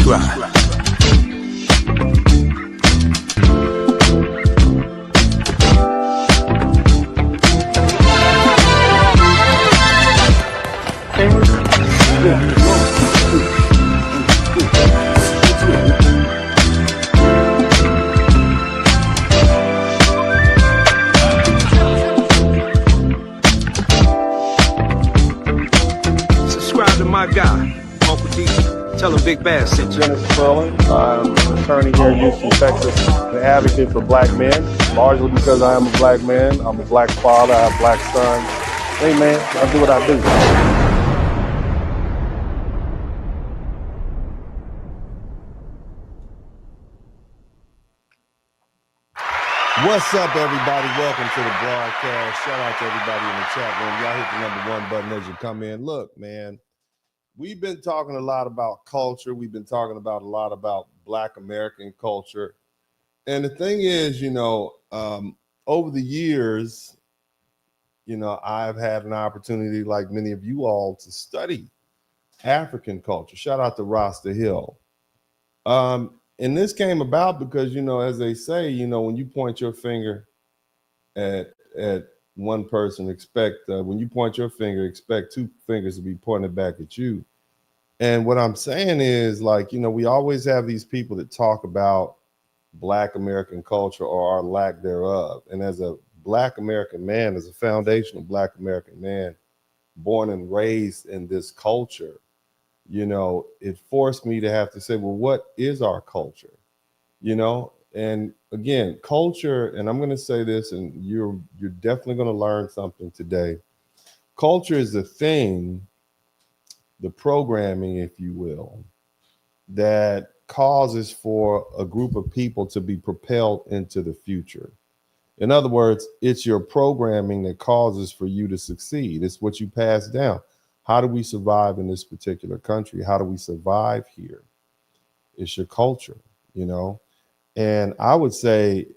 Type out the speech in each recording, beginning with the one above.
subscribe. Subscribe to my guy, Uncle D. Tell him Big Bass sent you. Dennis Spurling. I'm an attorney here in Houston, Texas, an advocate for black men, largely because I am a black man. I'm a black father, I have black sons. Hey man, I do what I do. What's up, everybody? Welcome to the broadcast. Shout out to everybody in the chat room. Y'all hit the #1 button as you come in. Look, man, we've been talking a lot about culture. We've been talking about a lot about Black American culture. And the thing is, over the years, I've had an opportunity, like many of you all, to study African culture. Shout out to Rasta Hill. And this came about because, as they say, when you point your finger at one person, when you point your finger, expect two fingers to be pointed back at you. And what I'm saying is, we always have these people that talk about Black American culture or our lack thereof. And as a Black American man, as a foundational Black American man, born and raised in this culture, it forced me to have to say, well, what is our culture? And again, culture, and I'm going to say this, and you're definitely going to learn something today. Culture is the thing, the programming, if you will, that causes for a group of people to be propelled into the future. In other words, it's your programming that causes for you to succeed. It's what you pass down. How do we survive in this particular country? How do we survive here? It's your culture, And I would say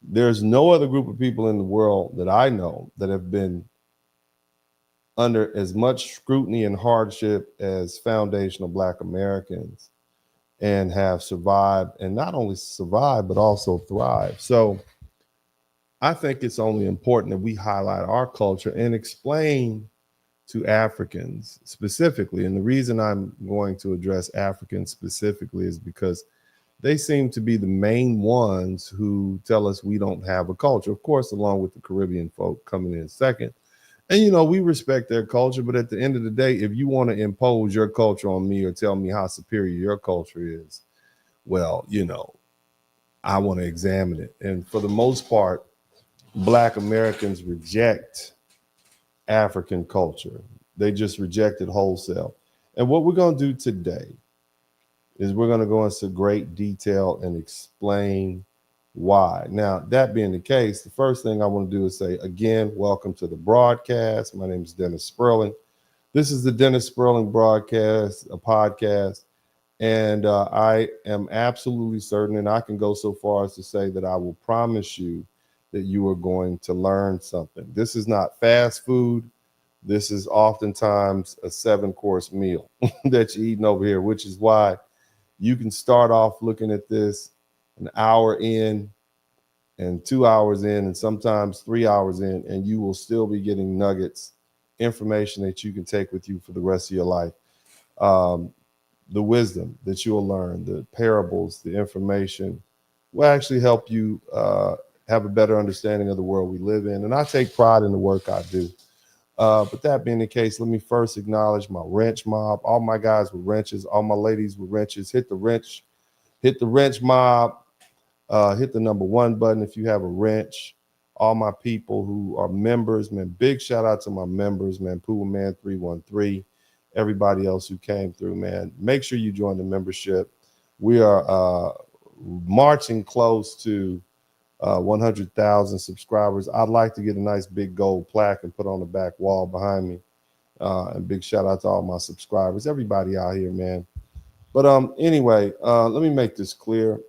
there's no other group of people in the world that I know that have been under as much scrutiny and hardship as foundational Black Americans and have survived, and not only survived, but also thrive. So I think it's only important that we highlight our culture and explain to Africans specifically. And the reason I'm going to address Africans specifically is because they seem to be the main ones who tell us we don't have a culture, of course, along with the Caribbean folk coming in second. And, we respect their culture, but at the end of the day, if you want to impose your culture on me or tell me how superior your culture is, well, I want to examine it. And for the most part, Black Americans reject African culture. They just reject it wholesale. And what we're going to do today is we're going to go into great detail and explain why. Now, that being the case, the first thing I want to do is say, again, welcome to the broadcast. My name is Dennis Spurling. This is the Dennis Spurling broadcast, a podcast. And I am absolutely certain, and I can go so far as to say that I will promise you that you are going to learn something. This is not fast food. This is oftentimes a 7-course meal that you're eating over here, which is why you can start off looking at this an hour in and 2 hours in and sometimes 3 hours in, and you will still be getting nuggets, information that you can take with you for the rest of your life. The wisdom that you'll learn, the parables, the information will actually help you have a better understanding of the world we live in. And I take pride in the work I do. But that being the case, let me first acknowledge my wrench mob. All my guys with wrenches, all my ladies with wrenches. Hit the wrench mob. Hit the #1 button if you have a wrench. All my people who are members, man, big shout out to my members, man. Pooh Man 313, everybody else who came through, man. Make sure you join the membership. We are marching close to 100,000 subscribers. I'd like to get a nice big gold plaque and put on the back wall behind me. And big shout out to all my subscribers, everybody out here, man. But anyway, let me make this clear.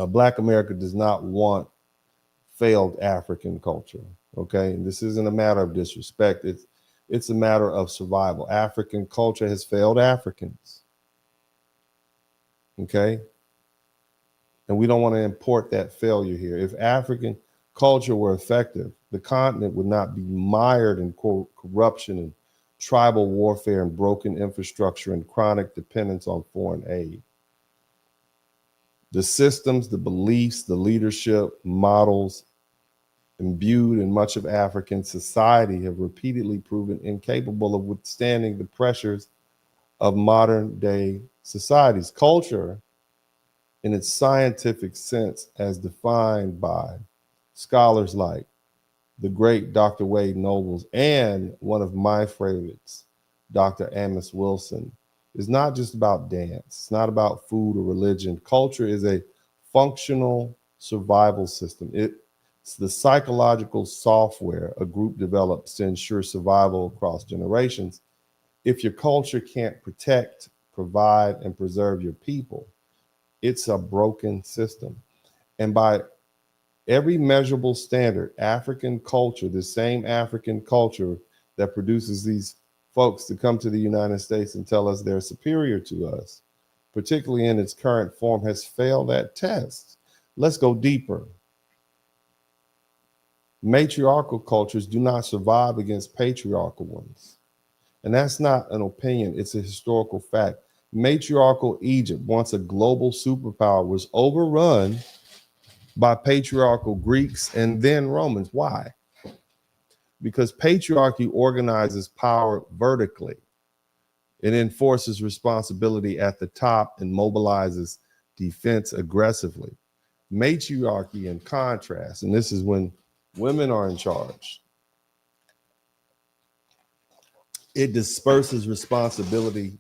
Black America does not want failed African culture. Okay, and this isn't a matter of disrespect. It's a matter of survival. African culture has failed Africans. okay? And we don't want to import that failure here. If African culture were effective, the continent would not be mired in corruption and tribal warfare and broken infrastructure and chronic dependence on foreign aid. The systems, the beliefs, the leadership models imbued in much of African society have repeatedly proven incapable of withstanding the pressures of modern day societies. Culture, in its scientific sense, as defined by scholars like the great Dr. Wade Nobles and one of my favorites, Dr. Amos Wilson, is not just about dance. It's not about food or religion. Culture is a functional survival system. It's the psychological software a group develops to ensure survival across generations. If your culture can't protect, provide, and preserve your people, it's a broken system. And by every measurable standard, African culture, the same African culture that produces these folks to come to the United States and tell us they're superior to us, particularly in its current form, has failed that test. Let's go deeper. Matriarchal cultures do not survive against patriarchal ones. And that's not an opinion, it's a historical fact. Matriarchal Egypt, once a global superpower, was overrun by patriarchal Greeks and then Romans. Why? Because patriarchy organizes power vertically. It enforces responsibility at the top and mobilizes defense aggressively. Matriarchy, in contrast, and this is when women are in charge, it disperses responsibility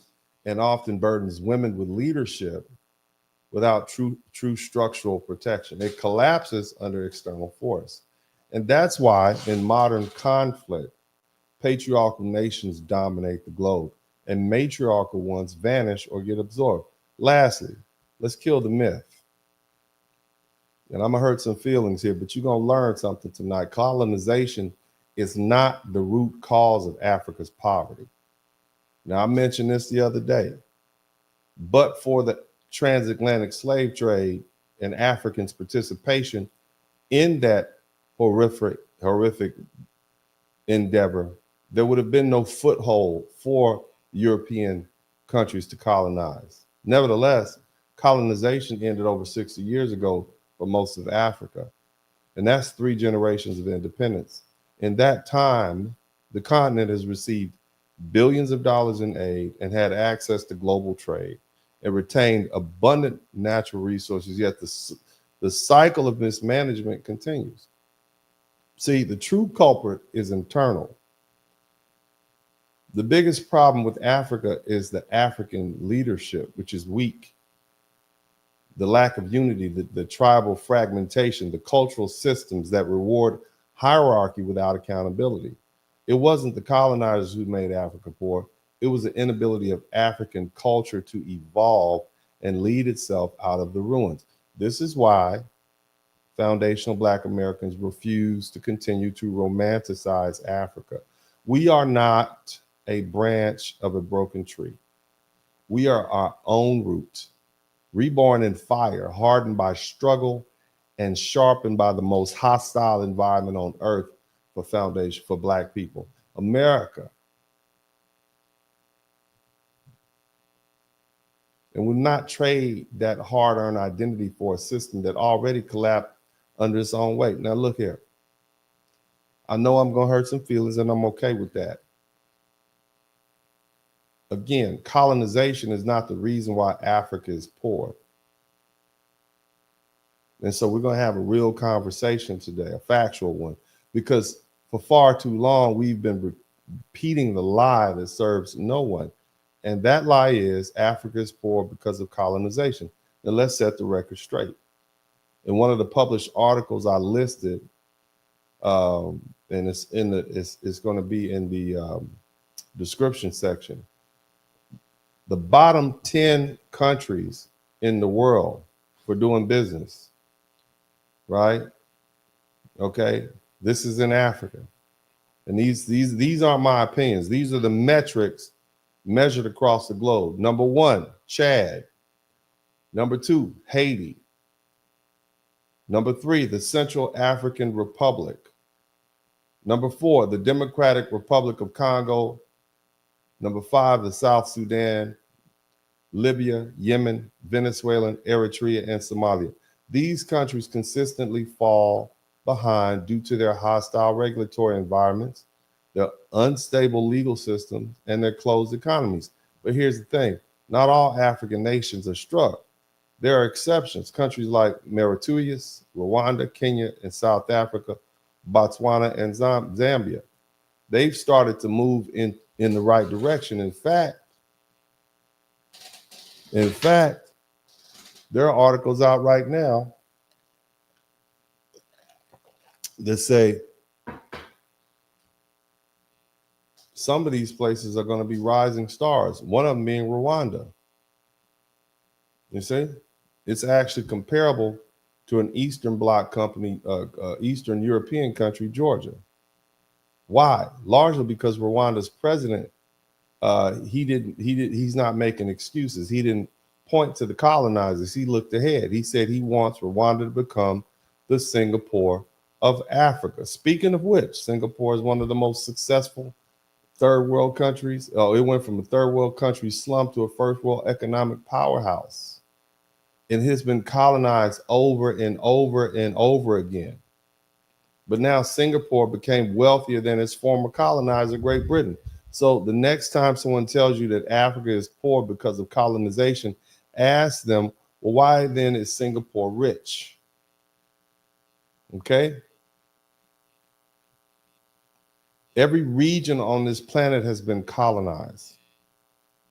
and often burdens women with leadership without true structural protection. It collapses under external force. And that's why in modern conflict, patriarchal nations dominate the globe and matriarchal ones vanish or get absorbed. Lastly, let's kill the myth. And I'm gonna hurt some feelings here, but you're gonna learn something tonight. Colonization is not the root cause of Africa's poverty. Now, I mentioned this the other day, but for the transatlantic slave trade and Africans' participation in that horrific endeavor, there would have been no foothold for European countries to colonize. Nevertheless, colonization ended over 60 years ago for most of Africa. And that's 3 generations of independence. In that time, the continent has received billions of dollars in aid and had access to global trade and retained abundant natural resources, yet the cycle of mismanagement continues. See, the true culprit is internal. The biggest problem with Africa is the African leadership, which is weak. The lack of unity, the tribal fragmentation, the cultural systems that reward hierarchy without accountability. It wasn't the colonizers who made Africa poor. It was the inability of African culture to evolve and lead itself out of the ruins. This is why foundational Black Americans refuse to continue to romanticize Africa. We are not a branch of a broken tree. We are our own root, reborn in fire, hardened by struggle, and sharpened by the most hostile environment on earth for foundation for Black people. America. And will not trade that hard-earned identity for a system that already collapsed under its own weight. Now look here. I know I'm gonna hurt some feelings and I'm okay with that. Again, colonization is not the reason why Africa is poor. And so we're gonna have a real conversation today, a factual one, because for far too long, we've been repeating the lie that serves no one. And that lie is Africa is poor because of colonization. Now let's set the record straight. In one of the published articles I listed, and it's going to be in the description section, the bottom 10 countries in the world for doing business, right? Okay, this is in Africa. And these aren't my opinions. These are the metrics measured across the globe. Number 1, Chad. Number 2, Haiti. Number 3, the Central African Republic. Number 4, the Democratic Republic of Congo. Number 5, the South Sudan, Libya, Yemen, Venezuela, Eritrea, and Somalia. These countries consistently fall behind due to their hostile regulatory environments, their unstable legal systems, and their closed economies. But here's the thing, not all African nations are struck. There are exceptions. Countries like Mauritius, Rwanda, Kenya, and South Africa, Botswana, and Zambia, they've started to move in the right direction. In fact, there are articles out right now that say some of these places are going to be rising stars, one of them being Rwanda. You see? It's actually comparable to an Eastern Bloc company, Eastern European country, Georgia. Why? Largely because Rwanda's president, he's not making excuses. He didn't point to the colonizers. He looked ahead. He said he wants Rwanda to become the Singapore of Africa. Speaking of which, Singapore is one of the most successful third world countries. Oh, it went from a third world country slump to a first world economic powerhouse. It has been colonized over and over and over again. But now Singapore became wealthier than its former colonizer, Great Britain. So the next time someone tells you that Africa is poor because of colonization, ask them, well, why then is Singapore rich? Okay? Every region on this planet has been colonized.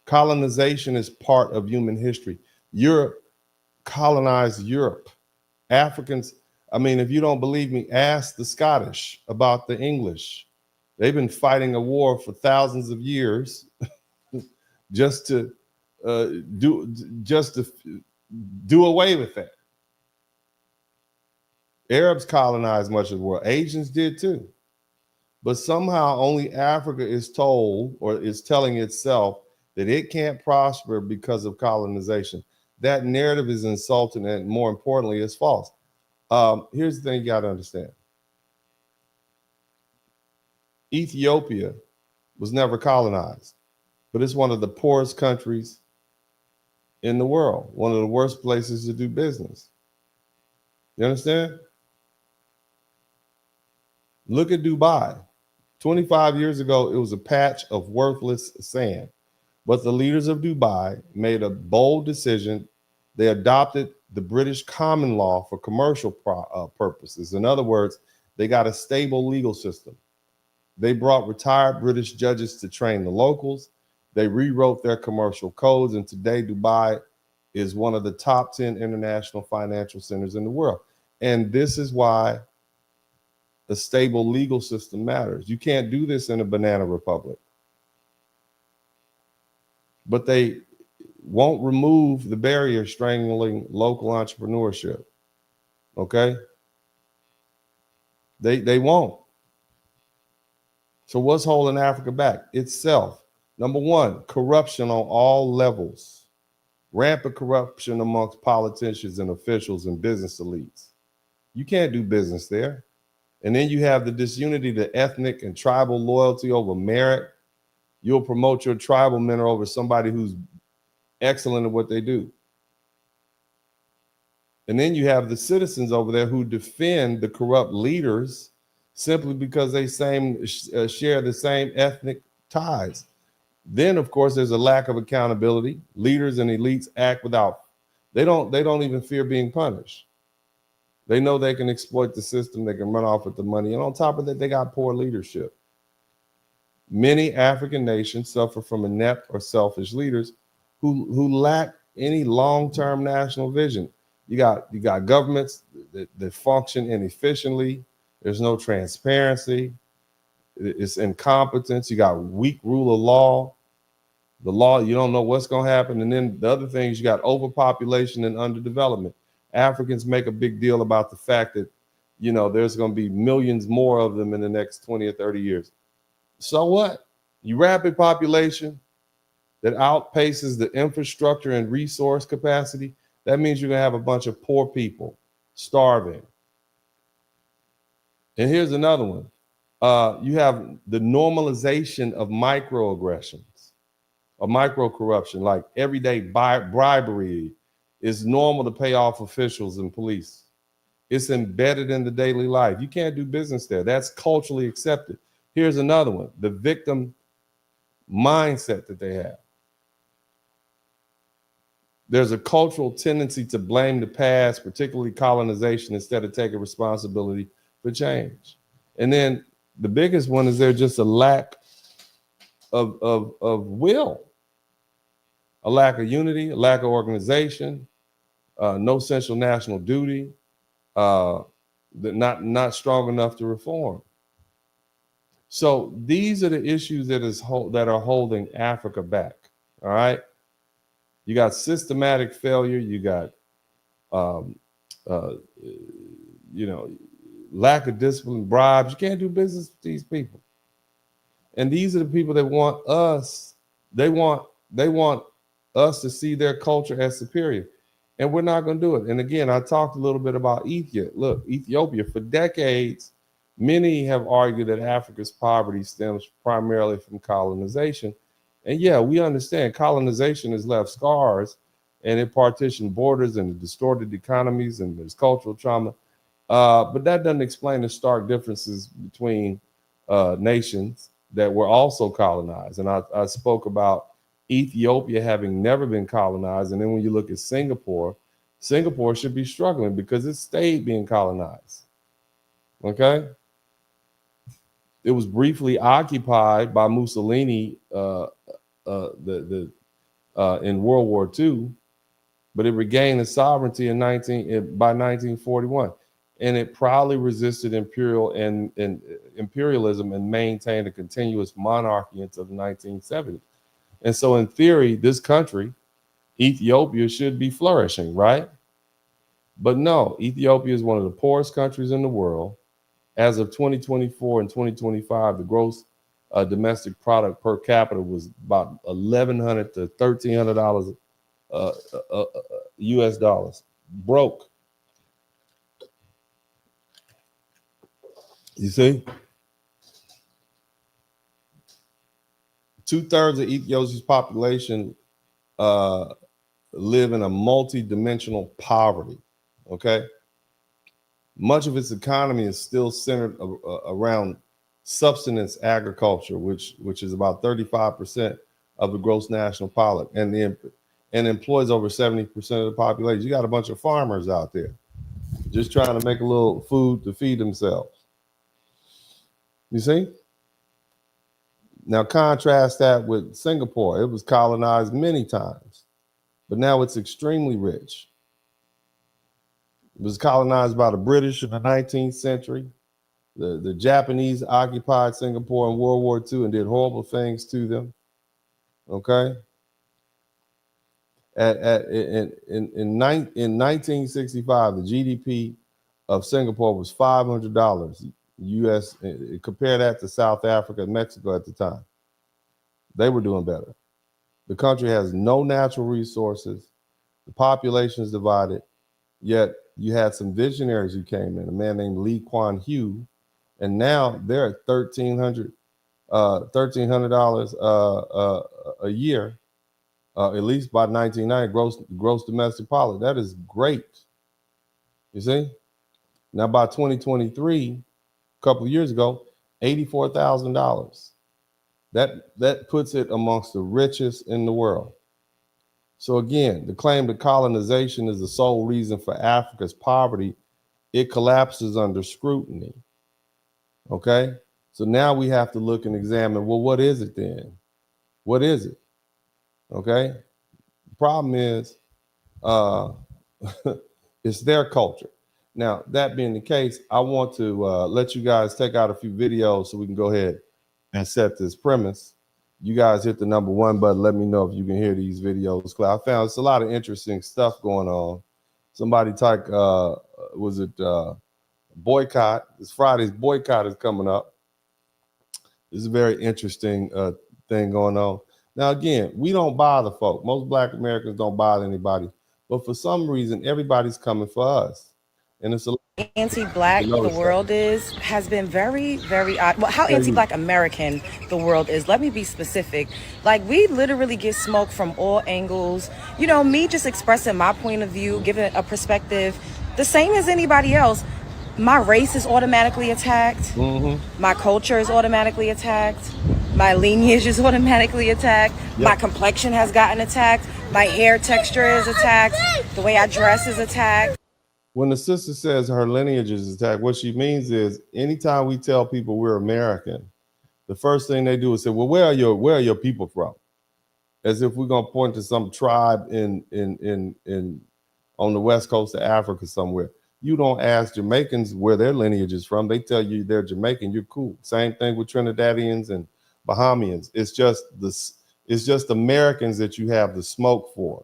Colonization is part of human history. Europe colonized Europe. Africans, I mean, if you don't believe me, ask the Scottish about the English. They've been fighting a war for thousands of years just to do away with that. Arabs colonized much of the world. Asians did too. But somehow only Africa is told or is telling itself that it can't prosper because of colonization. That narrative is insulting and, more importantly, is false. Here's the thing you got to understand. Ethiopia was never colonized, but it's one of the poorest countries in the world, one of the worst places to do business. You understand? Look at Dubai. 25 years ago, it was a patch of worthless sand. But the leaders of Dubai made a bold decision. They adopted the British common law for commercial purposes. In other words, they got a stable legal system. They brought retired British judges to train the locals. They rewrote their commercial codes. And today, Dubai is one of the top 10 international financial centers in the world. And this is why a stable legal system matters. You can't do this in a banana republic. But they won't remove the barrier strangling local entrepreneurship. Okay? They won't. So what's holding Africa back? Itself. Number one, corruption on all levels. Rampant corruption amongst politicians and officials and business elites. You can't do business there. And then you have the disunity, the ethnic and tribal loyalty over merit. You'll promote your tribal member over somebody who's excellent at what they do. And then you have the citizens over there who defend the corrupt leaders simply because they share the same ethnic ties. Then, of course, there's a lack of accountability. Leaders and elites act without, they don't even fear being punished. They know they can exploit the system, they can run off with the money. And on top of that, they got poor leadership. Many African nations suffer from inept or selfish leaders who lack any long-term national vision. You got governments that function inefficiently. There's no transparency. It's incompetence. You got weak rule of law. The law, you don't know what's going to happen. And then the other things, you got overpopulation and underdevelopment. Africans make a big deal about the fact that, you know, there's going to be millions more of them in the next 20 or 30 years. So what? You rapid population that outpaces the infrastructure and resource capacity. That means you're going to have a bunch of poor people starving. And here's another one. You have the normalization of microaggressions or micro corruption, like everyday bribery is normal to pay off officials and police. It's embedded in the daily life. You can't do business there. That's culturally accepted. Here's another one, the victim mindset that they have. There's a cultural tendency to blame the past, particularly colonization, instead of taking responsibility for change. And then the biggest one is there's just a lack of will, a lack of unity, a lack of organization, no central national duty, not strong enough to reform. So these are the issues that are holding Africa back. All right, you got systematic failure. You got lack of discipline, bribes. You can't do business with these people. And these are the people that want us. They want us to see their culture as superior. And we're not going to do it. And again, I talked a little bit about Ethiopia. Look, Ethiopia, for decades, many have argued that Africa's poverty stems primarily from colonization. And yeah, we understand colonization has left scars and it partitioned borders and distorted economies and there's cultural trauma. But that doesn't explain the stark differences between nations that were also colonized. And I spoke about Ethiopia having never been colonized. And then when you look at Singapore, Singapore should be struggling because it stayed being colonized. Okay? It was briefly occupied by Mussolini in World War II, but it regained its sovereignty by 1941. And it proudly resisted imperialism and maintained a continuous monarchy until the 1970s. And so in theory, this country, Ethiopia, should be flourishing, right? But no, Ethiopia is one of the poorest countries in the world. As of 2024 and 2025, the gross domestic product per capita was about $1,100 to $1,300 US dollars. Broke. You see? 2/3 of Ethiopia's population live in a multi-dimensional poverty, okay? Much of its economy is still centered around subsistence agriculture, which is about 35% of the gross national product, and employs over 70% of the population. You got a bunch of farmers out there just trying to make a little food to feed themselves. You see? Now contrast that with Singapore. It was colonized many times, but now it's extremely rich. It was colonized by the British in the 19th century. The Japanese occupied Singapore in World War II and did horrible things to them. Okay. In 1965, the GDP of Singapore was $500 US. Compare that to South Africa and Mexico at the time. They were doing better. The country has no natural resources. The population is divided. Yet you had some visionaries who came in, a man named Lee Kuan Yew, and now they're at $1,300 a year, at least by 1990, gross domestic product. That is great. You see? Now by 2023, a couple of years ago, $84,000. That puts it amongst the richest in the world. So again, the claim that colonization is the sole reason for Africa's poverty, it collapses under scrutiny. Okay? So now we have to look and examine, well, what is it then? What is it? Okay? The problem is it's their culture. Now, that being the case, I want to let you guys take out a few videos so we can go ahead and set this premise. You guys hit the #1 button. Let me know if you can hear these videos. I found it's a lot of interesting stuff going on. Somebody typed, boycott? This Friday's boycott is coming up. This is a very interesting thing going on. Now, again, we don't bother folk. Most Black Americans don't bother anybody. but for some reason, everybody's coming for us, and it's a Anti-black the world has been very, very odd. Well, how anti-black American the world is. Let me be specific. Like, we literally get smoked from all angles. You know, me just expressing my point of view, giving a perspective, the same as anybody else. My race is automatically attacked. My culture is automatically attacked. My lineage is automatically attacked. My complexion has gotten attacked. My hair texture is attacked. The way I dress is attacked. When the sister says her lineage is attacked, what she means is anytime we tell people we're American, the first thing they do is say, well, where are your people from? As if we're gonna point to some tribe in on the west coast of Africa somewhere. You don't ask Jamaicans where their lineage is from. They tell you they're Jamaican, you're cool. Same thing with Trinidadians and Bahamians. It's just Americans that you have the smoke for.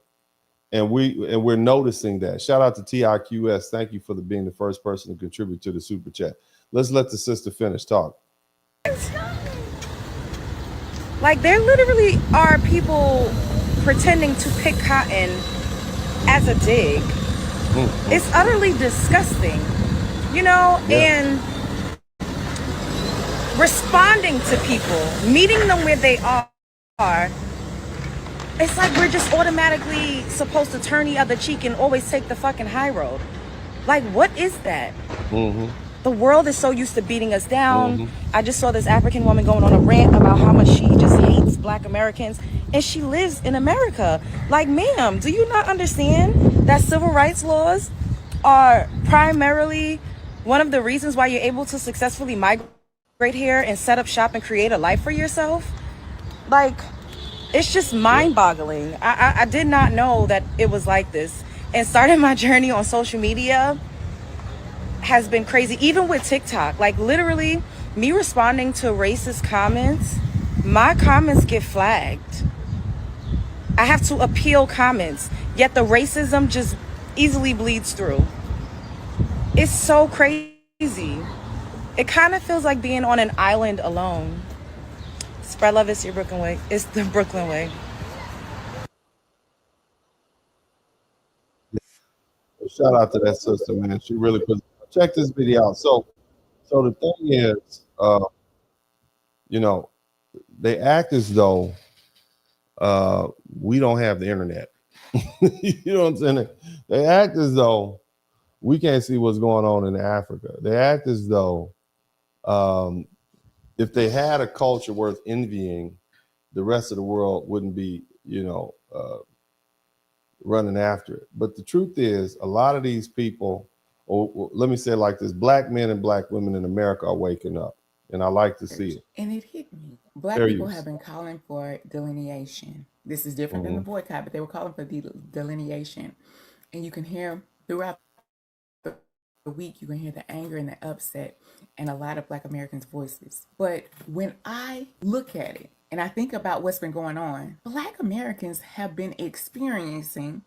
And we're noticing that. Shout out to TIQS. Thank you for being the first person to contribute to the super chat. Let's let the sister finish talk. Like, there literally are people pretending to pick cotton as a dig. It's utterly disgusting, you know, and responding to people, meeting them where they are. It's like we're just automatically supposed to turn the other cheek and always take the fucking high road. Like, what is that? The world is so used to beating us down. I just saw this African woman going on a rant about how much she just hates Black Americans, and she lives in America. Like, ma'am, do you not understand that civil rights laws are primarily one of the reasons why you're able to successfully migrate here and set up shop and create a life for yourself? Like, it's just mind-boggling. I did not know that it was like this. And starting my journey on social media has been crazy. Even with TikTok, like, literally me responding to racist comments, my comments get flagged. I have to appeal comments, yet the racism just easily bleeds through. It's so crazy. It kind of feels like being on an island alone. Spread love, it's your Brooklyn way. It's the Brooklyn way. Shout out to that sister, man. She really put. Check this video out. So the thing is, you know, they act as though we don't have the internet. You know what I'm saying? They act as though we can't see what's going on in Africa. They act as though if they had a culture worth envying, the rest of the world wouldn't be, you know, running after it. But the truth is, a lot of these people, or let me say it like this, Black men and Black women in America are waking up, and I like to see it. And it hit me. Black people have been calling for delineation. This is different than the boycott, but they were calling for delineation. And you can hear throughout the week, you can hear the anger and the upset and a lot of Black Americans' voices. But when I look at it and I think about what's been going on, Black Americans have been experiencing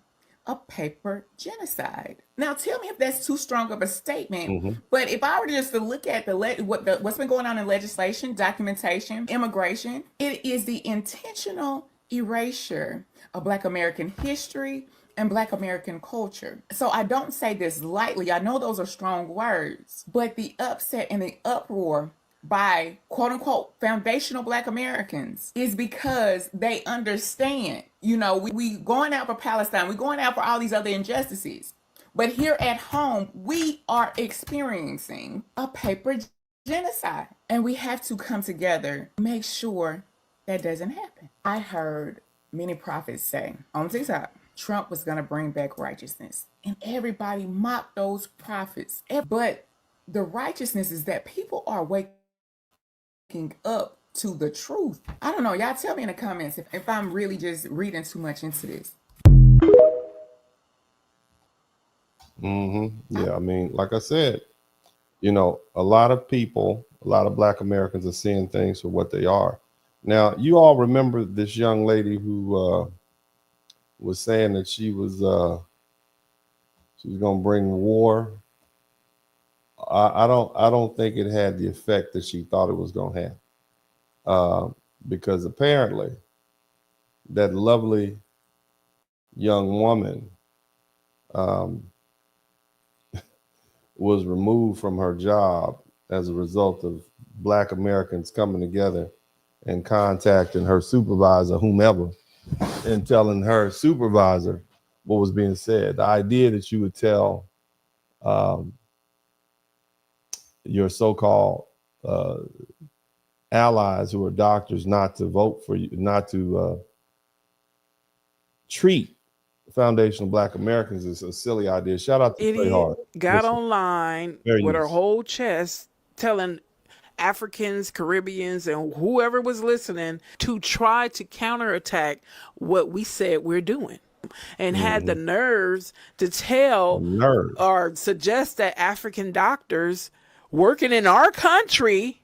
a paper genocide. Now, tell me if that's too strong of a statement, but if I were just to look at what's been going on in legislation, documentation, immigration, it is the intentional erasure of Black American history and Black American culture. So I don't say this lightly. I know those are strong words, but the upset and the uproar by quote unquote foundational Black Americans is because they understand, you know, we going out for Palestine, we going out for all these other injustices. But here at home, we are experiencing a paper genocide, and we have to come together, make sure that doesn't happen. I heard many prophets say on TikTok, Trump was going to bring back righteousness, and everybody mocked those prophets. But the righteousness is that people are waking up to the truth. I don't know. Y'all tell me in the comments if I'm really just reading too much into this. Yeah, I mean, like I said, you know, a lot of people, a lot of Black Americans are seeing things for what they are. Now, you all remember this young lady who was saying that she was going to bring war. I don't think it had the effect that she thought it was going to have, because apparently that lovely young woman was removed from her job as a result of Black Americans coming together and contacting her supervisor, whomever, and telling her supervisor what was being said. The idea that you would tell your so-called allies who are doctors not to vote for you, not to treat foundational Black Americans is a silly idea. Shout out to Idiot Hard. got online Very with her nice. whole chest telling Africans, Caribbeans, and whoever was listening to try to counterattack what we said we're doing. And had the nerves to tell or suggest that African doctors working in our country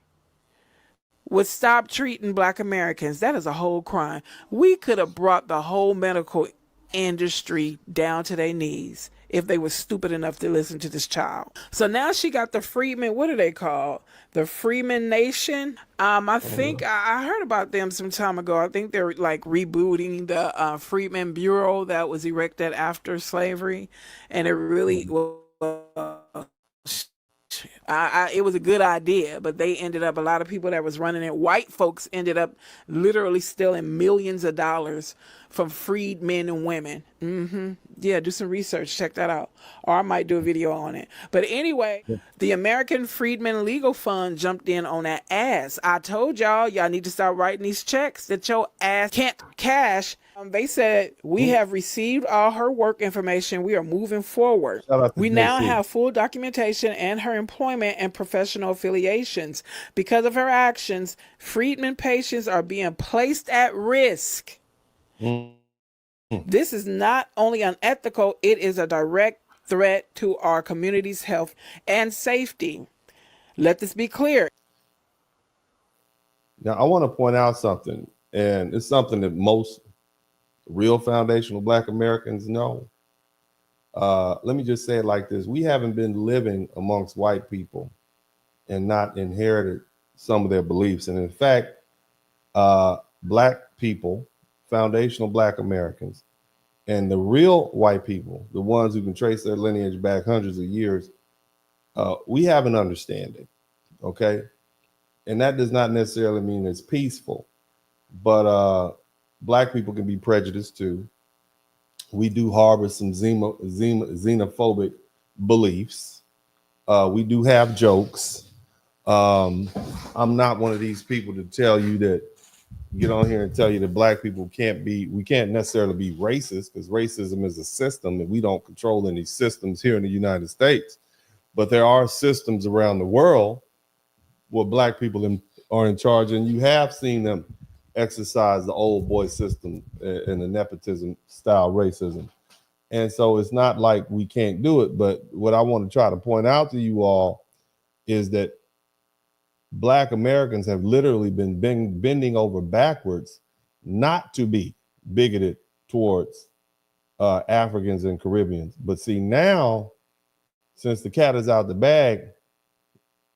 would stop treating Black Americans. That is a whole crime. We could have brought the whole medical industry down to their knees if they were stupid enough to listen to this child. So now she got the Freedmen, what are they called? The Freedmen Nation. I think I heard about them some time ago. I think they're like rebooting the Freedmen Bureau that was erected after slavery. And it really was... it was a good idea, but they ended up, a lot of people that was running it, white folks ended up literally stealing millions of dollars from freed men and women. Yeah, do some research, check that out. Or I might do a video on it. But anyway, the American Freedmen Legal Fund jumped in on that ass. I told y'all need to start writing these checks that your ass can't cash. They said, we have received all her work information. We are moving forward. We now have full documentation and her employment and professional affiliations. Because of her actions, freedmen patients are being placed at risk. This is not only unethical, it is a direct threat to our community's health and safety. Let this be clear. Now, I want to point out something, and it's something that most real foundational Black Americans know. Let me just say it like this. We haven't been living amongst white people and not inherited some of their beliefs. And in fact, Black people, foundational Black Americans, and the real white people, the ones who can trace their lineage back hundreds of years, we have an understanding, okay? And that does not necessarily mean it's peaceful, but Black people can be prejudiced too. We do harbor some xenophobic beliefs. We do have jokes. I'm not one of these people to tell you that, get on here and tell you that Black people we can't necessarily be racist, because racism is a system and we don't control any systems here in the United States. But there are systems around the world where Black people are in charge, and you have seen them exercise the old boy system and the nepotism style racism. And so it's not like we can't do it. But what I want to try to point out to you all is that Black Americans have literally been bending over backwards not to be bigoted towards Africans and Caribbeans. But see, now, since the cat is out the bag,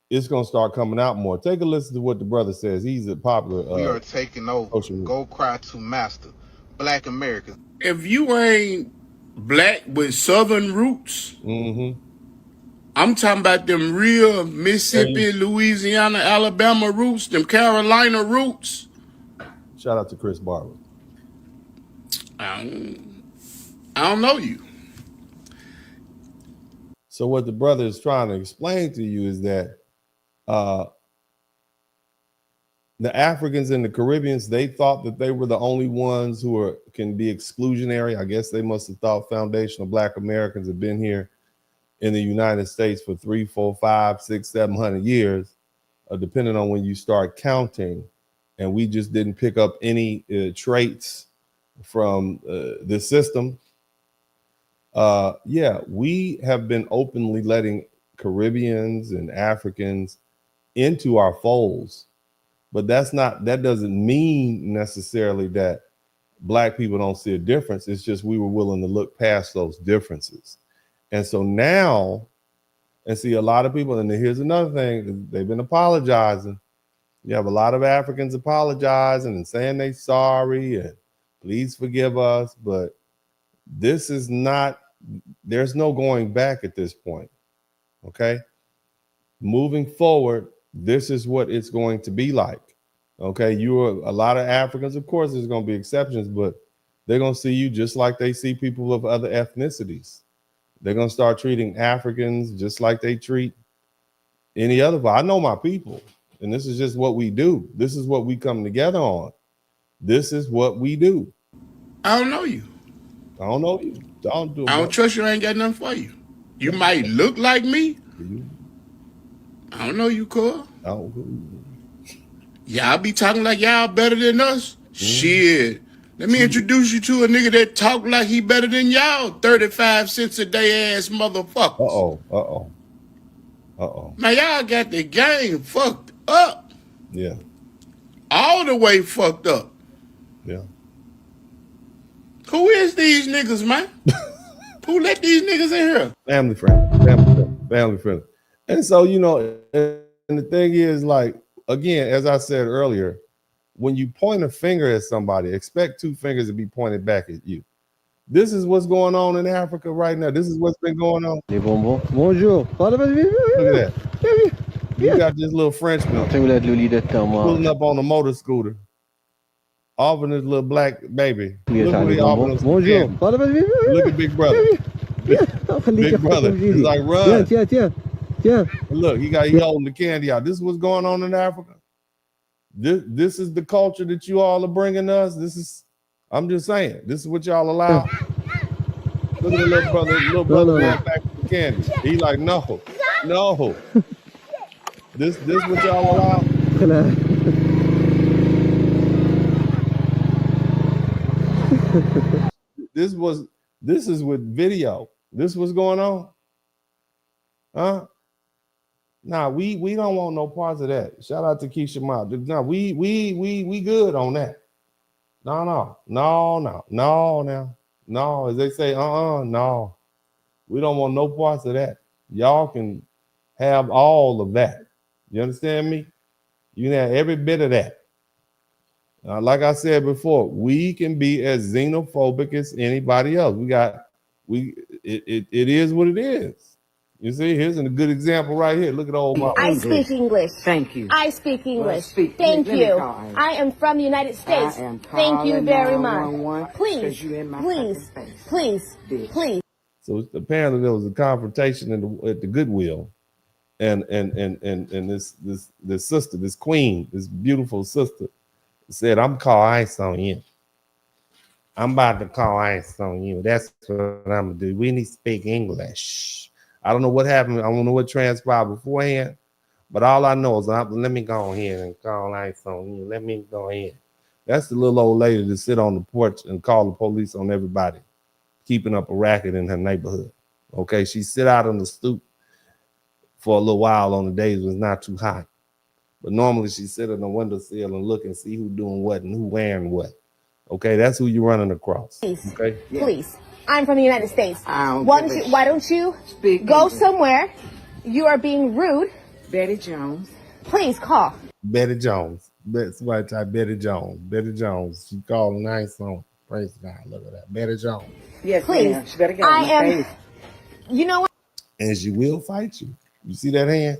it's going to start coming out more. Take a listen to what the brother says. He's a popular. We are taking over. Go cry to master. Black Americans. If you ain't Black with Southern roots, I'm talking about them real Mississippi, Louisiana, Alabama roots, them Carolina roots. Shout out to Chris Barber. I don't know you. So what the brother is trying to explain to you is that the Africans and the Caribbeans, they thought that they were the only ones who can be exclusionary. I guess they must have thought foundational Black Americans have been here in the United States for 300, 400, 500, 600, 700 years, depending on when you start counting. And we just didn't pick up any traits from the system. Yeah, we have been openly letting Caribbeans and Africans into our folds, but that doesn't mean necessarily that Black people don't see a difference. It's just we were willing to look past those differences. And so now, and see a lot of people, and here's another thing, they've been apologizing. You have a lot of Africans apologizing and saying they sorry and please forgive us, but this is not there's no going back at this point. Okay. Moving forward, this is what it's going to be like. Okay. A lot of Africans, of course, there's going to be exceptions, but they're going to see you just like they see people of other ethnicities. They're going to start treating Africans just like they treat any other. I know my people, and this is just what we do. This is what we come together on. This is what we do. I don't know you. I don't know you. I don't trust you. I ain't got nothing for you. You might look like me. I don't know you, Cole. Y'all be talking like y'all better than us. Shit. Let me introduce you to a nigga that talk like he better than y'all. 35 cents a day ass motherfuckers. Man, y'all got the game fucked up. Yeah. All the way fucked up. Yeah. Who is these niggas, man? Who let these niggas in here? Family friend. And so, you know, and the thing is, like, again, as I said earlier, when you point a finger at somebody, expect two fingers to be pointed back at you. This is what's going on in Africa right now. This is what's been going on. Bonjour. Look at that. You got this little Frenchman pulling up on a motor scooter, offering his little black baby. Look what he offering us. Bonjour. Look at Big Brother. Big Brother. It's like, run. Yeah. Look, he holding the candy out. This is what's going on in Africa. This is the culture that you all are bringing us. I'm just saying, this is what y'all allow. Look at the little brother going back to the candy. He like, no. This what y'all allow. This is with video. This what's going on. Huh? Nah, we don't want no parts of that. Shout out to Keisha Ma. No, we good on that. No. As they say, no. We don't want no parts of that. Y'all can have all of that. You understand me? You can have every bit of that. Like I said before, we can be as xenophobic as anybody else. It is what it is. You see, here's a good example right here. Look at old mama. I speak English. Thank you. I speak English. Thank you. I am from the United States. Thank you very much. Please. So apparently there was a confrontation at the Goodwill, and this sister, this queen, this beautiful sister, said, "I'm call ice on you. I'm about to call ice on you. That's what I'm gonna do. We need to speak English." I don't know what happened. I don't know what transpired beforehand, but all I know is let me go ahead and call ice on you. Let me go ahead. That's the little old lady that sit on the porch and call the police on everybody, keeping up a racket in her neighborhood. Okay, she sit out on the stoop for a little while on the days when it's not too hot. But normally she sit on the windowsill and look and see who doing what and who wearing what. Okay, that's who you're running across. Please. Okay? Please. I'm from the United States. Why don't you go somewhere? You are being rude. Betty Jones. Please call. Betty Jones. Somebody type Betty Jones. Betty Jones. She called a nice on. Praise God. Look at that. Betty Jones. Yes, please. She better get on my face. You know what? And she will fight you. You see that hand?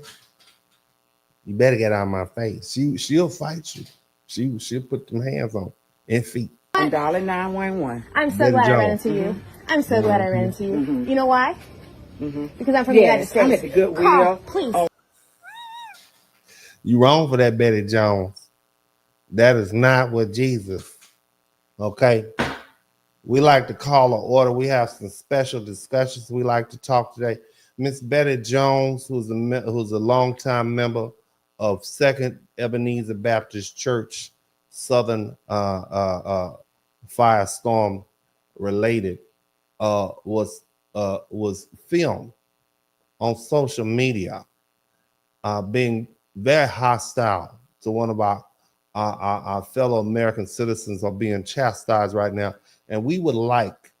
You better get out of my face. She'll fight you. She'll put them hands on and feet. Dollar 911. I'm so glad I ran into you. I'm so glad I ran into you. You know why? Because I'm from the United States. I'm at the Goodwill. Call, please. Oh. You wrong for that, Betty Jones. That is not what Jesus. Okay. We like to call an order. We have some special discussions we like to talk today. Miss Betty Jones, who's a longtime member of Second Ebenezer Baptist Church, Southern Firestorm related, was filmed on social media being very hostile to one of our fellow American citizens are being chastised right now. And we would like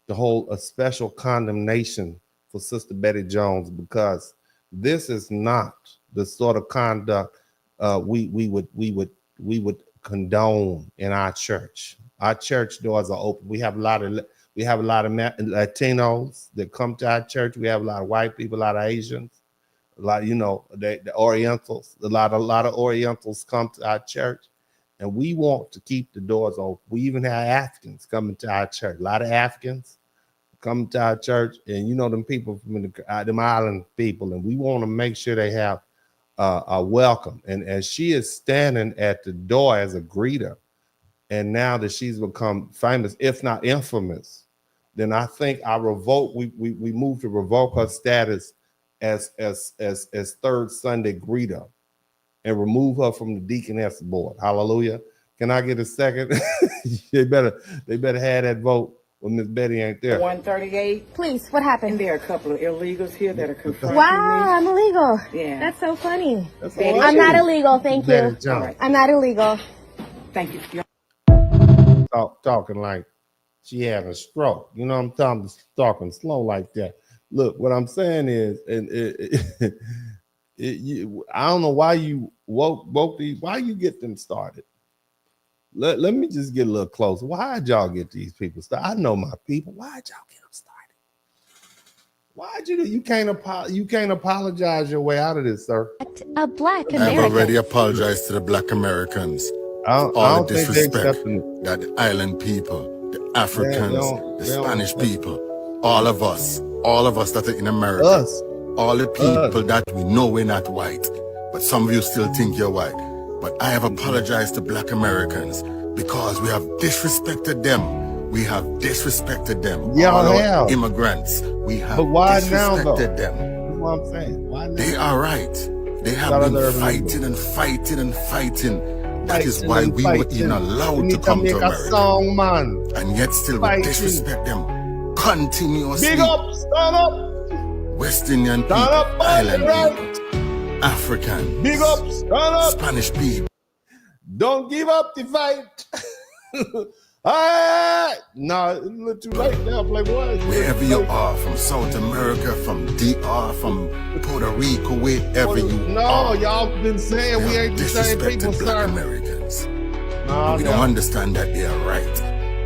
to hold a special condemnation for Sister Betty Jones, because this is not the sort of conduct we would condone in our church. Our church doors are open. We have a We have a lot of Latinos that come to our church. We have a lot of white people, a lot of Asians, a lot, the Orientals. A lot of Orientals come to our church, and we want to keep the doors open. We even have Africans coming to our church. A lot of Africans come to our church, and them people from them island people, and we want to make sure they have a welcome. And as she is standing at the door as a greeter, and now that she's become famous, if not infamous, then I think we move to revoke her status as third Sunday greeter and remove her from the deaconess board. Hallelujah. Can I get a second? they better have that vote when Miss Betty ain't there. 138. Please, what happened? There are a couple of illegals here that are confronting Wow, me. I'm illegal. Yeah. That's so funny. I'm not illegal, thank you. Right. I'm not illegal. Thank you. Talking like she had a stroke. You know what I'm talking slow like that. Look, what I'm saying is, and I don't know why you woke these. Why you get them started? Let me just get a little closer. Why'd y'all get these people started? I know my people. Why'd y'all get them started? Why'd you do? You can't apologize your way out of this, sir. A black American. I've already apologized to the black Americans. I don't think they accepting it. That the island people, the Africans, the Spanish people, all of us that are in America, all the people that we know we're not white, but some of you still think you're white. But I have apologized to black Americans because we have disrespected them. We have disrespected them. Yeah, all our immigrants. We have disrespected them. That's what I'm saying. Why now? They are right. They have been fighting and fighting and fighting. That is why we were even allowed to come to America. And yet still we disrespect them continuously. Big up, stand up. West Indian people, island people, African, big up, stand up. Spanish people. Don't give up the fight. No, it's a little too late now, Playboy. Wherever you are, from South America, from DR, from Puerto Rico, wherever you are. No, y'all been saying we ain't the same people, black sir. Americans. We don't understand that they are right.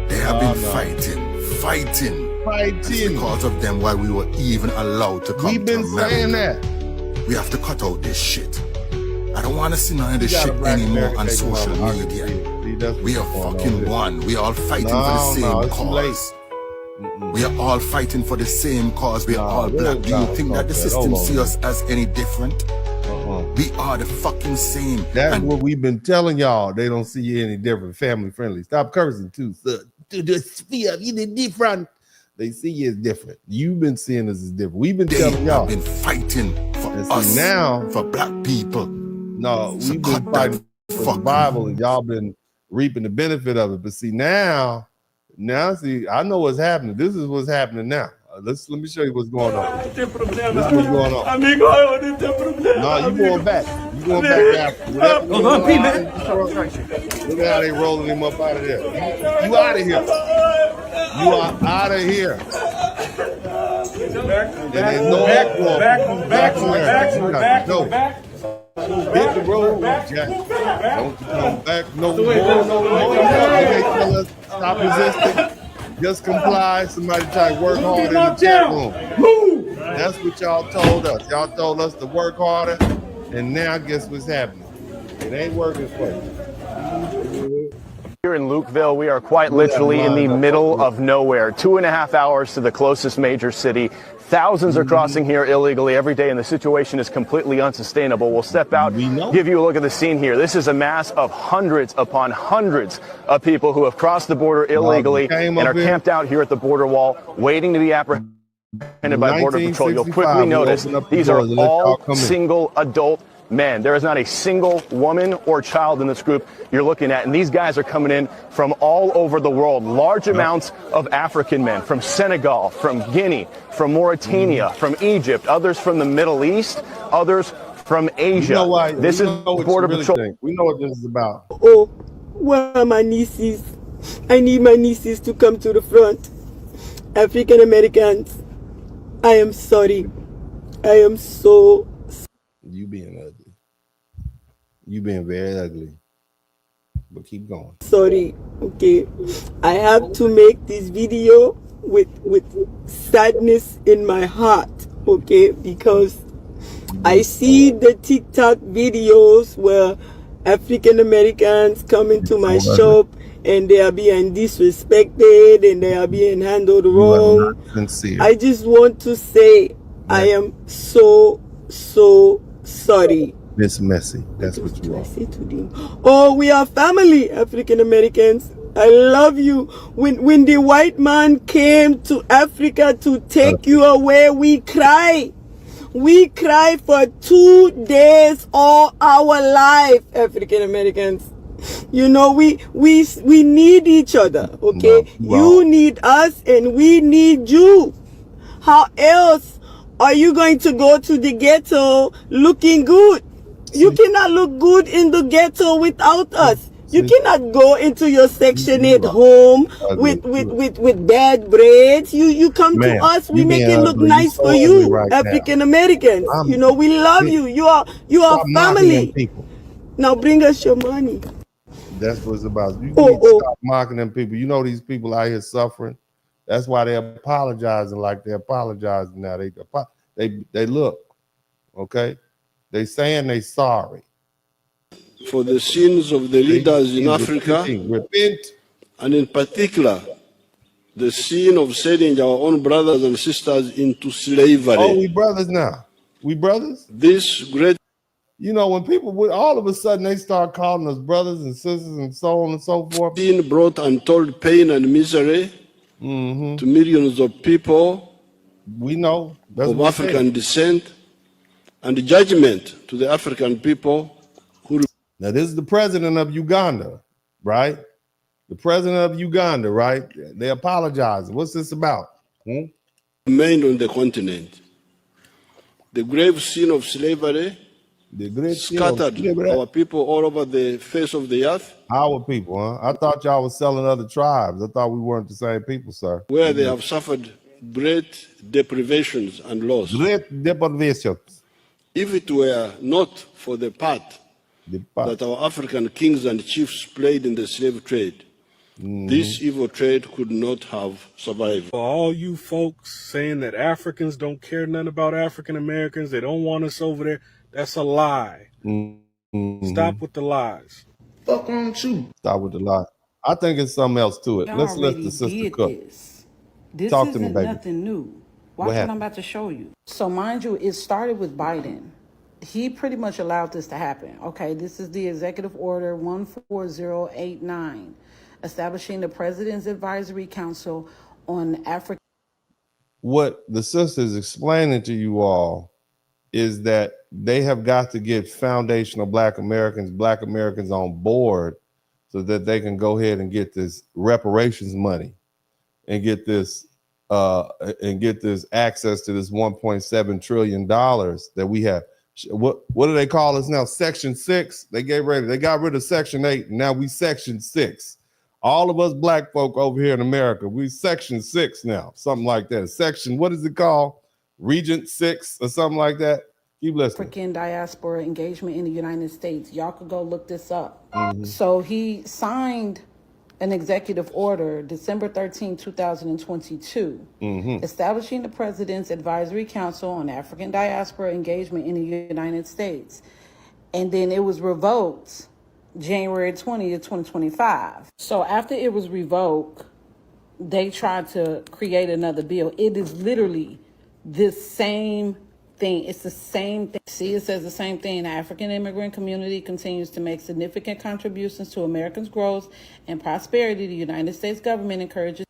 They have been fighting. That's because of them why we were even allowed to come to America. We've been saying that. We have to cut out this shit. I don't want to see none of this shit anymore on social media. We are fucking one. We are all fighting for the same cause. We are all fighting for the same cause. We are all black. Do you think that the system sees us as any different? We are the fucking same. That's what we've been telling y'all. They don't see you any different. Family friendly. Stop cursing too. The sphere, you different. They see you as different. You've been seeing us as different. We've been telling y'all. They've been fighting for us now, for black people. No, we've been fighting for the Bible, and y'all been reaping the benefit of it. But see now, see, I know what's happening. This is what's happening now. Let me show you what's going on. This is what's going on. No, you going back. You going back after. Look at how they rolling him up out of there. You out of here. You are out of here. And there's no back. Hit the road, Jack. Don't you come back no more. They tell us stop resisting. Just comply. Somebody try to work harder in the chat room. That's what y'all told us. Y'all told us to work harder, and now guess what's happening? It ain't working for you. Here in Lukeville, we are quite literally in the middle of nowhere. 2.5 hours to the closest major city. Thousands are crossing here illegally every day, and the situation is completely unsustainable. We'll step out, give you a look at the scene here. This is a mass of hundreds upon hundreds of people who have crossed the border illegally and are camped out here at the border wall, waiting to be apprehended by Border Patrol. You'll quickly notice these are all single adult men. There is not a single woman or child in this group you're looking at. And these guys are coming in from all over the world. Large amounts of African men from Senegal, from Guinea, from Mauritania, from Egypt, others from the Middle East, others from Asia. You know why? This is Border Patrol. We know what this is about. Oh, where are my nieces? I need my nieces to come to the front. African Americans, I am sorry. I am so You being ugly. You being very ugly. But keep going. sorry. Okay. I have to make this video with sadness in my heart, okay? Because I see the TikTok videos where African Americans come into my shop and they are being disrespected and they are being handled wrong. I just want to say I am so sorry. Miss Messy, that's what you are. Oh, we are family, African Americans. I love you. When the white man came to Africa to take you away, we cry. We cry for 2 days all our life, African Americans. You know, we need each other, okay? You need us and we need you. How else are you going to go to the ghetto looking good? You cannot look good in the ghetto without us. You cannot go into your Section 8 home with bad braids. You come to us, we make it look nice for you, African Americans. You know, we love you. You are family. Now bring us your money. That's what it's about. You need to stop mocking them people. You know these people out here suffering. That's why they're apologizing like they're apologizing now. They look, okay? They saying they sorry. For the sins of the leaders in Africa, and in particular, the sin of selling our own brothers and sisters into slavery. Oh, we brothers now. We brothers? This great... You know, when people, all of a sudden, they start calling us brothers and sisters and so on and so forth. Sin brought untold pain and misery to millions of people. We know. That's of African descent, and the judgment to the African people who... Now, this is the president of Uganda, right? The president of Uganda, right? They apologize. What's this about? Remained on the continent. The grave sin of slavery scattered our people all over the face of the earth. Our people, huh? I thought y'all was selling other tribes. I thought we weren't the same people, sir. Where they have suffered great deprivations and loss. Great deprivations. If it were not for the part that our African kings and chiefs played in the slave trade, this evil trade could not have survived. For all you folks saying that Africans don't care nothing about African Americans, they don't want us over there, that's a lie. Stop with the lies. Fuck on you. Stop with the lie. I think it's something else to it. Let's let the sister cook. This Talk to me, isn't baby. nothing new. Watch what I'm about to show you. So mind you, it started with Biden. He pretty much allowed this to happen. Okay, this is the Executive Order 14089, establishing the President's Advisory Council on Africa. What the sister is explaining to you all is that they have got to get foundational Black Americans on board so that they can go ahead and get this reparations money and get this access to this $1.7 trillion that we have. What do they call us now? Section 6. They got rid of Section 8. And now we Section 6. All of us Black folk over here in America, we Section 6 now, something like that. Section, what is it called? Regent 6 or something like that. Keep listening. African diaspora engagement in the United States. Y'all could go look this up. So he signed an executive order December 13, 2022, establishing the President's Advisory Council on African Diaspora Engagement in the United States. And then it was revoked January 20th, 2025. So after it was revoked, they tried to create another bill. It is literally this same thing. It's the same thing. See, it says the same thing. The African immigrant community continues to make significant contributions to Americans' growth and prosperity. The United States government encourages.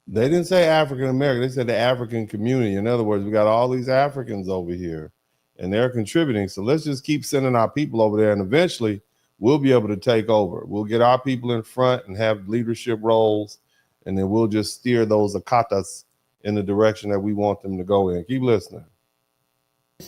They didn't say African American. They said the African community. In other words, we got all these Africans over here and they're contributing. So let's just keep sending our people over there and eventually we'll be able to take over. We'll get our people in front and have leadership roles, and then we'll just steer those Akatas in the direction that we want them to go in. Keep listening.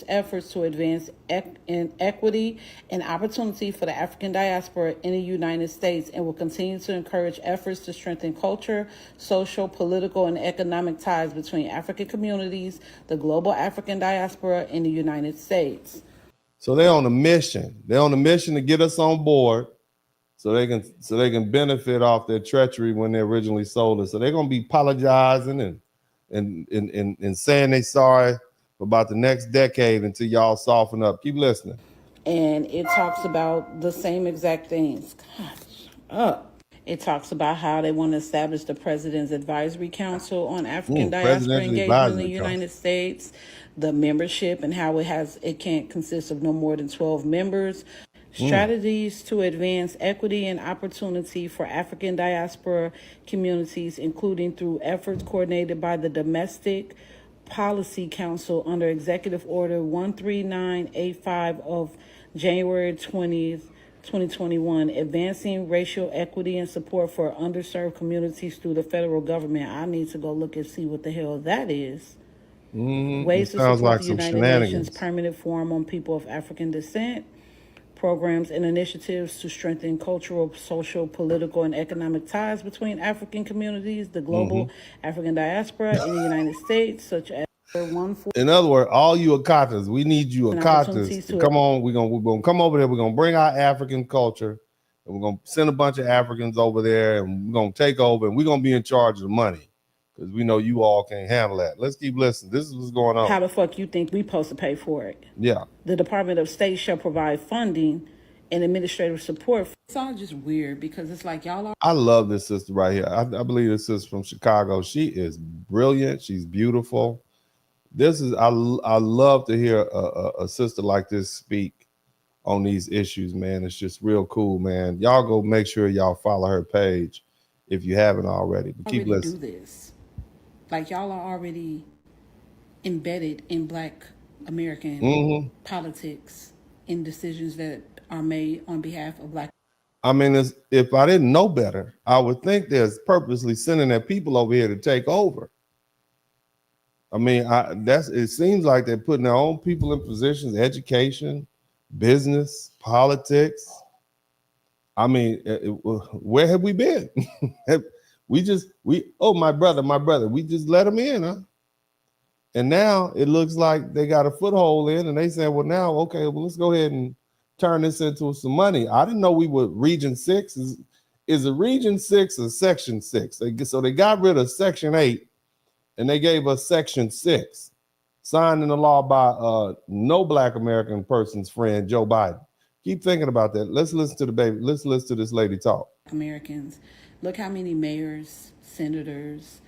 Efforts to advance equity and opportunity for the African diaspora in the United States, and will continue to encourage efforts to strengthen culture, social, political, and economic ties between African communities, the global African diaspora, in the United States. So they're on a mission. They're on a mission to get us on board so they can benefit off their treachery when they originally sold it. So they're gonna be apologizing and saying they sorry for about the next decade until y'all soften up. Keep listening. And it talks about the same exact things. God, shut up. It talks about how they want to establish the President's Advisory Council on African diaspora engagement in the United States, the membership and how it can't consist of no more than 12 members. Strategies to advance equity and opportunity for African diaspora communities, including through efforts coordinated by the Domestic Policy Council under Executive Order 13985 of January 20th, 2021, advancing racial equity and support for underserved communities through the federal government. I need to go look and see what the hell that is. Ways to support like the United Nations Permanent Forum on People of African Descent. Programs and initiatives to strengthen cultural, social, political, and economic ties between African communities, the global African diaspora in the United States, such as in other words, all you Akatas, we need you Akatas to come on. We're gonna come over there. We're gonna bring our African culture, and we're gonna send a bunch of Africans over there, and we're gonna take over, and we're gonna be in charge of the money because we know you all can't handle that. Let's keep listening. This is what's going on. How the fuck you think we supposed to pay for it? Yeah. The Department of State shall provide funding and administrative support. It's all just weird because it's like y'all are. I love this sister right here. I believe this sister from Chicago. She is brilliant. She's beautiful. This is I love to hear a sister like this speak on these issues, man. It's just real cool, man. Y'all go make sure y'all follow her page if you haven't already. But keep listening. Do this. Like y'all are already embedded in Black American politics and decisions that are made on behalf of Black. I mean, if I didn't know better, I would think there's purposely sending their people over here to take over. I mean, it seems like they're putting their own people in positions, education, business, politics. I mean, where have we been? My brother, we just let them in, huh? And now it looks like they got a foothold in, and they say, well, now, okay, well, let's go ahead and turn this into some money. I didn't know we were Region 6. Is it Region 6 or Section 6? So they got rid of Section 8, and they gave us Section 6, signed into law by no Black American person's friend, Joe Biden. Keep thinking about that. Let's listen to the baby. Let's listen to this lady talk. Americans, look how many mayors, senators,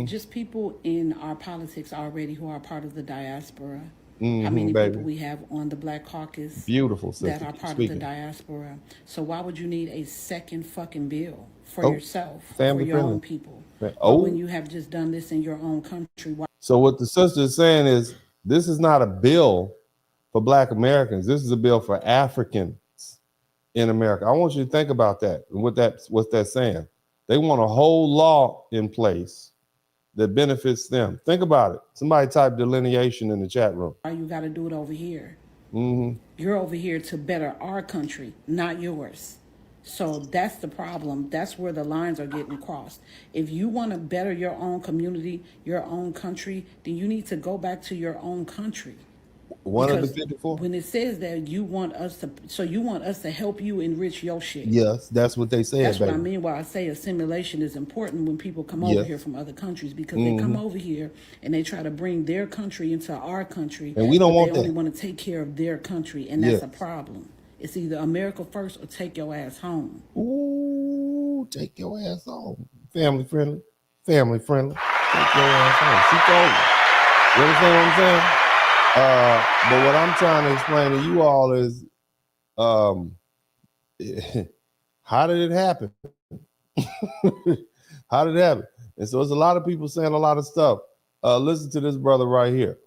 just people in our politics already who are part of the diaspora. How many people we have on the Black Caucus that are part of the diaspora. So why would you need a second fucking bill for yourself, for your own people? When you have just done this in your own country. So what the sister is saying is, this is not a bill for Black Americans. This is a bill for Africans in America. I want you to think about that and what that's saying. They want a whole law in place that benefits them. Think about it. Somebody type delineation in the chat room. You got to do it over here. You're over here to better our country, not yours. So that's the problem. That's where the lines are getting crossed. If you want to better your own community, your own country, then you need to go back to your own country. One of the 54. When it says that you want us to help you enrich your shit. Yes, that's what they say. That's what I mean why I say assimilation is important when people come over here from other countries, because they come over here and they try to bring their country into our country, and we don't want that. They only want to take care of their country, and that's a problem. It's either America first or take your ass home. Ooh, take your ass home. Family friendly. Take your ass home. See, you understand what I'm saying? But what I'm trying to explain to you all is, how did it happen? How did it happen? And so there's a lot of people saying a lot of stuff. Listen to this brother right here,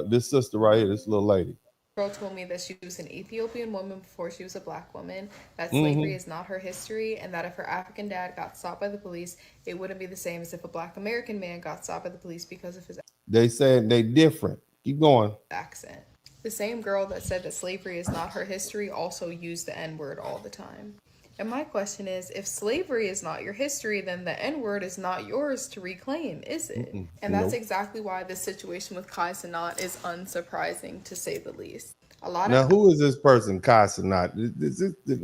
this sister right here, this little lady. Girl told me that she was an Ethiopian woman before she was a Black woman, that slavery is not her history, and that if her African dad got stopped by the police, it wouldn't be the same as if a Black American man got stopped by the police because of his They said they different. Keep going. Accent. The same girl that said that slavery is not her history also used the N-word all the time. And my question is, if slavery is not your history, then the N-word is not yours to reclaim, is it? And that's exactly why this situation with Kai Cenat is unsurprising, to say the least. A lot Now, of who is this person, Casanat?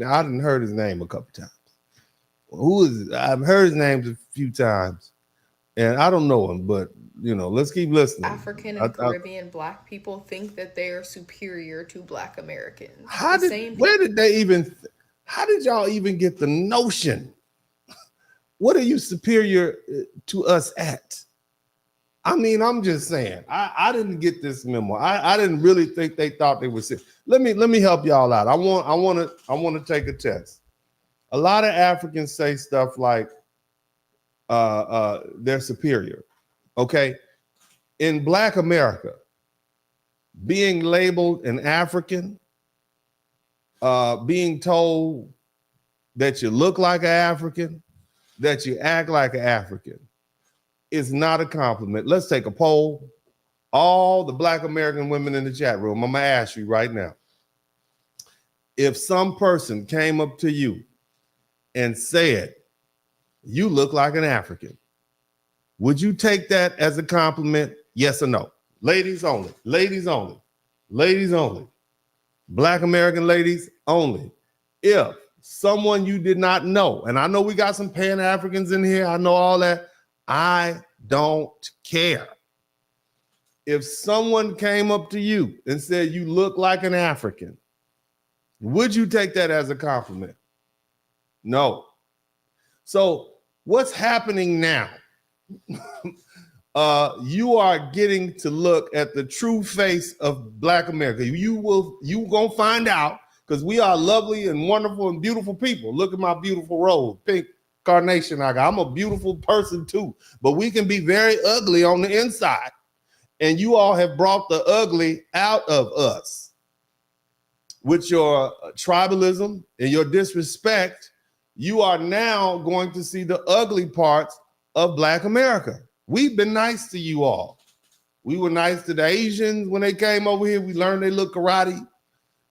I didn't heard his name a couple times. Who is? I've heard his name a few times, and I don't know him. But let's keep listening. African and Caribbean Black people think that they are superior to Black Americans. How did y'all even get the notion? What are you superior to us at? I mean, I'm just saying. I didn't get this memo. I didn't really think they thought they were sick. Let me help y'all out. I want to take a test. A lot of Africans say stuff like they're superior. Okay, in Black America, being labeled an African, being told that you look like an African, that you act like an African, is not a compliment. Let's take a poll. All the Black American women in the chat room, I'm gonna ask you right now. If some person came up to you and said, you look like an African, would you take that as a compliment? Yes or no? Ladies only, ladies only, ladies only. Black American ladies only. If someone you did not know, and I know we got some Pan-Africans in here, I know all that, I don't care. If someone came up to you and said you look like an African, would you take that as a compliment? No. So what's happening now? You are getting to look at the true face of Black America. You gonna find out, because we are lovely and wonderful and beautiful people. Look at my beautiful rose, pink carnation I got. I'm a beautiful person too, but we can be very ugly on the inside. And you all have brought the ugly out of us. With your tribalism and your disrespect, you are now going to see the ugly parts of Black America. We've been nice to you all. We were nice to the Asians when they came over here. We learned they look karate.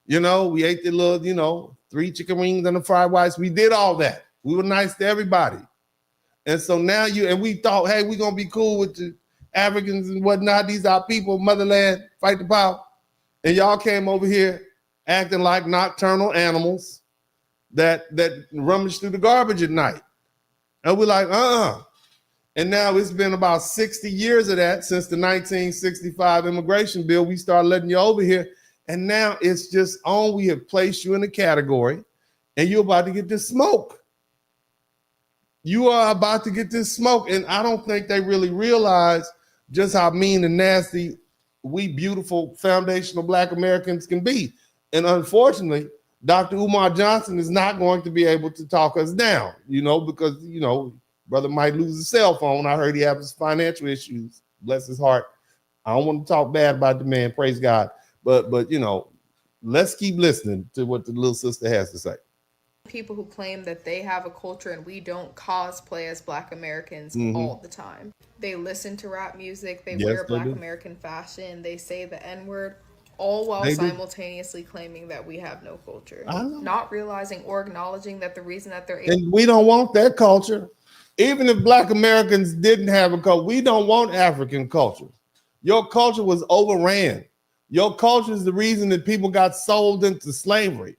We ate the little, 3 chicken wings and a fried rice. We did all that. We were nice to everybody. And so now we thought, hey, we're going to be cool with the Africans and whatnot. These are people, motherland, fight the power. And y'all came over here acting like nocturnal animals that rummage through the garbage at night. And we're like, And now it's been about 60 years of that since the 1965 immigration bill. We started letting you over here. And now it's just on. We have placed you in a category and you're about to get this smoke. You are about to get this smoke. And I don't think they really realize just how mean and nasty we beautiful foundational Black Americans can be. And unfortunately, Dr. Umar Johnson is not going to be able to talk us down, because, brother might lose his cell phone. I heard he has financial issues. Bless his heart. I don't want to talk bad about the man. Praise God. But let's keep listening to what the little sister has to say. People who claim that they have a culture and we don't cosplay as Black Americans all the time. They listen to rap music. They wear Black American fashion. They say the N-word, all while simultaneously claiming that we have no culture. Not realizing or acknowledging that the reason that they're and we don't want that culture. Even if Black Americans didn't have a culture, we don't want African culture. Your culture was overran. Your culture is the reason that people got sold into slavery.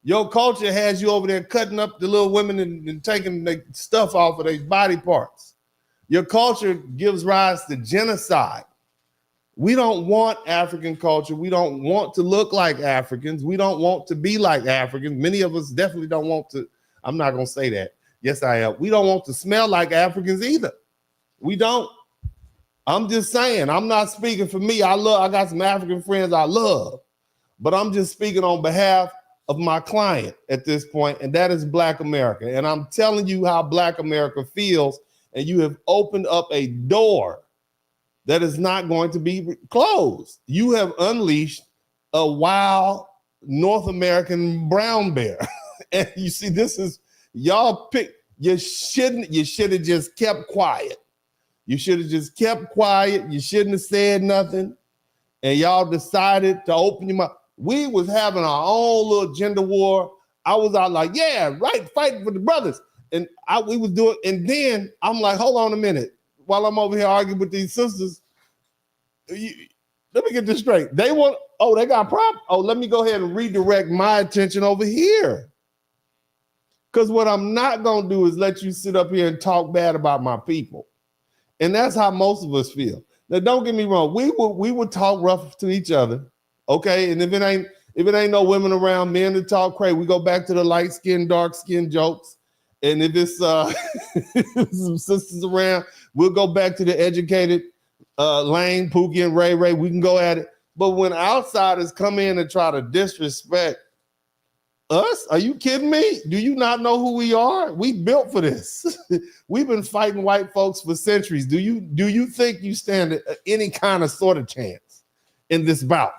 Your culture has you over there cutting up the little women and taking the stuff off of their body parts. Your culture gives rise to genocide. We don't want African culture. We don't want to look like Africans. We don't want to be like Africans. Many of us definitely don't want to. I'm not going to say that. Yes, I am. We don't want to smell like Africans either. We don't. I'm just saying, I'm not speaking for me. I got some African friends I love, but I'm just speaking on behalf of my client at this point, and that is Black America. And I'm telling you how Black America feels, and you have opened up a door that is not going to be closed. You have unleashed a wild North American brown bear. And you see, this is, you should have just kept quiet. You should have just kept quiet. You shouldn't have said nothing. And y'all decided to open your mouth. We was having our own little gender war. I was out like, yeah, right, fighting for the brothers. And we was doing, and then I'm like, hold on a minute. While I'm over here arguing with these sisters, let me get this straight. They want, oh, they got a problem. Oh, let me go ahead and redirect my attention over here. Because what I'm not going to do is let you sit up here and talk bad about my people. And that's how most of us feel. Now, don't get me wrong. We would talk rough to each other. Okay. And if it ain't no women around, men to talk crazy, we go back to the light skin, dark skin jokes. And if it's some sisters around, we'll go back to the educated Lane, Pookie, and Ray. We can go at it. But when outsiders come in and try to disrespect us, are you kidding me? Do you not know who we are? We built for this. We've been fighting white folks for centuries. Do you think you stand any kind of sort of chance in this bout?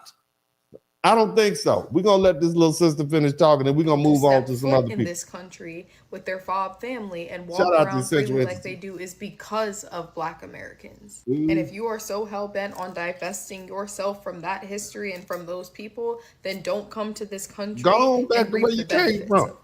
I don't think so. We're gonna let this little sister finish talking, and we're gonna move on to some other people. In this country with their FOB family and walk around freely like they do is because of Black Americans. And if you are so hell-bent on divesting yourself from that history and from those people, then don't come to this country. Go on back to where you came from.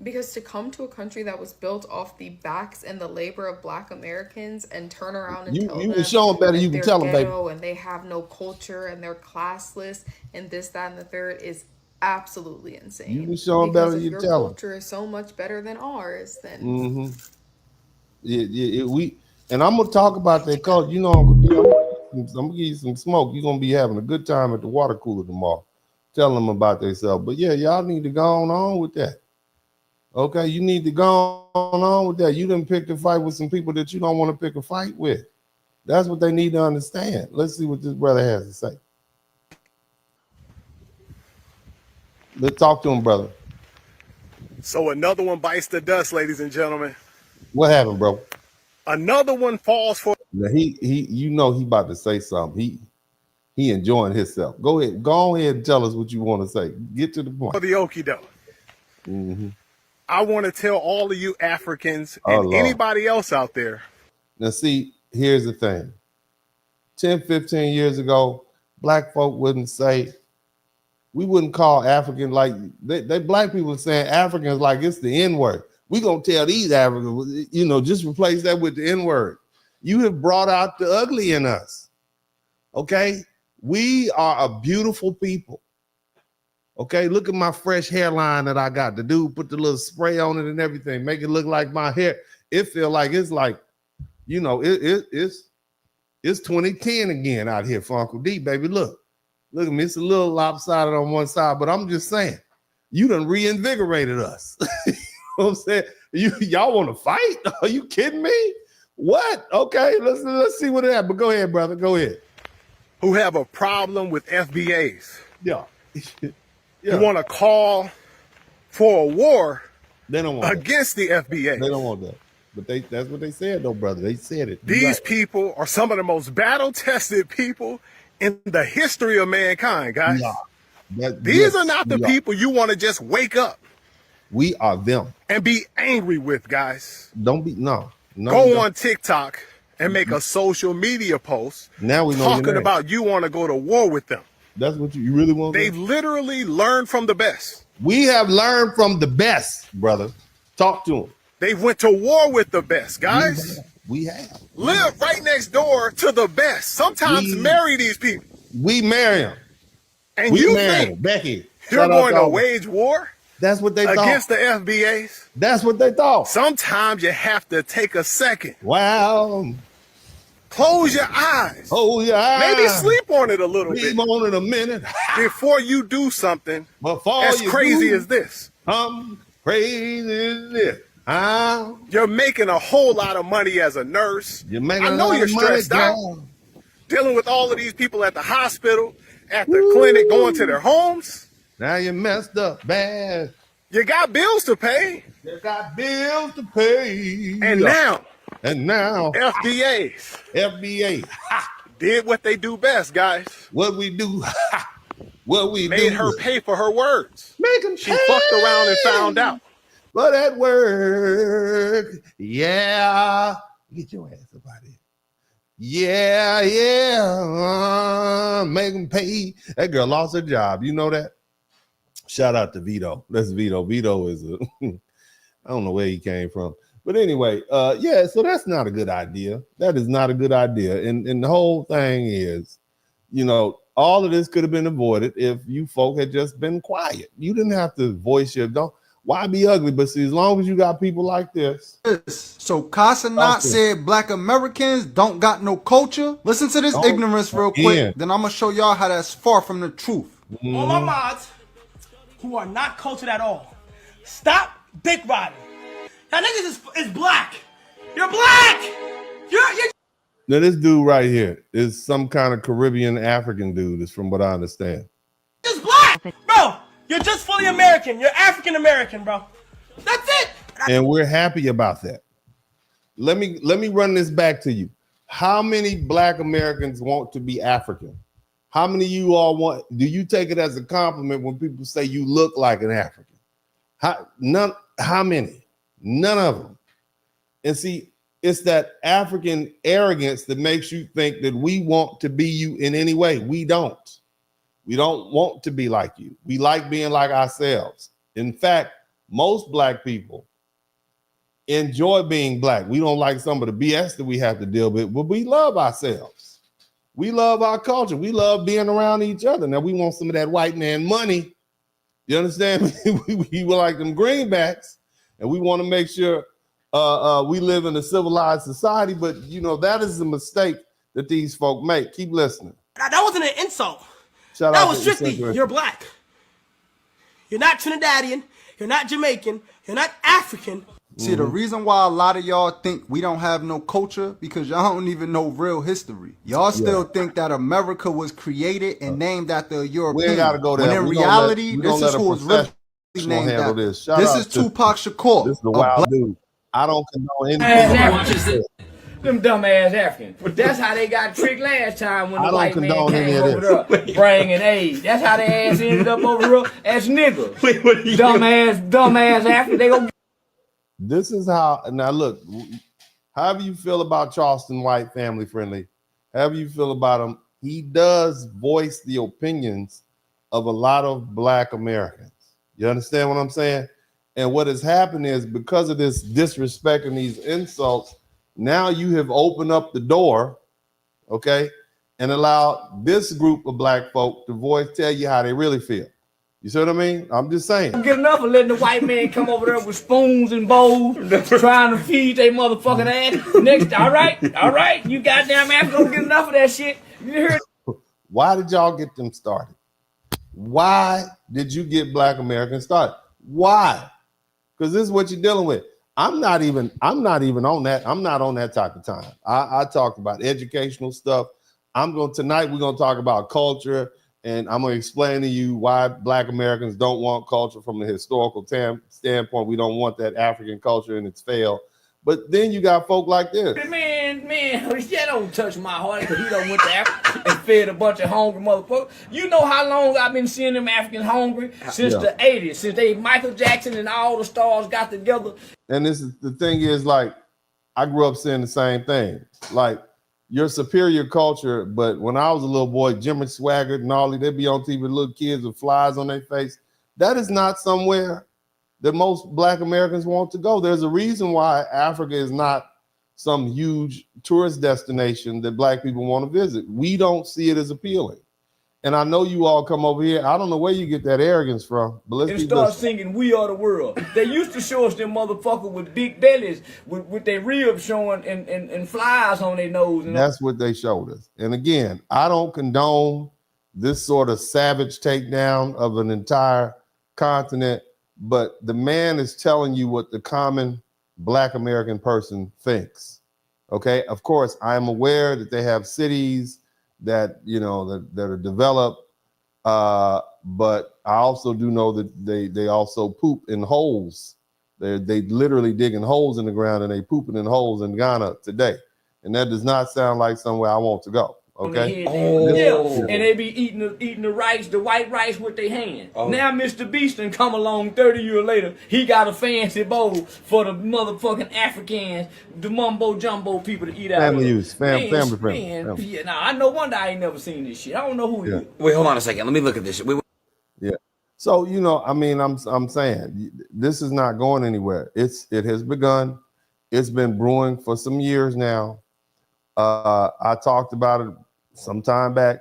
Because to come to a country that was built off the backs and the labor of Black Americans and turn around and tell them show them better, you can tell them, baby, and they have no culture and they're classless and this, that, and the third is absolutely insane. You can show them better, you tell them. Your culture is so much better than ours. Then and I'm gonna talk about that culture. You know, I'm gonna give you some smoke. You're gonna be having a good time at the water cooler tomorrow. Tell them about themselves. But yeah, y'all need to go on with that. Okay, you need to go on with that. You didn't pick a fight with some people that you don't want to pick a fight with. That's what they need to understand. Let's see what this brother has to say. Let's talk to him, brother. So another one bites the dust, ladies and gentlemen. What happened, bro? Another one falls for. Now he about to say something. He enjoying himself. Go ahead and tell us what you want to say. Get to the point. For the okie doke. I want to tell all of you Africans and anybody else out there. Now, see, here's the thing. 10, 15 years ago, Black folk wouldn't call African like they Black people saying Africans like it's the N-word. We gonna tell these Africans, just replace that with the N-word. You have brought out the ugly in us. Okay, we are a beautiful people. Okay, look at my fresh hairline that I got. The dude put the little spray on it and everything, make it look like my hair. It feel like it's like, it's 2010 again out here for Uncle D, baby. Look at me. It's a little lopsided on one side, but I'm just saying, you done reinvigorated us. You know what I'm saying? Y'all want to fight? Are you kidding me? What? Okay, let's see what it happened. But go ahead, brother. Go ahead. Who have a problem with FBAs? Yeah. Who want to call for a war they don't want against the FBA. They don't want that. But that's what they said, though, brother. They said it. These people are some of the most battle-tested people in the history of mankind, guys. These are not the people you want to just wake up. We are them. And be angry with, guys. No. Go on TikTok and make a social media post now we know talking about you want to go to war with them. That's what you really want. They've literally learned from the best. We have learned from the best, brother. Talk to them. They went to war with the best, guys. We have. Live right next door to the best. Sometimes marry these people. We marry them. And you think Becky, you're going to wage war? That's what they thought. Against the FBAs? That's what they thought. Sometimes you have to take a second. Wow. Close your eyes. Oh, yeah. Maybe sleep on it a little bit. Sleep on it a minute. Before you do something as crazy as this. Crazy as this. You're making a whole lot of money as a nurse. I know you're stressed out. Dealing with all of these people at the hospital, at the clinic, going to their homes. Now you messed up bad. You got bills to pay. You got bills to pay. And now FBA did what they do best, guys. What we do. Made her pay for her words. Make them She fucked around and found out. But at work, yeah. Get your ass up out of here. Yeah. Make them pay. That girl lost her job. You know that? Shout out to Vito. That's Vito. Vito is I don't know where he came from. But anyway, so that's not a good idea. That is not a good idea. And the whole thing is, all of this could have been avoided if you folk had just been quiet. You didn't have to voice your don't. Why be ugly? But see, as long as you got people like this. So Casanat said black Americans don't got no culture. Listen to this ignorance real quick. Then I'm gonna show y'all how that's far from the truth. All my mods who are not cultured at all, stop dick riding. Y'all niggas is black. You're black. You're Now this dude right here is some kind of Caribbean African dude, is from what I understand. just black, bro. You're just fully American. You're African American, bro. That's it. And we're happy about that. Let me run this back to you. How many black Americans want to be African? How many of you all want? Do you take it as a compliment when people say you look like an African? How many? None of them. And see, it's that African arrogance that makes you think that we want to be you in any way. We don't. We don't want to be like you. We like being like ourselves. In fact, most black people enjoy being black. We don't like some of the BS that we have to deal with, but we love ourselves. We love our culture. We love being around each other. Now we want some of that white man money. You understand? we like them greenbacks, and we want to make sure we live in a civilized society, but you know, that is a mistake that these folk make. Keep listening. That wasn't an insult. Shout that out was to strictly, Central. you're black. You're not Trinidadian. You're not Jamaican. You're not African. See, the reason why a lot of y'all think we don't have no culture, because y'all don't even know real history. Y'all still think that America was created and named after a European. We ain't gotta go there. When in reality, this is who was really named after. This is Tupac Shakur. This is the wild dude. I don't condone anything. Them dumbass Africans. That's how they got tricked last time when the white man any came of over there bringing aid. That's how they ass ended up over here as niggas. Dumbass African. They go. This is how. Now look, however you feel about Charleston White, family friendly, however you feel about him, he does voice the opinions of a lot of black Americans. You understand what I'm saying? And what has happened is, because of this disrespect and these insults, now you have opened up the door, okay, and allowed this group of black folk to tell you how they really feel. You see what I mean? I'm just saying. Don't get enough of letting the white man come over there with spoons and bowls, trying to feed they motherfucking ass. Next, all right, you goddamn African, don't get enough of that shit. You heard? Why did y'all get them started? Why did you get black Americans started? Why? Because this is what you're dealing with. I'm not even on that. I'm not on that type of time. I talked about educational stuff. Tonight we're gonna talk about culture, and I'm gonna explain to you why black Americans don't want culture from the historical standpoint. We don't want that African culture, and it's failed. But then you got folk like this. Man, that don't touch my heart, because he done went to Africa and fed a bunch of hungry motherfuckers. You know how long I've been seeing them Africans hungry? Since the 80s, since Michael Jackson and all the stars got together. And this is the thing is, like, I grew up saying the same thing. Like, your superior culture, but when I was a little boy, Jimmy Swaggart and all, they'd be on TV with little kids with flies on their face. That is not somewhere that most black Americans want to go. There's a reason why Africa is not some huge tourist destination that black people want to visit. We don't see it as appealing. And I know you all come over here. I don't know where you get that arrogance from, but let's start singing "We Are the World." They used to show us them motherfuckers with big bellies, with their ribs showing and flies on their nose. And that's what they showed us. And again, I don't condone this sort of savage takedown of an entire continent, but the man is telling you what the common black American person thinks. Okay, of course, I'm aware that they have cities that, you know, that are developed, but I also do know that they also poop in holes. They literally digging holes in the ground, and they pooping in holes in Ghana today, and that does not sound like somewhere I want to go. Okay. And they be eating the rice, the white rice with their hand. Now Mr. Beaston come along 30 years later, he got a fancy bowl for the motherfucking Africans, the mumbo jumbo people to eat out of. Family use, family friendly. Yeah, now I know one day I ain't never seen this shit. I don't know who he is. Wait, hold on a second. Let me look at this shit. Yeah. So, you know, I mean, I'm saying this is not going anywhere. It has begun. It's been brewing for some years now. I talked about it some time back.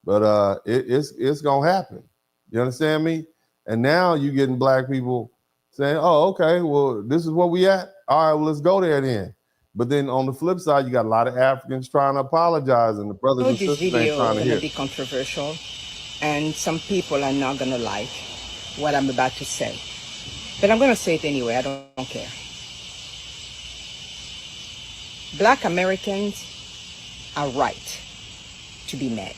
But it's gonna happen. You understand me? And now you're getting black people saying, "Oh, okay, well, this is where we at. All right, well, let's go there then." But then on the flip side, you got a lot of Africans trying to apologize, and the brothers and sisters ain't trying to hear. This video is going to be controversial, and some people are not going to like what I'm about to say. But I'm going to say it anyway. I don't care. Black Americans are right to be mad.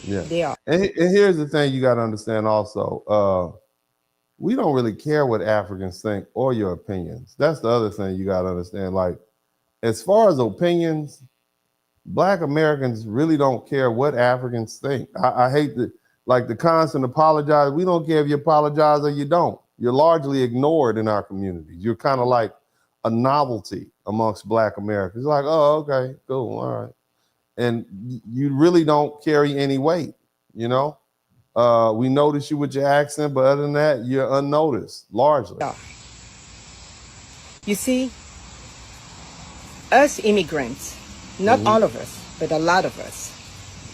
Yeah, they are. And here's the thing you got to understand also. We don't really care what Africans think or your opinions. That's the other thing you got to understand. Like, as far as opinions, Black Americans really don't care what Africans think. I hate the constant apologize. We don't care if you apologize or you don't. You're largely ignored in our communities. You're kind of like a novelty amongst Black Americans. Like, oh, okay, cool, all right. And you really don't carry any weight, you know? We notice you with your accent, but other than that, you're unnoticed, largely. You see, us immigrants, not all of us, but a lot of us,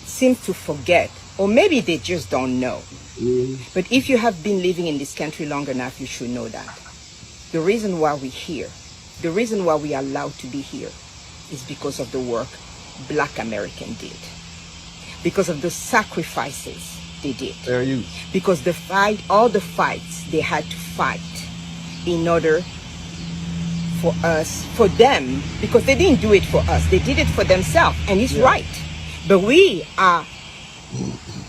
seem to forget, or maybe they just don't know. But if you have been living in this country long enough, you should know that. The reason why we're here, the reason why we are allowed to be here, is because of the work Black Americans did. Because of the sacrifices they did. Because all the fights they had to fight in order for us, for them, because they didn't do it for us, they did it for themselves, and it's right. But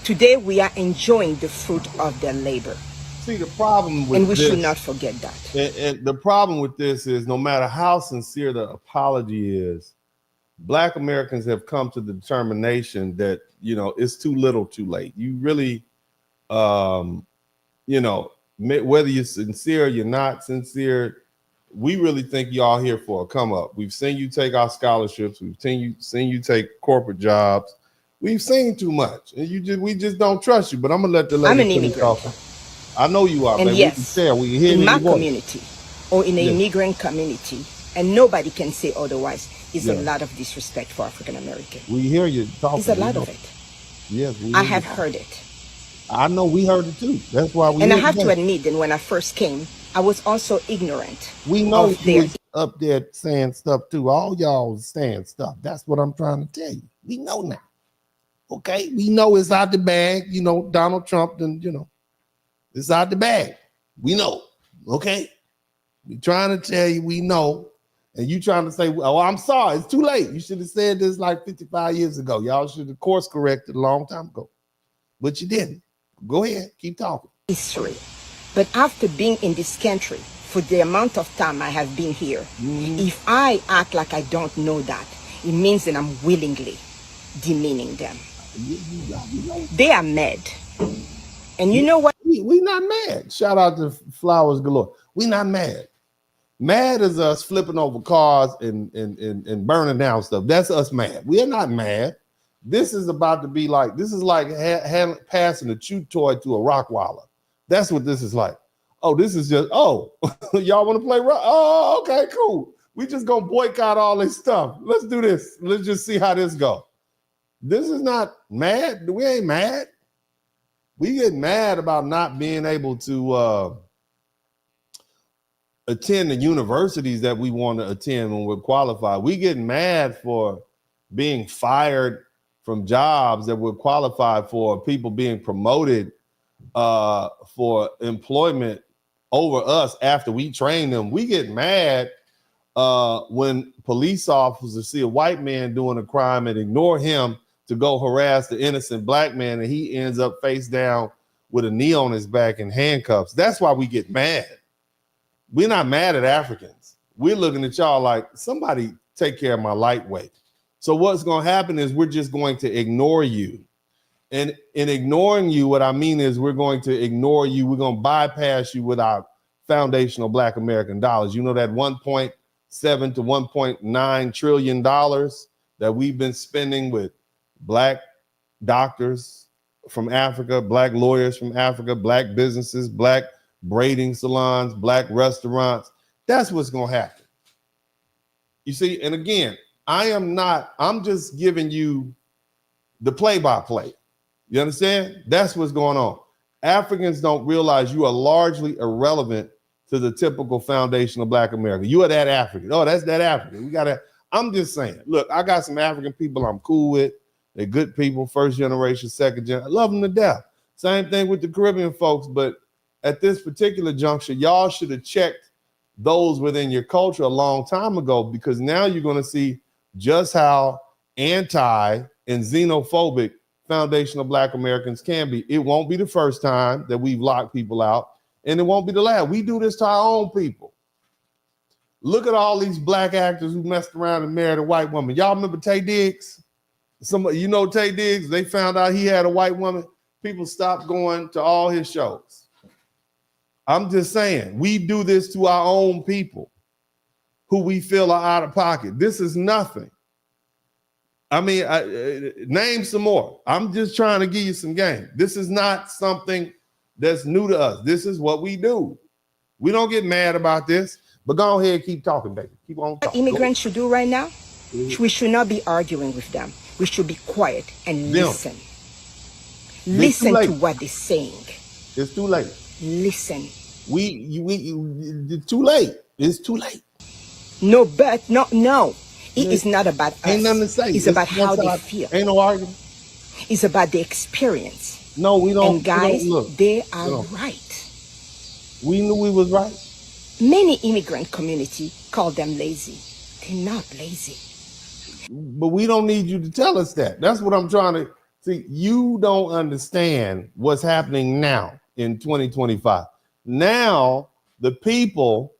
today we are enjoying the fruit of their labor. See, the problem with and we should not forget that. And the problem with this is, no matter how sincere the apology is, Black Americans have come to the determination that, you know, it's too little too late. You really, you know, whether you're sincere or you're not sincere, we really think y'all here for a come up. We've seen you take our scholarships. We've seen you take corporate jobs. We've seen too much, and we just don't trust you. But I'm gonna let the lady. I'm an immigrant. I know you are, and baby. yes, we hear in my community or in an immigrant community, and nobody can say otherwise. It's a lot of disrespect for African Americans. We hear you talking. It's a lot of it. Yes, I have heard it. I know we heard it too. That's why we. And I have to admit that when I first came, I was also ignorant. We know you was up there saying stuff too. All y'all saying stuff. That's what I'm trying to tell you. We know now. Okay, we know it's out the bag. You know, Donald Trump, and you know, it's out the bag. We know. Okay, we trying to tell you we know. And you trying to say, oh, I'm sorry, it's too late. You should have said this like 55 years ago. Y'all should have course corrected a long time ago. But you didn't. Go ahead, keep talking. History. But after being in this country, for the amount of time I have been here, if I act like I don't know that, it means that I'm willingly demeaning them. They are mad. And you know what? We not mad. Shout out to Flowers Galore. We not mad. Mad is us flipping over cars and burning down stuff. That's us mad. We are not mad. This is about to be like, this is like passing a chew toy to a Rockwaller. That's what this is like. Oh, this is just, oh, y'all want to play rock? Oh, okay, cool. We just gonna boycott all this stuff. Let's do this. Let's just see how this go. This is not mad. We ain't mad. We get mad about not being able to attend the universities that we want to attend when we're qualified. We get mad for being fired from jobs that we're qualified for, people being promoted for employment over us after we train them. We get mad when police officers see a white man doing a crime and ignore him to go harass the innocent Black man, and he ends up face down with a knee on his back and handcuffs. That's why we get mad. We're not mad at Africans. We're looking at y'all like, somebody take care of my lightweight. So what's going to happen is we're just going to ignore you. And in ignoring you, what I mean is we're going to ignore you. We're going to bypass you with our foundational Black American dollars. You know, that $1.7 to $1.9 trillion that we've been spending with Black doctors from Africa, Black lawyers from Africa, Black businesses, Black braiding salons, Black restaurants. That's what's going to happen. You see, and again, I'm just giving you the play-by-play. You understand? That's what's going on. Africans don't realize you are largely irrelevant to the typical foundation of Black America. You are that African. Oh, that's that African. I'm just saying, look, I got some African people I'm cool with. They're good people, first generation, second generation. I love them to death. Same thing with the Caribbean folks, but at this particular juncture, y'all should have checked those within your culture a long time ago, because now you're going to see just how anti and xenophobic foundational Black Americans can be. It won't be the first time that we've locked people out, and it won't be the last. We do this to our own people. Look at all these Black actors who messed around and married a white woman. Y'all remember Tay Diggs? Somebody, you know Tay Diggs? They found out he had a white woman. People stopped going to all his shows. I'm just saying, we do this to our own people who we feel are out of pocket. This is nothing. I mean, name some more. I'm just trying to give you some game. This is not something that's new to us. This is what we do. We don't get mad about this, but go ahead and keep talking, baby. Keep on talking. What immigrants should do right now, we should not be arguing with them. We should be quiet and listen. Listen to what they're saying. It's too late. Listen. It's too late. It's too late. No. It is not about us. Ain't nothing to say. It's about how they feel. Ain't no argument. It's about the experience. No, we don't. And guys, they are right. We knew we was right. Many immigrant community call them lazy. They're not lazy. But we don't need you to tell us that. That's what I'm trying to see. You don't understand what's happening now in 2025. Now, the people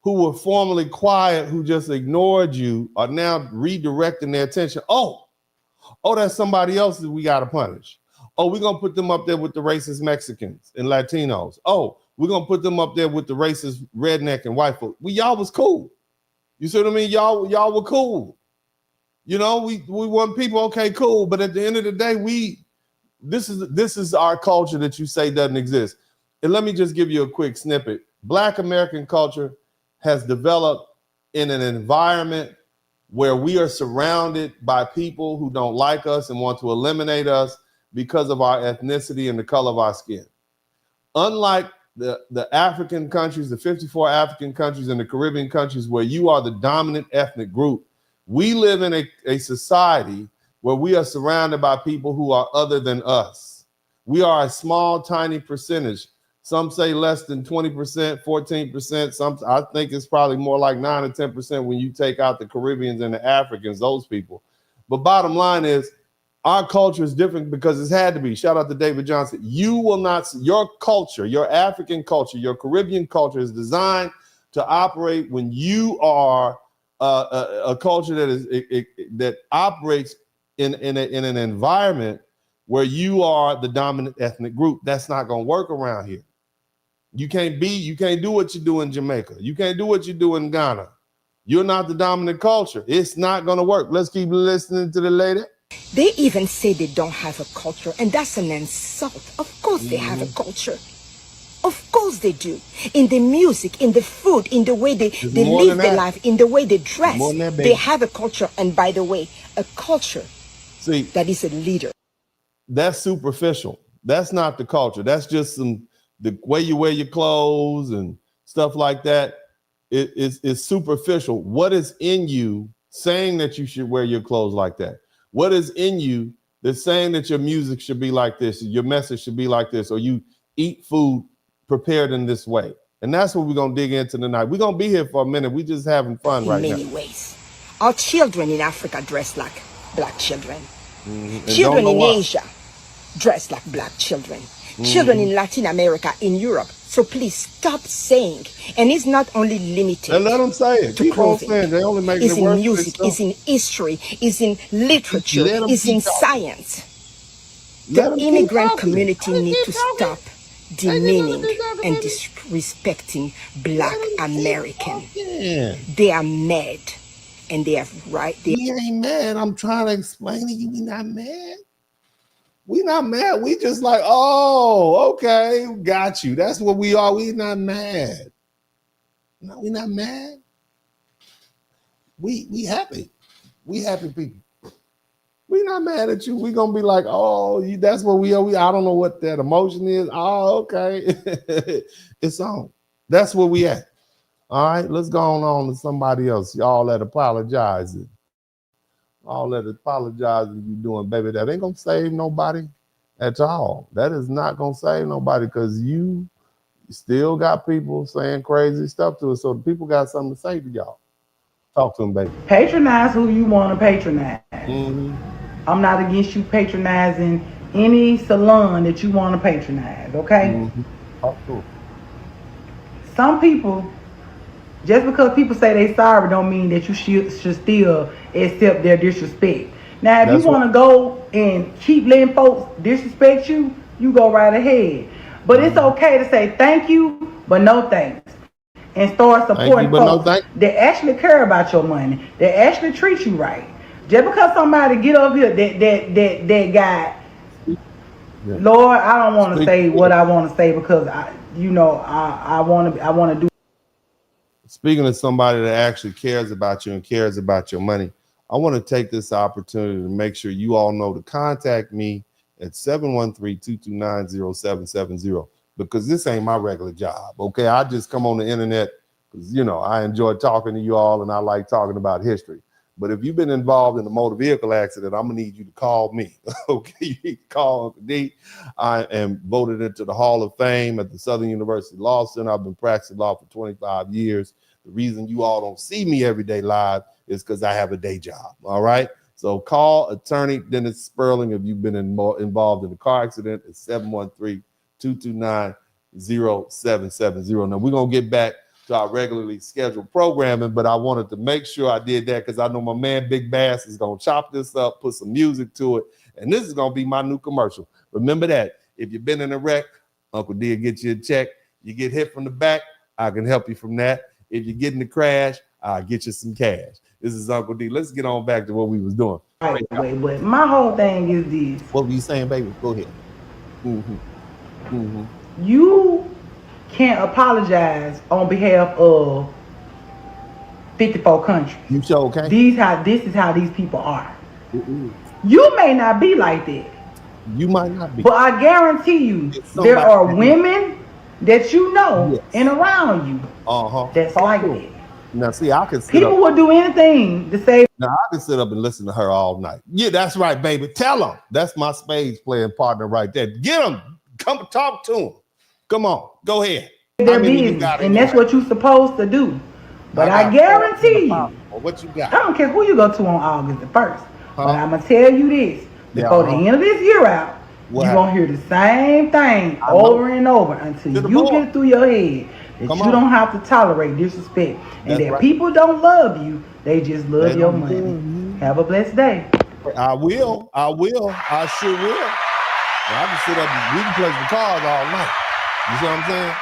who were formerly quiet, who just ignored you, are now redirecting their attention. Oh, that's somebody else that we got to punish. Oh, we're going to put them up there with the racist Mexicans and Latinos. Oh, we're going to put them up there with the racist redneck and white folk. Y'all was cool. You see what I mean? Y'all were cool. You know, we want people, okay, cool. But at the end of the day, this is our culture that you say doesn't exist. And let me just give you a quick snippet. Black American culture has developed in an environment where we are surrounded by people who don't like us and want to eliminate us because of our ethnicity and the color of our skin. Unlike the African countries, the 54 African countries and the Caribbean countries where you are the dominant ethnic group, we live in a society where we are surrounded by people who are other than us. We are a small, tiny percentage. Some say less than 20%, 14%. I think it's probably more like 9 or 10% when you take out the Caribbeans and the Africans, those people. But bottom line is, our culture is different because it's had to be. Shout out to David Johnson. You will not, your culture, your African culture, your Caribbean culture is designed to operate when you are a culture that operates in an environment where you are the dominant ethnic group. That's not going to work around here. You can't do what you do in Jamaica. You can't do what you do in Ghana. You're not the dominant culture. It's not going to work. Let's keep listening to the lady. They even say they don't have a culture, and that's an insult. Of course they have a culture. Of course they do. In the music, in the food, in the way they live their life, in the way they dress. They have a culture, and by the way, a culture that is a leader. That's superficial. That's not the culture. That's just the way you wear your clothes and stuff like that. It's superficial. What is in you saying that you should wear your clothes like that? What is in you that's saying that your music should be like this, your message should be like this, or you eat food prepared in this way? And that's what we're going to dig into tonight. We're going to be here for a minute. We're just having fun right now. In many ways. Our children in Africa dress like black children. Children in Asia dress like black children. Children in Latin America, in Europe. So please stop saying, and it's not only limited. And let them say it. Keep on saying. They only make it's in music, it's in history, it's in literature, it's in science. The immigrant community need to stop demeaning and disrespecting Black American. They are mad, and they are right. We ain't mad. I'm trying to explain to you, we not mad. We not mad. We just like, oh, okay, got you. That's what we are. We not mad. No, we not mad. We happy. We happy people. We're not mad at you. We're gonna be like, oh, that's what we are. I don't know what that emotion is. Oh, okay. It's on. That's where we at. All right, let's go on to somebody else. Y'all that apologizing. All that apologizing you doing, baby, that ain't gonna save nobody at all. That is not gonna save nobody, because you still got people saying crazy stuff to us. So the people got something to say to y'all. Talk to them, baby. Patronize who you want to patronize. I'm not against you patronizing any salon that you want to patronize, okay? Talk to them. Some people, just because people say they sorry don't mean that you should still accept their disrespect. Now, if you want to go and keep letting folks disrespect you, you go right ahead. But it's okay to say thank you, but no thanks. And start supporting folks that actually care about your money, that actually treat you right. Just because somebody get up here that got, Lord, I don't want to say what I want to say because I want to do. Speaking of somebody that actually cares about you and cares about your money, I want to take this opportunity to make sure you all know to contact me at 713-229-0770, because this ain't my regular job. Okay, I just come on the internet because I enjoy talking to you all and I like talking about history. But if you've been involved in a motor vehicle accident, I'm gonna need you to call me. Okay, you need to call Uncle D. I am voted into the Hall of Fame at the Southern University Law Center. I've been practicing law for 25 years. The reason you all don't see me every day live is because I have a day job. All right. So call attorney Dennis Spurling if you've been involved in a car accident at 713-229-0770. Now we're gonna get back to our regularly scheduled programming, but I wanted to make sure I did that because I know my man Big Bass is gonna chop this up, put some music to it, and this is gonna be my new commercial. Remember that if you've been in a wreck, Uncle D will get you a check. You get hit from the back, I can help you from that. If you get in the crash, I'll get you some cash. This is Uncle D. Let's get on back to what we was doing. Wait, but my whole thing is this. What were you saying, baby? Go ahead. You can't apologize on behalf of 54 countries. You sure can. This is how these people are. You may not be like that. You might not be. But I guarantee you, there are women that you know and around you that's like that. Now, see, I can sit people will do anything to say. Now, I can sit up and listen to her all night. Yeah, that's right, baby. Tell them. That's my spades playing partner right there. Get them. Come talk to them. Come on. Go ahead. Their business, and that's what you're supposed to do. But I guarantee you, what you got? I don't care who you go to on August the 1st. But I'm going to tell you this. Before the end of this year out, you're going to hear the same thing over and over until you get it through your head that you don't have to tolerate disrespect. And that people don't love you. They just love your money. Have a blessed day. I will. I sure will. I can sit up and we can play the cards all night. You see what I'm saying?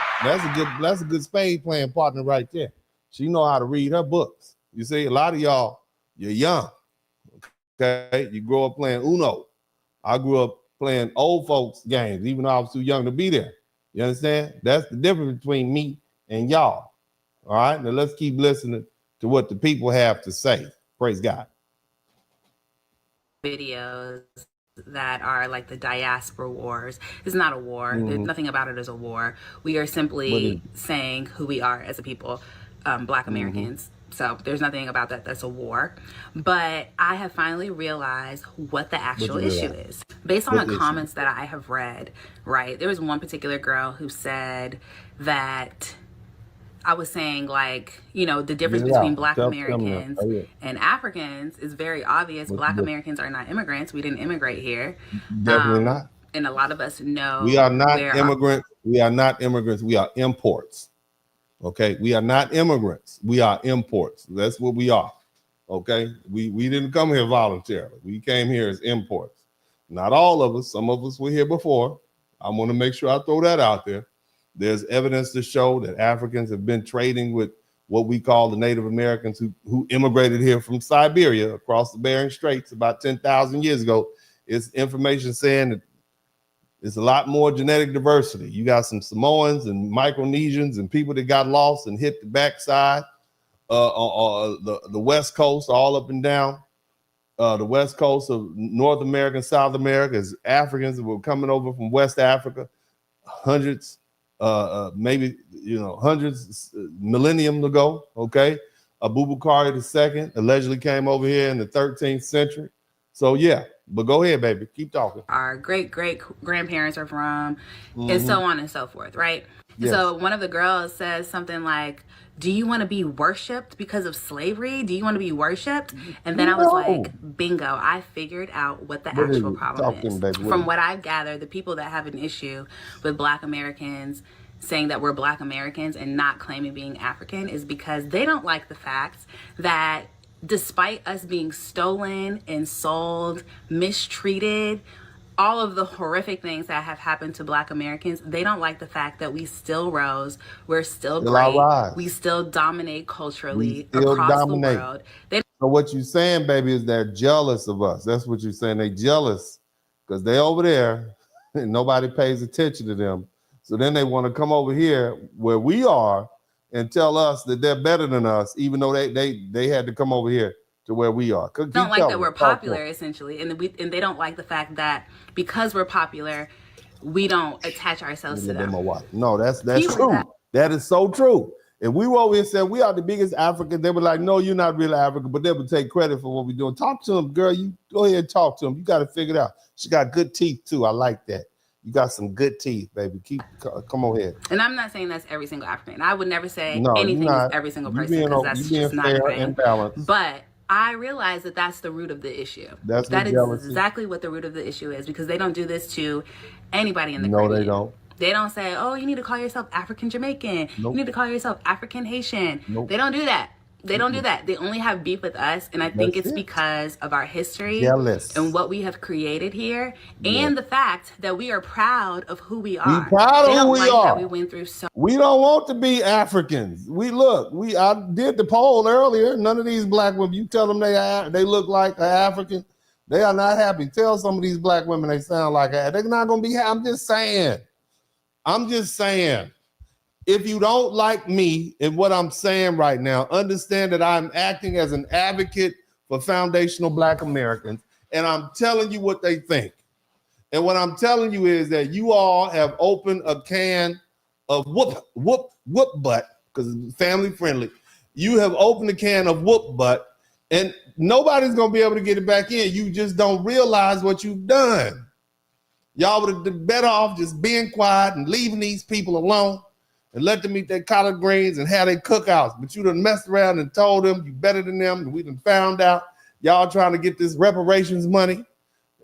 That's a good spade playing partner right there. She know how to read her books. You see, a lot of y'all, you're young. Okay, you grow up playing Uno. I grew up playing old folks games, even though I was too young to be there. You understand? That's the difference between me and y'all. All right, now let's keep listening to what the people have to say. Praise God. Videos that are like the diaspora wars. It's not a war. There's nothing about it as a war. We are simply saying who we are as a people, Black Americans. So there's nothing about that that's a war. But I have finally realized what the actual issue is. Based on the comments that I have read, right? There was one particular girl who said that I was saying, like, the difference between Black Americans and Africans is very obvious. Black Americans are not immigrants. We didn't immigrate here. Definitely not. And a lot of us know we are not immigrants. We are not immigrants. We are imports. Okay, we are not immigrants. We are imports. That's what we are. Okay, we didn't come here voluntarily. We came here as imports. Not all of us. Some of us were here before. I want to make sure I throw that out there. There's evidence to show that Africans have been trading with what we call the Native Americans who immigrated here from Siberia across the Bering Straits about 10,000 years ago. It's information saying that there's a lot more genetic diversity. You got some Samoans and Micronesians and people that got lost and hit the backside, the West Coast, all up and down. the west coast of North America and South America, as Africans were coming over from West Africa, hundreds, maybe, hundreds, millennium ago, okay? Abubakar II allegedly came over here in the 13th century. So yeah, but go ahead, baby, keep talking. Our great-great-grandparents are from, and so on and so forth, right? Yes. So one of the girls says something like, do you want to be worshipped because of slavery? Do you want to be worshipped? And then I was like, bingo, I figured out what the actual problem is. From what I've gathered, the people that have an issue with Black Americans saying that we're Black Americans and not claiming being African is because they don't like the fact that despite us being stolen and sold, mistreated, all of the horrific things that have happened to Black Americans, they don't like the fact that we still rose, we're still great, we still dominate culturally across the world. So what you're saying, baby, is they're jealous of us. That's what you're saying. They're jealous because they're over there and nobody pays attention to them. So then they want to come over here where we are and tell us that they're better than us, even though they had to come over here to where we are. They don't like that we're popular, essentially, and they don't like the fact that because we're popular, we don't attach ourselves to them. No, that's true. That is so true. And we always said we are the biggest African. They were like, no, you're not really African, but they would take credit for what we're doing. Talk to them, girl. You go ahead and talk to them. You got to figure it out. She got good teeth too. I like that. You got some good teeth, baby. Come on ahead. And I'm not saying that's every single African. I would never say anything is every single person because that's just not fair and balanced. But I realize that that's the root of the issue. That is exactly what the root of the issue is, because they don't do this to anybody in the Caribbean. No, they don't. They don't say, oh, you need to call yourself African Jamaican. Nope. You need to call yourself African Haitian. Nope. They don't do that. They don't do that. They only have beef with us, and I think it's because of our history and what we have created here, and the fact that we are proud of who we are. We proud of who we are. That we went through so. We don't want to be Africans. I did the poll earlier. None of these Black women, you tell them they look like an African, they are not happy. Tell some of these Black women they sound like they're not going to be happy. I'm just saying. If you don't like me and what I'm saying right now, understand that I'm acting as an advocate for foundational Black Americans, and I'm telling you what they think. And what I'm telling you is that you all have opened a can of whoop butt, because it's family friendly. You have opened a can of whoop butt, and nobody's gonna be able to get it back in. You just don't realize what you've done. Y'all would have been better off just being quiet and leaving these people alone and let them eat their collard greens and have their cookouts. But you done messed around and told them you better than them, and we done found out y'all trying to get this reparations money. You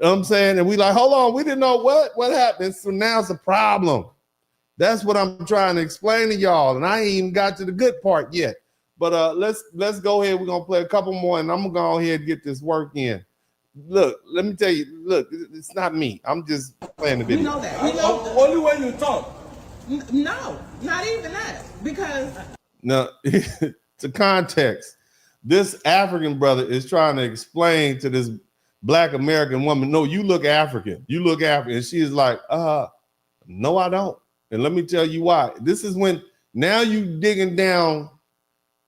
know what I'm saying? And we like, hold on, we didn't know what happened. So now it's a problem. That's what I'm trying to explain to y'all. And I ain't even got to the good part yet. But let's go ahead. We're gonna play a couple more, and I'm gonna go ahead and get this work in. Look, let me tell you, look, it's not me. I'm just playing the video. We know that. We know only when you talk. No, not even that. Because no, to context, this African brother is trying to explain to this Black American woman, no, you look African. You look African. And she is like, no, I don't. And let me tell you why. This is when now you digging down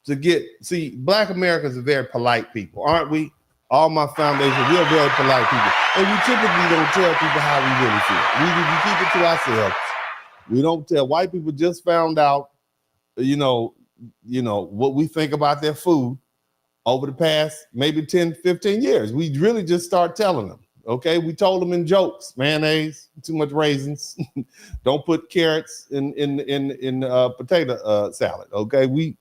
to see, Black Americans are very polite people, aren't we? All my foundation, we are very polite people. And we typically don't tell people how we really feel. We keep it to ourselves. We don't tell. White people just found out, you know, what we think about their food over the past maybe 10, 15 years. We really just start telling them, okay? We told them in jokes, mayonnaise, too much raisins, don't put carrots in potato salad, okay? We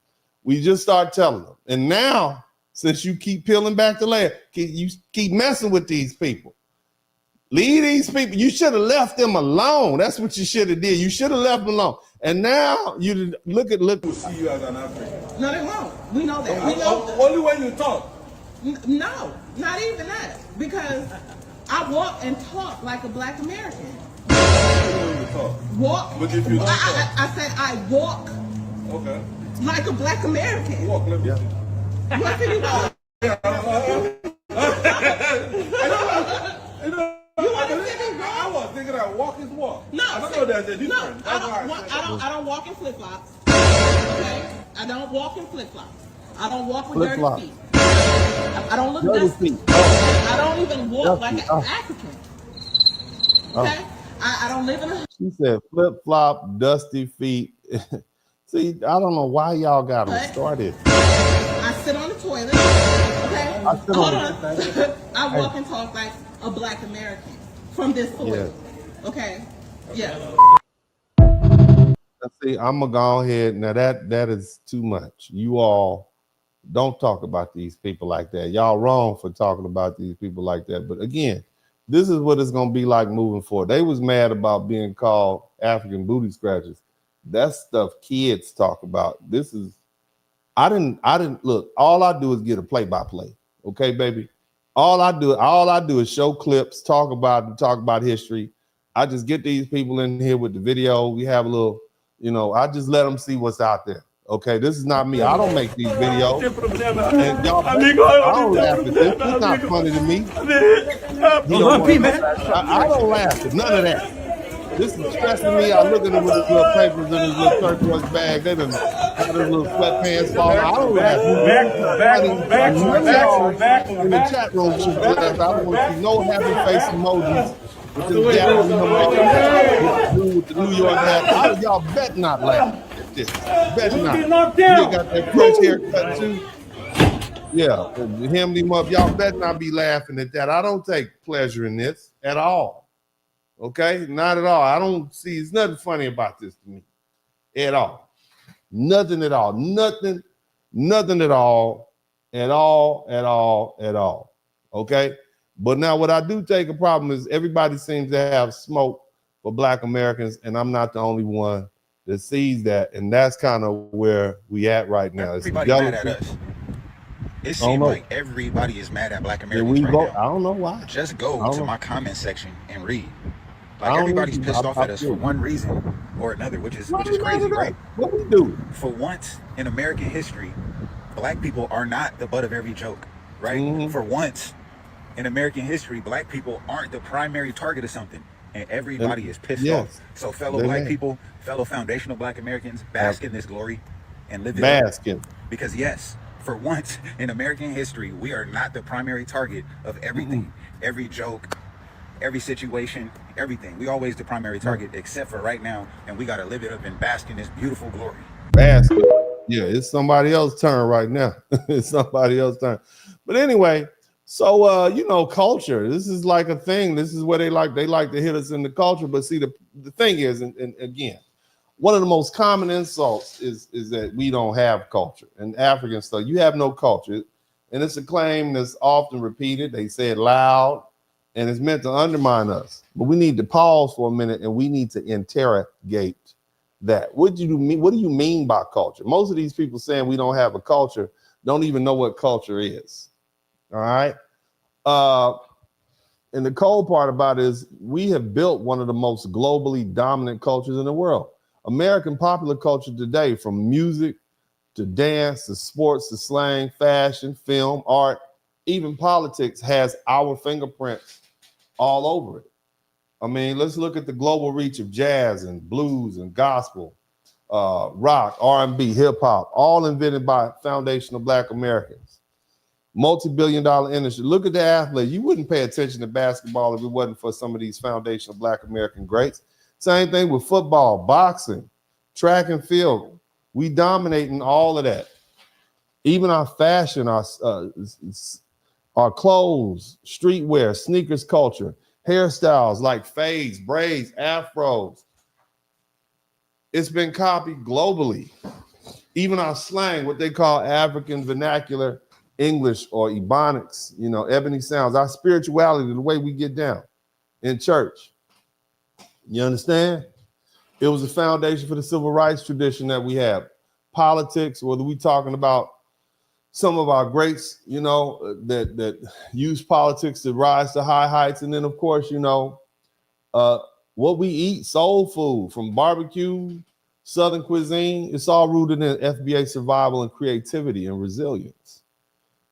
just start telling them. And now, since you keep peeling back the layer, you keep messing with these people. Leave these people. You should have left them alone. That's what you should have did. You should have left them alone. And now you look. We'll see you as an African. No, they won't. We know that. We know only when you talk. No, not even that. Because I walk and talk like a Black American. When you talk. Walk. But if you don't talk. I said I walk. Okay. Like a Black American. Walk. Let me see. What did he walk? You want to see me walk? I was thinking that walk is walk. No, I don't know there's a difference. No, I don't walk in flip-flops. Okay? I don't walk in flip-flops. I don't walk with dirty Flip-flop. feet. I don't look dusty. I don't even walk like an African. Okay? I don't live in a... She said flip-flop, dusty feet. See, I don't know why y'all got them started. I sit on the toilet. Okay? I sit Hold on on. I walk and talk like a black American from this soil. Yeah. Okay? Yeah. See, I'm gonna go ahead. Now that is too much. You all don't talk about these people like that. Y'all wrong for talking about these people like that. But again, this is what it's gonna be like moving forward. They was mad about being called African booty scratchers. That's stuff kids talk about. This is I didn't look, all I do is get a play-by-play. Okay, baby. All I do is show clips, talk about history. I just get these people in here with the video. We have a little, I just let them see what's out there. Okay, this is not me. I don't make these videos. And y'all, I don't laugh at this. It's not funny to me. I don't laugh at none of that. This is stressing me. I look at him with his little papers in his little turquoise bag. They done got his little sweatpants falling. I don't laugh. Back in the chat room, I don't want to see no happy face emojis. With this guy with the New York hat. Y'all bet not laugh at this. Bet not. You got that French haircut too. Yeah, him up. Y'all bet not be laughing at that. I don't take pleasure in this at all. Okay, not at all. I don't see. There's nothing funny about this to me at all. Nothing at all. Nothing at all. At all. Okay. But now what I do take a problem is everybody seems to have smoke for Black Americans, and I'm not the only one that sees that. And that's kind of where we at right now. Everybody mad at us. It seems like everybody is mad at Black Americans right now. I don't know why. Just go to my comment section and read. Like everybody's pissed off at us for one reason or another, which is crazy, right? What we do? For once in American history, Black people are not the butt of every joke, right? Mm-hmm. For once in American history, Black people aren't the primary target of something, and everybody is pissed off. So fellow Black people, fellow foundational Black Americans, bask in this glory and live it up. Because yes, for once in American history, we are not the primary target of everything, every joke, every situation, everything. We always the primary target, except for right now, and we gotta live it up and bask in this beautiful glory. Bask. Yeah, it's somebody else's turn right now. It's somebody else's turn. But anyway, so culture. This is like a thing. This is where they like to hit us in the culture. But see, the thing is, and again, one of the most common insults is that we don't have culture. And African stuff, you have no culture. And it's a claim that's often repeated. They say it loud. And it's meant to undermine us. But we need to pause for a minute and we need to interrogate that. What do you mean by culture? Most of these people saying we don't have a culture don't even know what culture is. All right. And the cold part about it is we have built one of the most globally dominant cultures in the world. American popular culture today, from music to dance to sports to slang, fashion, film, art, even politics, has our fingerprints all over it. I mean, let's look at the global reach of jazz and blues and gospel, rock, R&B, hip hop, all invented by foundational Black Americans. Multi-billion-dollar industry. Look at the athlete. You wouldn't pay attention to basketball if it wasn't for some of these foundational Black American greats. Same thing with football, boxing, track and field. We dominating all of that. Even our fashion, our clothes, streetwear, sneakers culture, hairstyles like fades, braids, afros. It's been copied globally. Even our slang, what they call African vernacular English or Ebonics, ebony sounds, our spirituality, the way we get down in church. You understand? It was a foundation for the civil rights tradition that we have. Politics, whether we talking about some of our greats, that use politics to rise to high heights. And then, of course, what we eat, soul food, from barbecue, Southern cuisine, it's all rooted in FBA survival and creativity and resilience.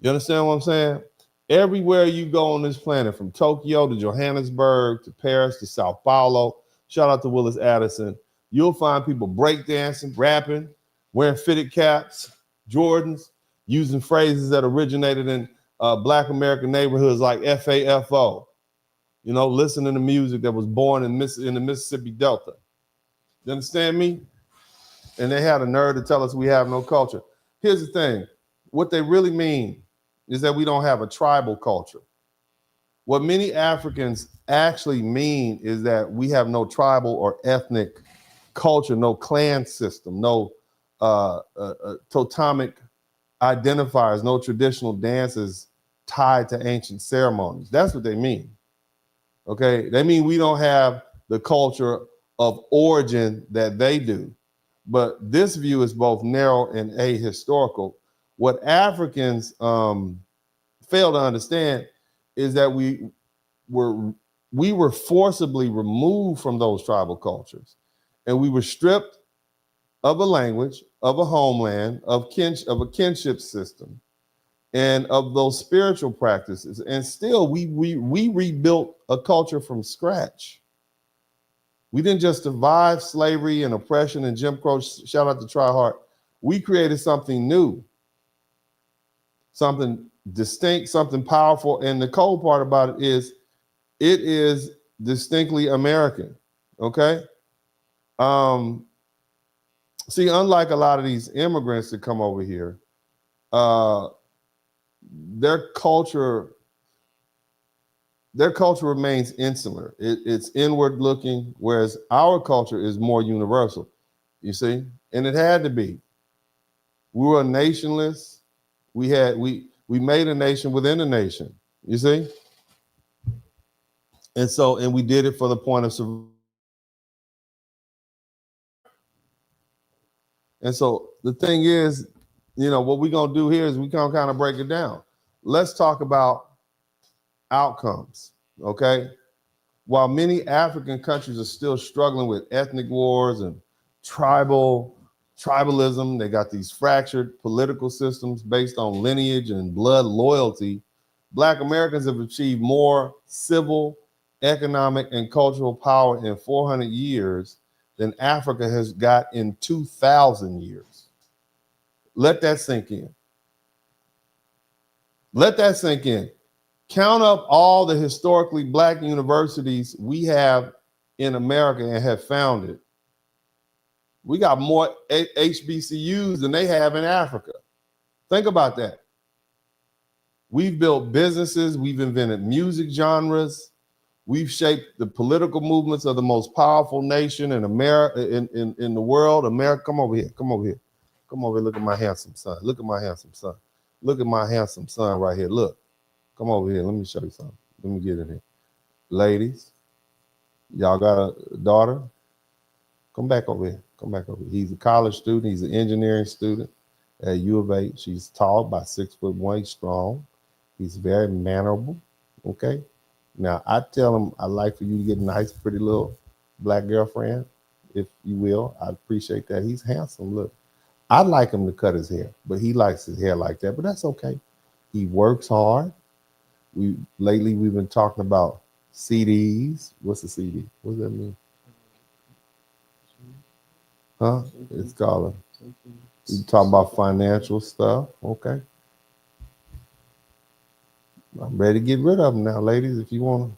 You understand what I'm saying? Everywhere you go on this planet, from Tokyo to Johannesburg to Paris to Sao Paulo, shout out to Willis Addison, you'll find people breakdancing, rapping, wearing fitted caps, Jordans. using phrases that originated in Black American neighborhoods like FAFO. You know, listening to music that was born in the Mississippi Delta. You understand me? And they had a nerve to tell us we have no culture. Here's the thing. What they really mean is that we don't have a tribal culture. What many Africans actually mean is that we have no tribal or ethnic culture, no clan system, no totemic identifiers, no traditional dances tied to ancient ceremonies. That's what they mean. Okay, they mean we don't have the culture of origin that they do. But this view is both narrow and ahistorical. What Africans fail to understand is that we were forcibly removed from those tribal cultures, and we were stripped of a language, of a homeland, of a kinship system, and of those spiritual practices. And still, we rebuilt a culture from scratch. We didn't just survive slavery and oppression and Jim Crow. Shout out to Try Hard. We created something new, something distinct, something powerful. And the cold part about it is distinctly American. Okay. See, unlike a lot of these immigrants that come over here, their culture remains insular. It's inward looking, whereas our culture is more universal, you see? And it had to be. We were nationless. We made a nation within a nation, you see? And we did it for the point of survival. And so the thing is, you know, what we're gonna do here is we're gonna kind of break it down. Let's talk about outcomes, okay? While many African countries are still struggling with ethnic wars and tribalism, they got these fractured political systems based on lineage and blood loyalty. Black Americans have achieved more civil, economic, and cultural power in 400 years than Africa has got in 2,000 years. Let that sink in. Let that sink in. Count up all the historically Black universities we have in America and have founded. We got more HBCUs than they have in Africa. Think about that. We've built businesses, we've invented music genres, we've shaped the political movements of the most powerful nation in America, in the world. America, come over here, come over here. Come over here, look at my handsome son. Look at my handsome son. Look at my handsome son right here, look. Come over here, let me show you something. Let me get in here. Ladies, y'all got a daughter? Come back over here, come back over here. He's a college student, he's an engineering student at U of H. She's tall, about 6'1", strong. He's very mannerable, okay? Now, I tell him I'd like for you to get a nice, pretty little Black girlfriend, if you will. I'd appreciate that. He's handsome, look. I'd like him to cut his hair, but he likes his hair like that, but that's okay. He works hard. Lately we've been talking about CDs. What's a CD? What does that mean? Huh? It's called you talk about financial stuff, okay? I'm ready to get rid of them now, ladies, if you want to.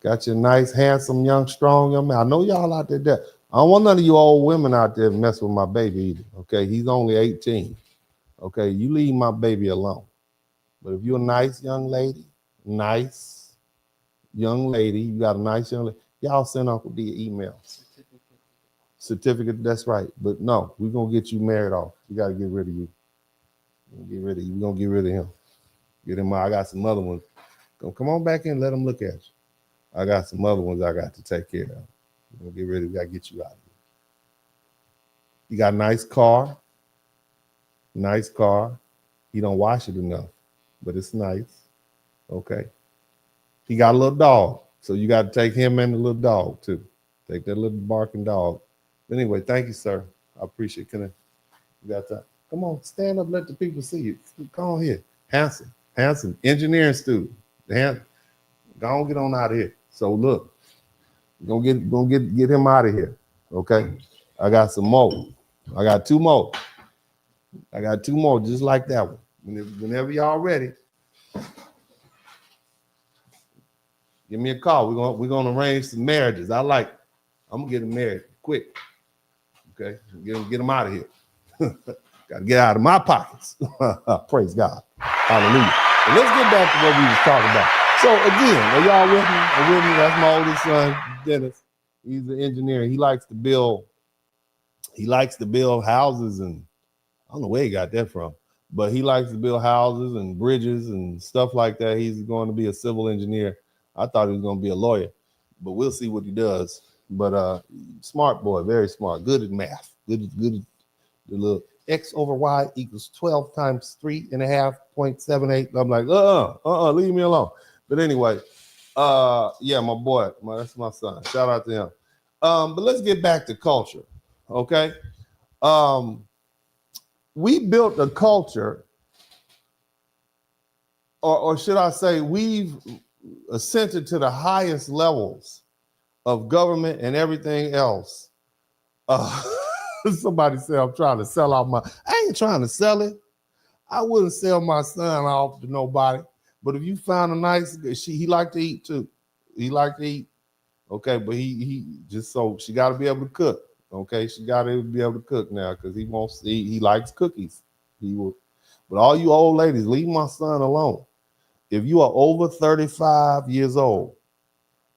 Got your nice, handsome, young, strong young man. I know y'all out there. I don't want none of you old women out there mess with my baby either, okay? He's only 18, okay? You leave my baby alone. But if you're a nice young lady, you got a nice young lady, y'all send Uncle D an email. Certificate, that's right. But no, we're going to get you married off. We got to get rid of you. We're going to get rid of him. Get him out. I got some other ones. Come on back in, let them look at you. I got some other ones I got to take care of. We're going to get rid of, we got to get you out of here. You got a nice car. Nice car. He don't wash it enough, but it's nice. Okay. He got a little dog, so you got to take him and the little dog too. Take that little barking dog. But anyway, thank you, sir. I appreciate it. You got that? Come on, stand up, let the people see you. Come on here. Handsome, engineering student. Go on, get on out of here. So look, gonna get him out of here. Okay. I got some more. I got two more. I got 2 more just like that one. Whenever y'all ready, give me a call. We're gonna arrange some marriages. I'm gonna get them married quick. Okay, get them out of here. Got to get out of my pockets. Praise God. Hallelujah. But let's get back to what we was talking about. So again, are y'all with me? That's my oldest son, Dennis. He's an engineer. He likes to build houses, and I don't know where he got that from, but he likes to build houses and bridges and stuff like that. He's going to be a civil engineer. I thought he was going to be a lawyer, but we'll see what he does. But smart boy, very smart, good at math, good at the little x over y equals 12 times 3.5.78. I'm like, leave me alone. But anyway, yeah, my boy, that's my son. Shout out to him. But let's get back to culture, okay? We built a culture, or should I say, we've ascended to the highest levels of government and everything else. Somebody said I'm trying to sell out I ain't trying to sell it. I wouldn't sell my son off to nobody. But if you found a nice, he liked to eat too. He liked to eat. Okay, but he just, so she got to be able to cook. Okay, she got to be able to cook now because he likes cookies. He will. But all you old ladies, leave my son alone. If you are over 35 years old,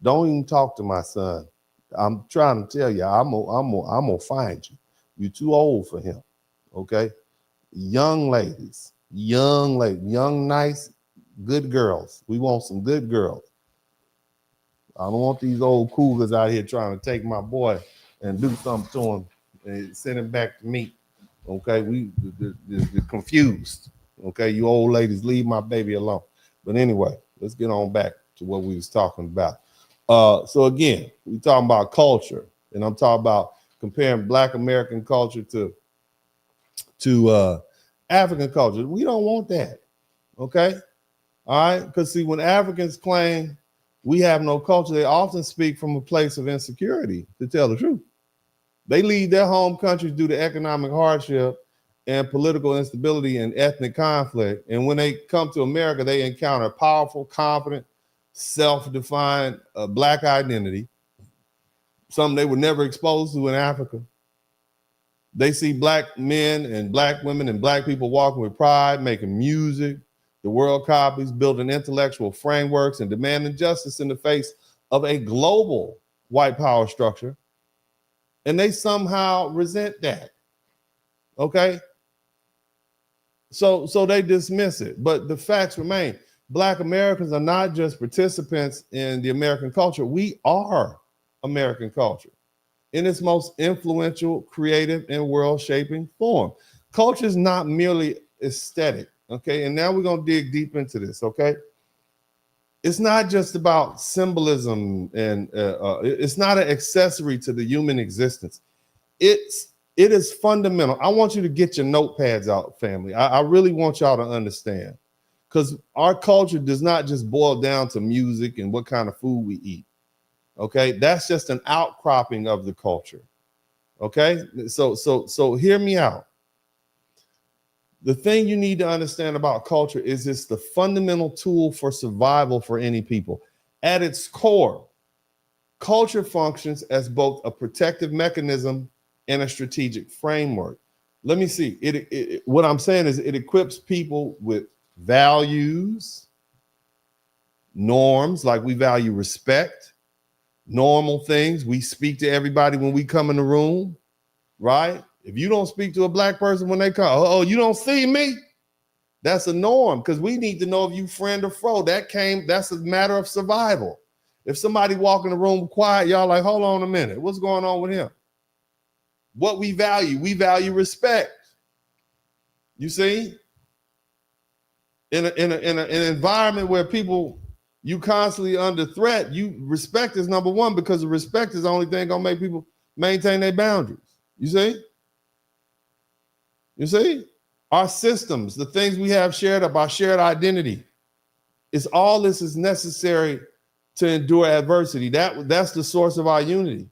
don't even talk to my son. I'm trying to tell you, I'm gonna find you. You're too old for him. Okay, young ladies, young, nice, good girls. We want some good girls. I don't want these old cougars out here trying to take my boy and do something to him and send him back to me. Okay, they're confused. Okay, you old ladies, leave my baby alone. But anyway, let's get on back to what we was talking about. So again, we talking about culture, and I'm talking about comparing Black American culture to African culture. We don't want that. Okay, all right, because see, when Africans claim we have no culture, they often speak from a place of insecurity, to tell the truth. They leave their home countries due to economic hardship and political instability and ethnic conflict. And when they come to America, they encounter powerful, confident, self-defined Black identity, something they were never exposed to in Africa. They see Black men and Black women and Black people walking with pride, making music, the world copies, building intellectual frameworks, and demanding justice in the face of a global white power structure. And they somehow resent that. Okay? So they dismiss it. But the facts remain. Black Americans are not just participants in the American culture. We are American culture in its most influential, creative, and world-shaping form. Culture is not merely aesthetic. Okay, and now we're going to dig deep into this, okay? It's not just about symbolism, and it's not an accessory to the human existence. It is fundamental. I want you to get your notepads out, family. I really want y'all to understand, because our culture does not just boil down to music and what kind of food we eat, okay? That's just an outcropping of the culture, okay? So hear me out. The thing you need to understand about culture is it's the fundamental tool for survival for any people. At its core, culture functions as both a protective mechanism and a strategic framework. Let me see. What I'm saying is it equips people with values, norms, like we value respect, normal things. We speak to everybody when we come in the room, right? If you don't speak to a Black person when they come, oh, you don't see me? That's a norm, because we need to know if you friend or foe. That's a matter of survival. If somebody walk in the room quiet, y'all like, hold on a minute, what's going on with him? What we value respect. You see? In an environment where people, you constantly under threat, respect is number one, because the respect is the only thing gonna make people maintain their boundaries. You see? You see, our systems, the things we have shared up, our shared identity, all this is necessary to endure adversity. That's the source of our unity.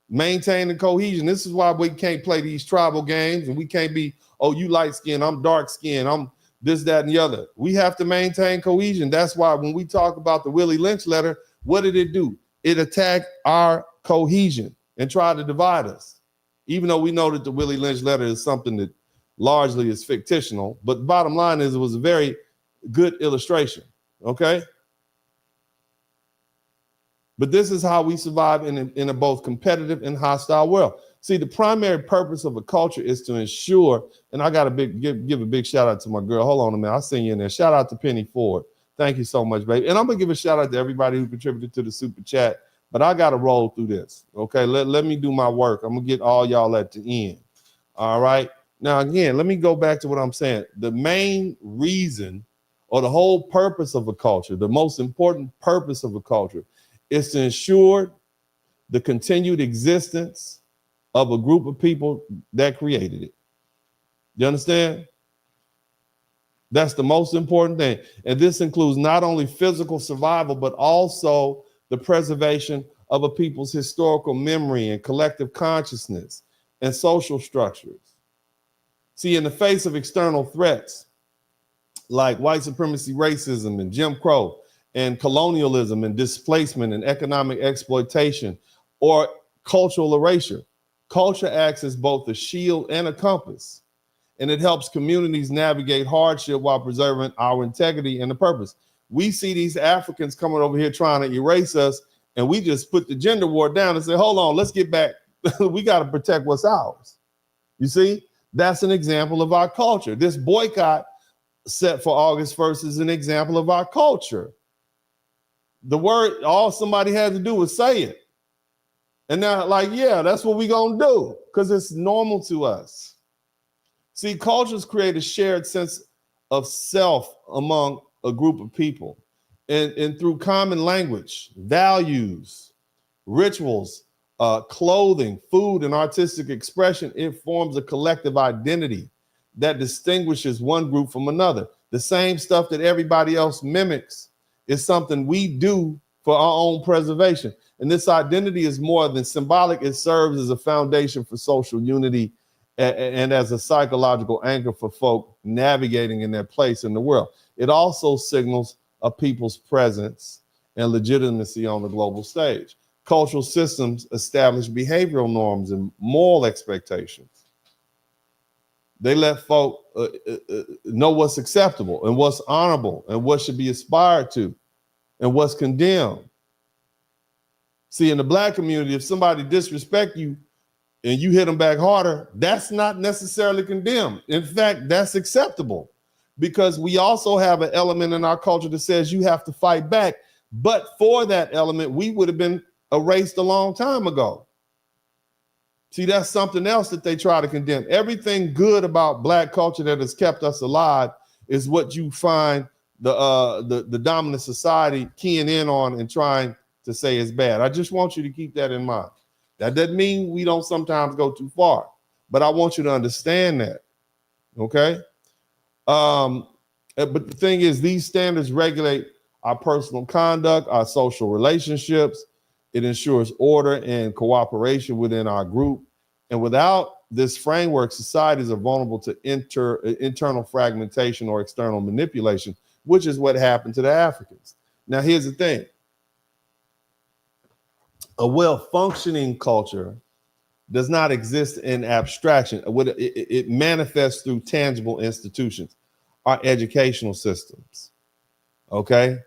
Maintain the cohesion. This is why we can't play these tribal games and we can't be oh, you light skin, I'm dark skin, I'm this, that, and the other. We have to maintain cohesion. That's why when we talk about the Willie Lynch letter, what did it do? It attacked our cohesion and tried to divide us. Even though we know that the Willie Lynch letter is something that largely is fictional, but the bottom line is it was a very good illustration, okay? But this is how we survive in a both competitive and hostile world. See, the primary purpose of a culture is to ensure, and I got to give a big shout out to my girl. Hold on a minute, I'll send you in there. Shout out to Penny Ford. Thank you so much, baby. And I'm gonna give a shout out to everybody who contributed to the super chat, but I got to roll through this, okay? Let me do my work. I'm gonna get all y'all at the end, all right? Now, again, let me go back to what I'm saying. The main reason or the whole purpose of a culture, the most important purpose of a culture is to ensure the continued existence of a group of people that created it. You understand? That's the most important thing. And this includes not only physical survival, but also the preservation of a people's historical memory and collective consciousness and social structures. See, in the face of external threats like white supremacy, racism, and Jim Crow, and colonialism and displacement and economic exploitation or cultural erasure, culture acts as both a shield and a compass, and it helps communities navigate hardship while preserving our integrity and the purpose. We see these Africans coming over here trying to erase us, and we just put the gender war down and say, hold on, let's get back. We got to protect what's ours. You see, that's an example of our culture. This boycott set for August 1st is an example of our culture. The word, all somebody had to do was say it. And they're like, yeah, that's what we're going to do because it's normal to us. See, cultures create a shared sense of self among a group of people. And through common language, values, rituals, clothing, food, and artistic expression, it forms a collective identity that distinguishes one group from another. The same stuff that everybody else mimics is something we do for our own preservation. And this identity is more than symbolic. It serves as a foundation for social unity and as a psychological anchor for folk navigating in their place in the world. It also signals a people's presence and legitimacy on the global stage. Cultural systems establish behavioral norms and moral expectations. They let folk know what's acceptable and what's honorable and what should be aspired to and what's condemned. See, in the Black community, if somebody disrespect you and you hit them back harder, that's not necessarily condemned. In fact, that's acceptable because we also have an element in our culture that says you have to fight back. But for that element, we would have been erased a long time ago. See, that's something else that they try to condemn. Everything good about Black culture that has kept us alive is what you find the dominant society keying in on and trying to say is bad. I just want you to keep that in mind. That doesn't mean we don't sometimes go too far, but I want you to understand that, okay? But the thing is, these standards regulate our personal conduct, our social relationships. It ensures order and cooperation within our group. And without this framework, societies are vulnerable to internal fragmentation or external manipulation, which is what happened to the Africans. Now, here's the thing. A well-functioning culture does not exist in abstraction. It manifests through tangible institutions, our educational systems, okay?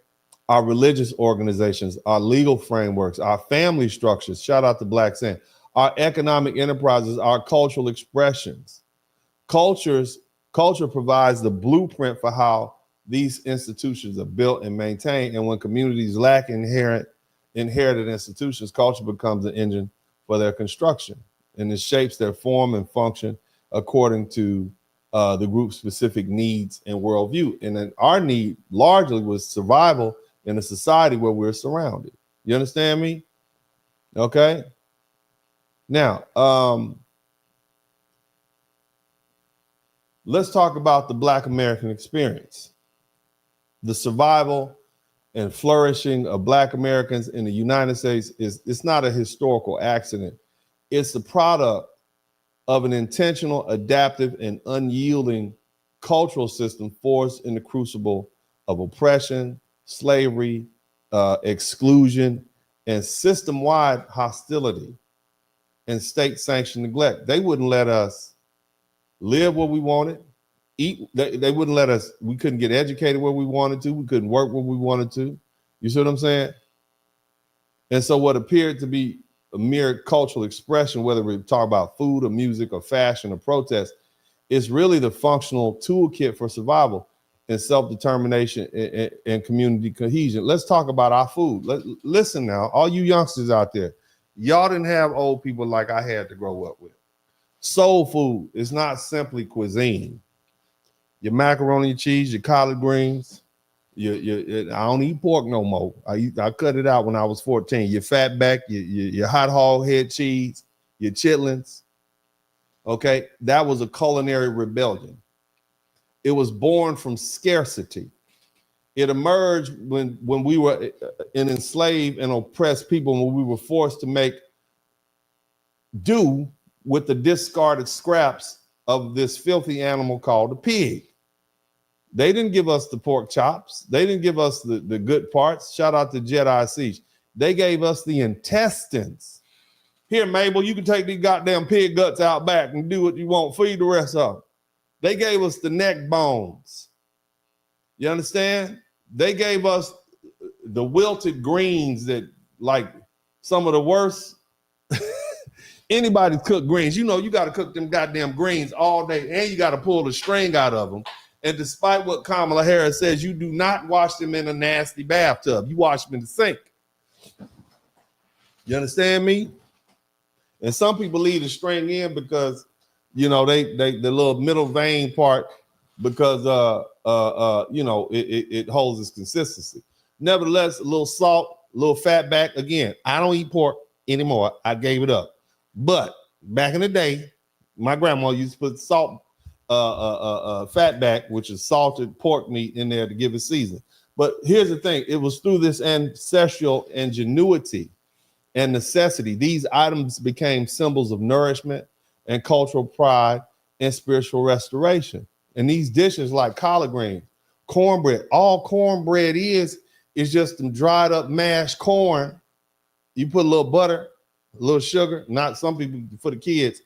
Our religious organizations, our legal frameworks, our family structures, shout out to Black Sand, our economic enterprises, our cultural expressions. Culture provides the blueprint for how these institutions are built and maintained. And when communities lack inherited institutions, culture becomes an engine for their construction, and it shapes their form and function according to the group's specific needs and worldview. And then our need largely was survival in a society where we're surrounded. You understand me? Okay. Now, let's talk about the Black American experience. The survival and flourishing of Black Americans in the United States it's not a historical accident. It's the product of an intentional, adaptive, and unyielding cultural system forced in the crucible of oppression, slavery, exclusion, and system-wide hostility and state-sanctioned neglect. They wouldn't let us live where we wanted, eat. They wouldn't let us, we couldn't get educated where we wanted to. We couldn't work where we wanted to. You see what I'm saying? And so what appeared to be a mere cultural expression, whether we talk about food or music or fashion or protest, is really the functional toolkit for survival and self-determination and community cohesion. Let's talk about our food. Listen now, all you youngsters out there, y'all didn't have old people like I had to grow up with. Soul food is not simply cuisine. Your macaroni and cheese, your collard greens, I don't eat pork no more. I cut it out when I was 14. Your fatback, your hot hog head cheese, your chitlins. Okay, that was a culinary rebellion. It was born from scarcity. It emerged when we were an enslaved and oppressed people, when we were forced to make do with the discarded scraps of this filthy animal called a pig. They didn't give us the pork chops. They didn't give us the good parts. Shout out to Jedi Siege. They gave us the intestines. Here, Mabel, you can take these goddamn pig guts out back and do what you want. Feed the rest of them. They gave us the neck bones. You understand? They gave us the wilted greens that, like, some of the worst. Anybody cook greens, you know you got to cook them goddamn greens all day, and you got to pull the string out of them. And despite what Kamala Harris says, you do not wash them in a nasty bathtub. You wash them in the sink. You understand me? And some people leave the string in because, you know, they the little middle vein part, because you know, it holds its consistency. Nevertheless, a little salt, a little fat back. Again, I don't eat pork anymore. I gave it up. But back in the day, my grandma used to put salt, fat back, which is salted pork meat, in there to give it season. But here's the thing: it was through this ancestral ingenuity and necessity, these items became symbols of nourishment and cultural pride and spiritual restoration. And these dishes, like collard greens, cornbread, all cornbread is just some dried up mashed corn. You put a little butter, a little sugar. Not some people, for the kids.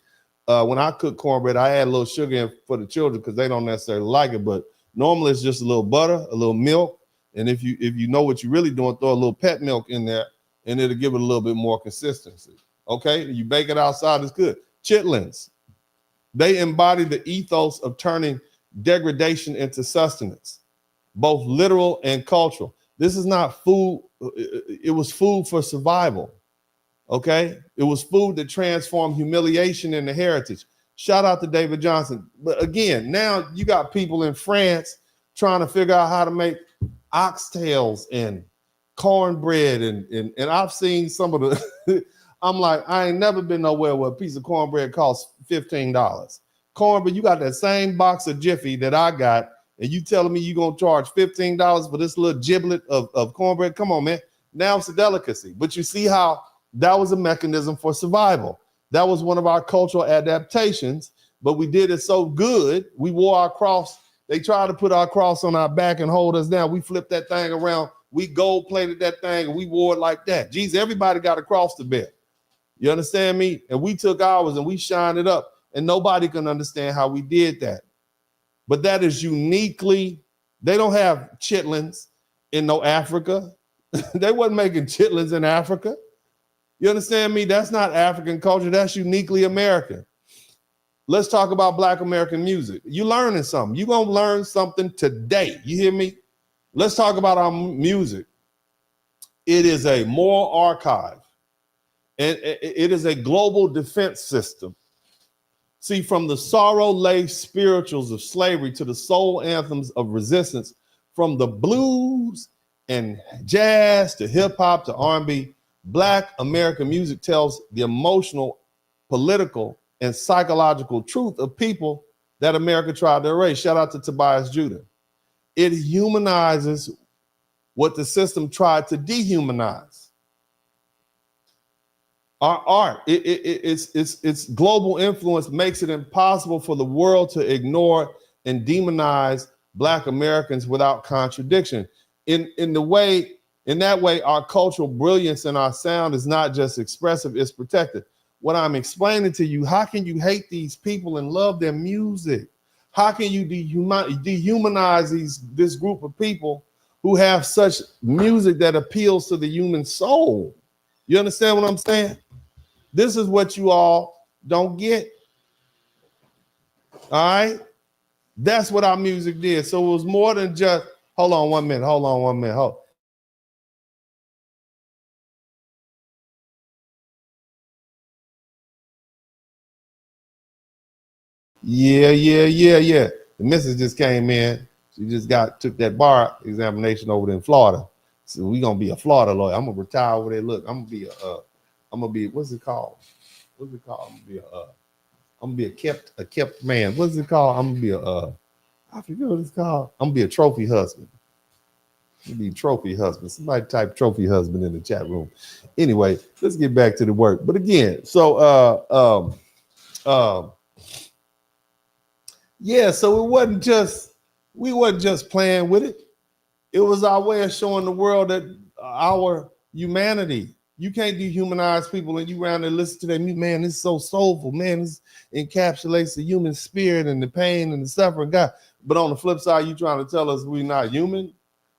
When I cook cornbread, I add a little sugar in for the children because they don't necessarily like it. But normally it's just a little butter, a little milk, and if you know what you're really doing, throw a little pet milk in there, and it'll give it a little bit more consistency. Okay, you bake it outside, it's good. Chitlins, they embody the ethos of turning degradation into sustenance, both literal and cultural. This is not food. It was food for survival. Okay, it was food that transformed humiliation into heritage. Shout out to David Johnson. But again, now you got people in France trying to figure out how to make oxtails and cornbread, and I've seen some of the I'm like, I ain't never been nowhere where a piece of cornbread costs $15. Cornbread, you got that same box of Jiffy that I got, and you telling me you're gonna charge $15 for this little giblet of cornbread? Come on, man. Now it's a delicacy. But you see how that was a mechanism for survival. That was one of our cultural adaptations, but we did it so good, we wore our cross. They tried to put our cross on our back and hold us down. We flipped that thing around. We gold-plated that thing, and we wore it like that. Geez, everybody got a cross to bear. You understand me? And we took ours and we shined it up, and nobody can understand how we did that. But that is uniquely, they don't have chitlins in no Africa. They wasn't making chitlins in Africa. You understand me? That's not African culture. That's uniquely American. Let's talk about Black American music. You learning something. You're going to learn something today. You hear me? Let's talk about our music. It is a moral archive, and it is a global defense system. See, from the sorrow-laced spirituals of slavery to the soul anthems of resistance, from the blues and jazz to hip-hop to R&B, Black American music tells the emotional, political, and psychological truth of people that America tried to erase. Shout out to Tobias Judah. It humanizes what the system tried to dehumanize. Our art, it's global influence makes it impossible for the world to ignore and demonize Black Americans without contradiction. In that way, our cultural brilliance and our sound is not just expressive, it's protected. What I'm explaining to you, how can you hate these people and love their music? How can you dehumanize this group of people who have such music that appeals to the human soul? You understand what I'm saying? This is what you all don't get. All right? That's what our music did. So it was more than just, hold on one minute. Yeah. The missus just came in. She just took that bar examination over there in Florida. So we gonna be a Florida lawyer. I'm gonna retire over there. Look, I'm gonna be what's it called? I'm gonna be a kept man. What's it called? I'm gonna be I forget what it's called. I'm gonna be a trophy husband. Somebody type trophy husband in the chat room. Anyway, let's get back to the work. But again, so so we wasn't just playing with it. It was our way of showing the world that our humanity. You can't dehumanize people and you around there listen to them. Man, it's so soulful. Man, this encapsulates the human spirit and the pain and the suffering. God. But on the flip side, you trying to tell us we're not human?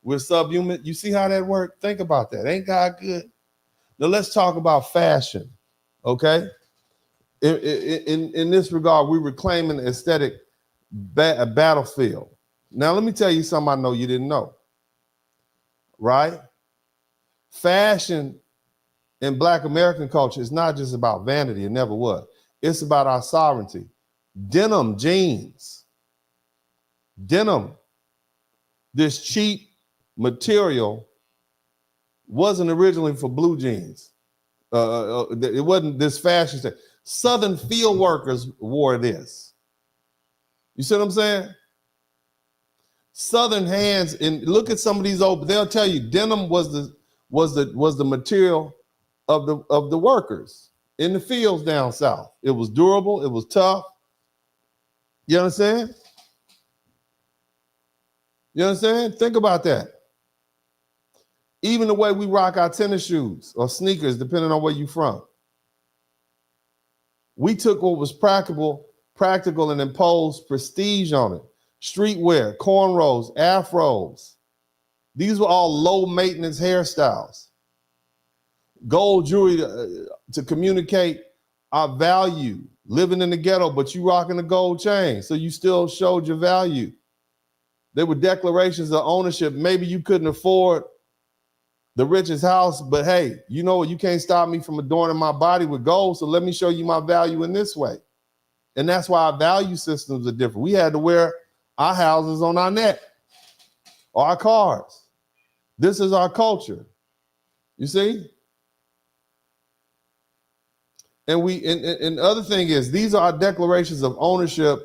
We're subhuman? You see how that worked? Think about that. Ain't God good? Now let's talk about fashion, okay? In this regard, we're reclaiming the aesthetic battlefield. Now let me tell you something I know you didn't know, right? Fashion in Black American culture is not just about vanity. It never was. It's about our sovereignty. Denim jeans, this cheap material wasn't originally for blue jeans. It wasn't this fashion thing. Southern field workers wore this. You see what I'm saying? Southern hands, and look at some of these old, they'll tell you denim was the material of the workers in the fields down south. It was durable, it was tough. You understand? You understand? Think about that. Even the way we rock our tennis shoes or sneakers, depending on where you're from. We took what was practical and imposed prestige on it. Streetwear, cornrows, afros. These were all low maintenance hairstyles. Gold jewelry to communicate our value. Living in the ghetto, but you rocking a gold chain. So you still showed your value. There were declarations of ownership. Maybe you couldn't afford the richest house, but hey, you know what? You can't stop me from adorning my body with gold. So let me show you my value in this way. And that's why our value systems are different. We had to wear our houses on our neck or our cars. This is our culture. You see? And and the other thing is, these are our declarations of ownership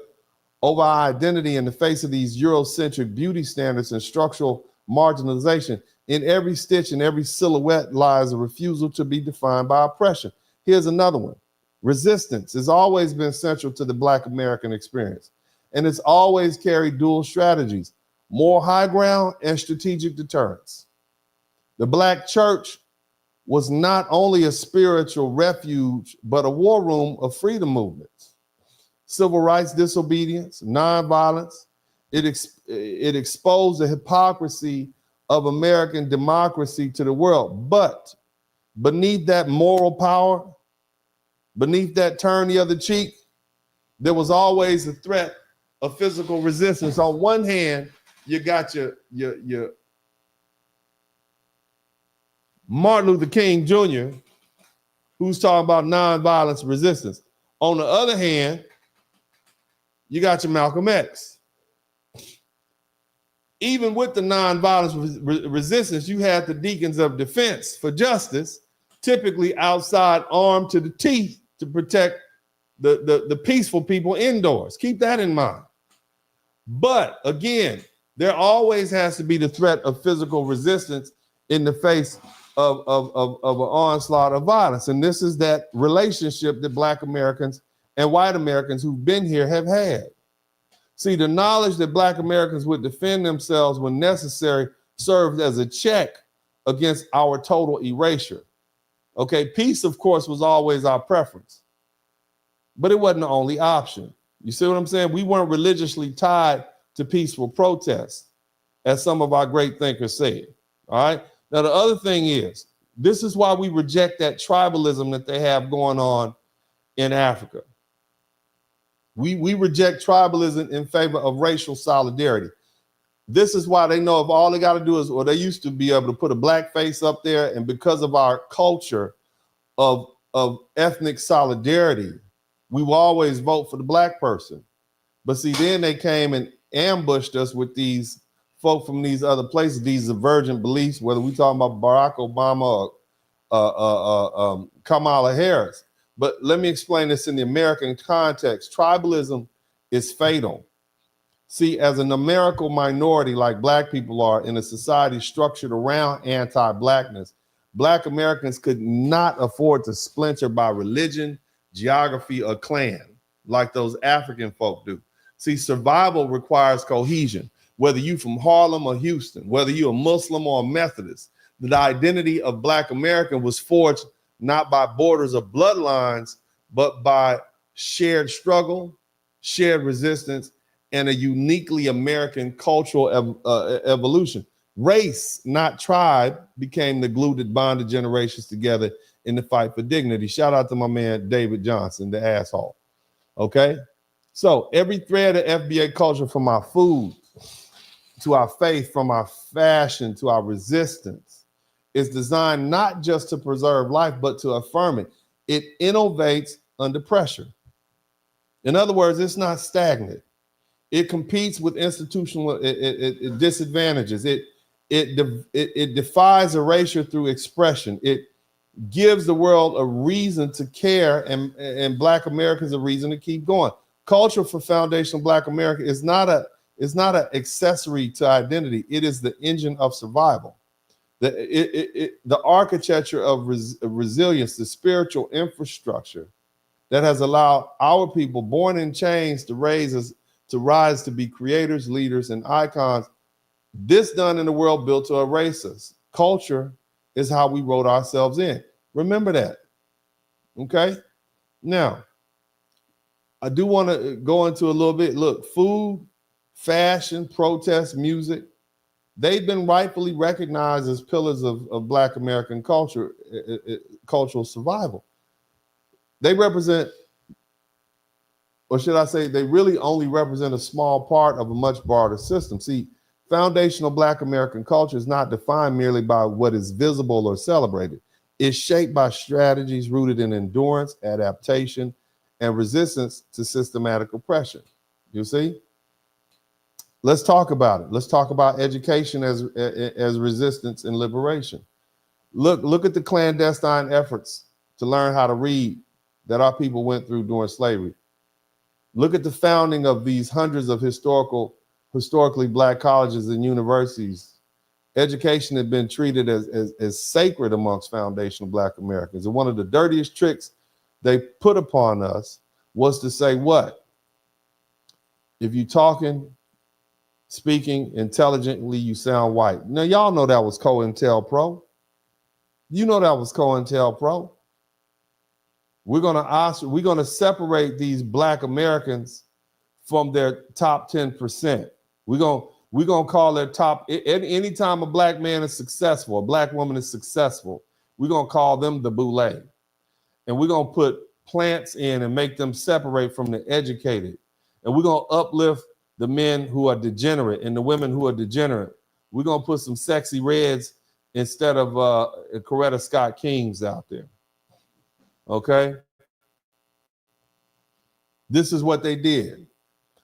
over our identity in the face of these Eurocentric beauty standards and structural marginalization. In every stitch and every silhouette lies a refusal to be defined by oppression. Here's another one. Resistance has always been central to the Black American experience, and it's always carried dual strategies, moral high ground and strategic deterrence. The Black church was not only a spiritual refuge, but a war room of freedom movements. Civil rights disobedience, nonviolence. It exposed the hypocrisy of American democracy to the world. But beneath that moral power, beneath that turn the other cheek, there was always a threat of physical resistance. On one hand, you got your Martin Luther King Jr., who's talking about nonviolence resistance. On the other hand, you got your Malcolm X. Even with the nonviolence resistance, you had the deacons of defense for justice, typically outside armed to the teeth to protect the peaceful people indoors. Keep that in mind. But again, there always has to be the threat of physical resistance in the face of an onslaught of violence. And this is that relationship that Black Americans and white Americans who've been here have had. See, the knowledge that Black Americans would defend themselves when necessary served as a check against our total erasure. Okay, peace, of course, was always our preference, but it wasn't the only option. You see what I'm saying? We weren't religiously tied to peaceful protests, as some of our great thinkers said. All right. Now, the other thing is, this is why we reject that tribalism that they have going on in Africa. We reject tribalism in favor of racial solidarity. This is why they know if all they got to do is, or they used to be able to put a black face up there, and because of our culture of ethnic solidarity, we will always vote for the black person. But see, then they came and ambushed us with these folk from these other places, these divergent beliefs, whether we talking about Barack Obama or Kamala Harris. But let me explain this in the American context. Tribalism is fatal. See, as a numerical minority like Black people are in a society structured around anti-Blackness, Black Americans could not afford to splinter by religion, geography, or clan like those African folk do. See, survival requires cohesion. Whether you from Harlem or Houston, whether you're a Muslim or a Methodist, the identity of Black American was forged not by borders or bloodlines, but by shared struggle, shared resistance, and a uniquely American cultural evolution. Race, not tribe, became the glue that bonded generations together in the fight for dignity. Shout out to my man, David Johnson, the asshole. Okay? So every thread of FBA culture, from our food to our faith, from our fashion to our resistance, is designed not just to preserve life, but to affirm it. It innovates under pressure. In other words, it's not stagnant. It competes with institutional disadvantages. It defies erasure through expression. It gives the world a reason to care, and Black Americans a reason to keep going. Culture for foundational Black America is not an accessory to identity. It is the engine of survival. The architecture of resilience, the spiritual infrastructure that has allowed our people born in chains to rise to be creators, leaders, and icons. This done in a world built to erase us. Culture is how we wrote ourselves in. Remember that. Okay? Now, I do want to go into a little bit. Look, food, fashion, protest, music, they've been rightfully recognized as pillars of Black American culture, cultural survival. They represent, or should I say, they really only represent a small part of a much broader system. See, foundational Black American culture is not defined merely by what is visible or celebrated. It's shaped by strategies rooted in endurance, adaptation, and resistance to systematic oppression. You see? Let's talk about it. Let's talk about education as resistance and liberation. Look at the clandestine efforts to learn how to read that our people went through during slavery. Look at the founding of these hundreds of historically Black colleges and universities. Education had been treated as sacred amongst foundational Black Americans. And one of the dirtiest tricks they put upon us was to say what? If you're speaking intelligently, you sound white. Now, y'all know that was COINTELPRO. You know that was COINTELPRO. We're gonna separate these Black Americans from their top 10%. We're gonna call their top. Anytime a Black man is successful, a Black woman is successful, we're gonna call them the boule, and we're gonna put plants in and make them separate from the educated, and we're gonna uplift the men who are degenerate and the women who are degenerate. We're gonna put some sexy reds instead of Coretta Scott Kings out there. Okay? This is what they did.